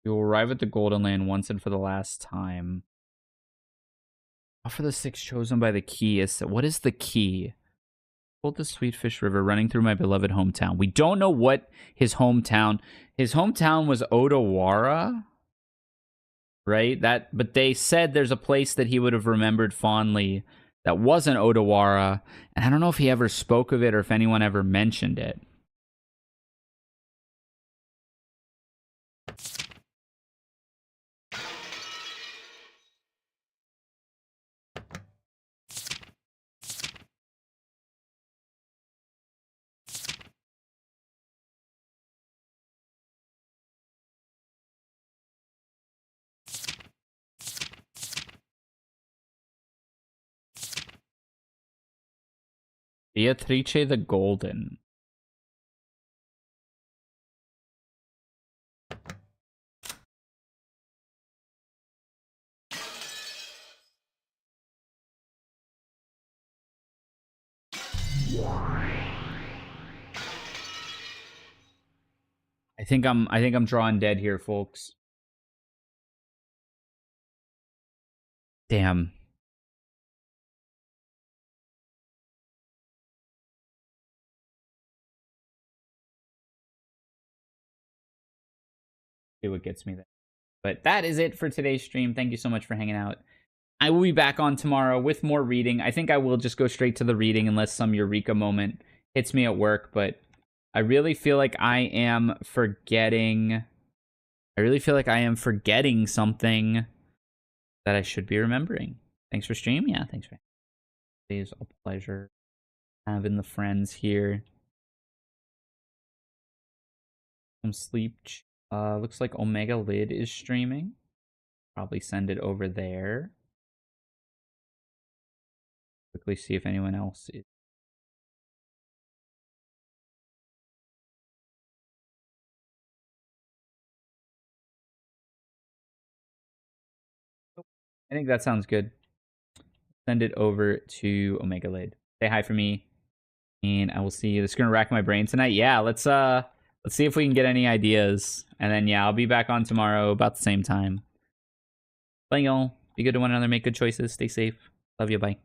You will arrive at the Golden Land once and for the last time. Offer the 6 chosen by the key. What is the key? Hold the Sweetfish River running through my beloved hometown. We don't know what his hometown... His hometown was Odawara, right? But they said there's a place that he would have remembered fondly that wasn't Odawara, and I don't know if he ever spoke of it or if anyone ever mentioned it. Beatrice the Golden. I think I'm drawing dead here, folks. Damn. See what gets me there. But that is it for today's stream. Thank you so much for hanging out. I will be back on tomorrow with more reading. I think I will just go straight to the reading unless some eureka moment hits me at work, but I really feel like I am forgetting something that I should be remembering. Thanks for streaming. Yeah, thanks for. It is a pleasure having the friends here. Some sleep. Looks like Omega Lid is streaming. Probably send it over there. Quickly see if anyone else is. I think that sounds good. Send it over to Omega Lid. Say hi for me, and I will see you. This is gonna rack my brain tonight. Yeah, let's see if we can get any ideas, and then yeah, I'll be back on tomorrow about the same time. Bye, y'all. Be good to one another. Make good choices. Stay safe. Love you. Bye.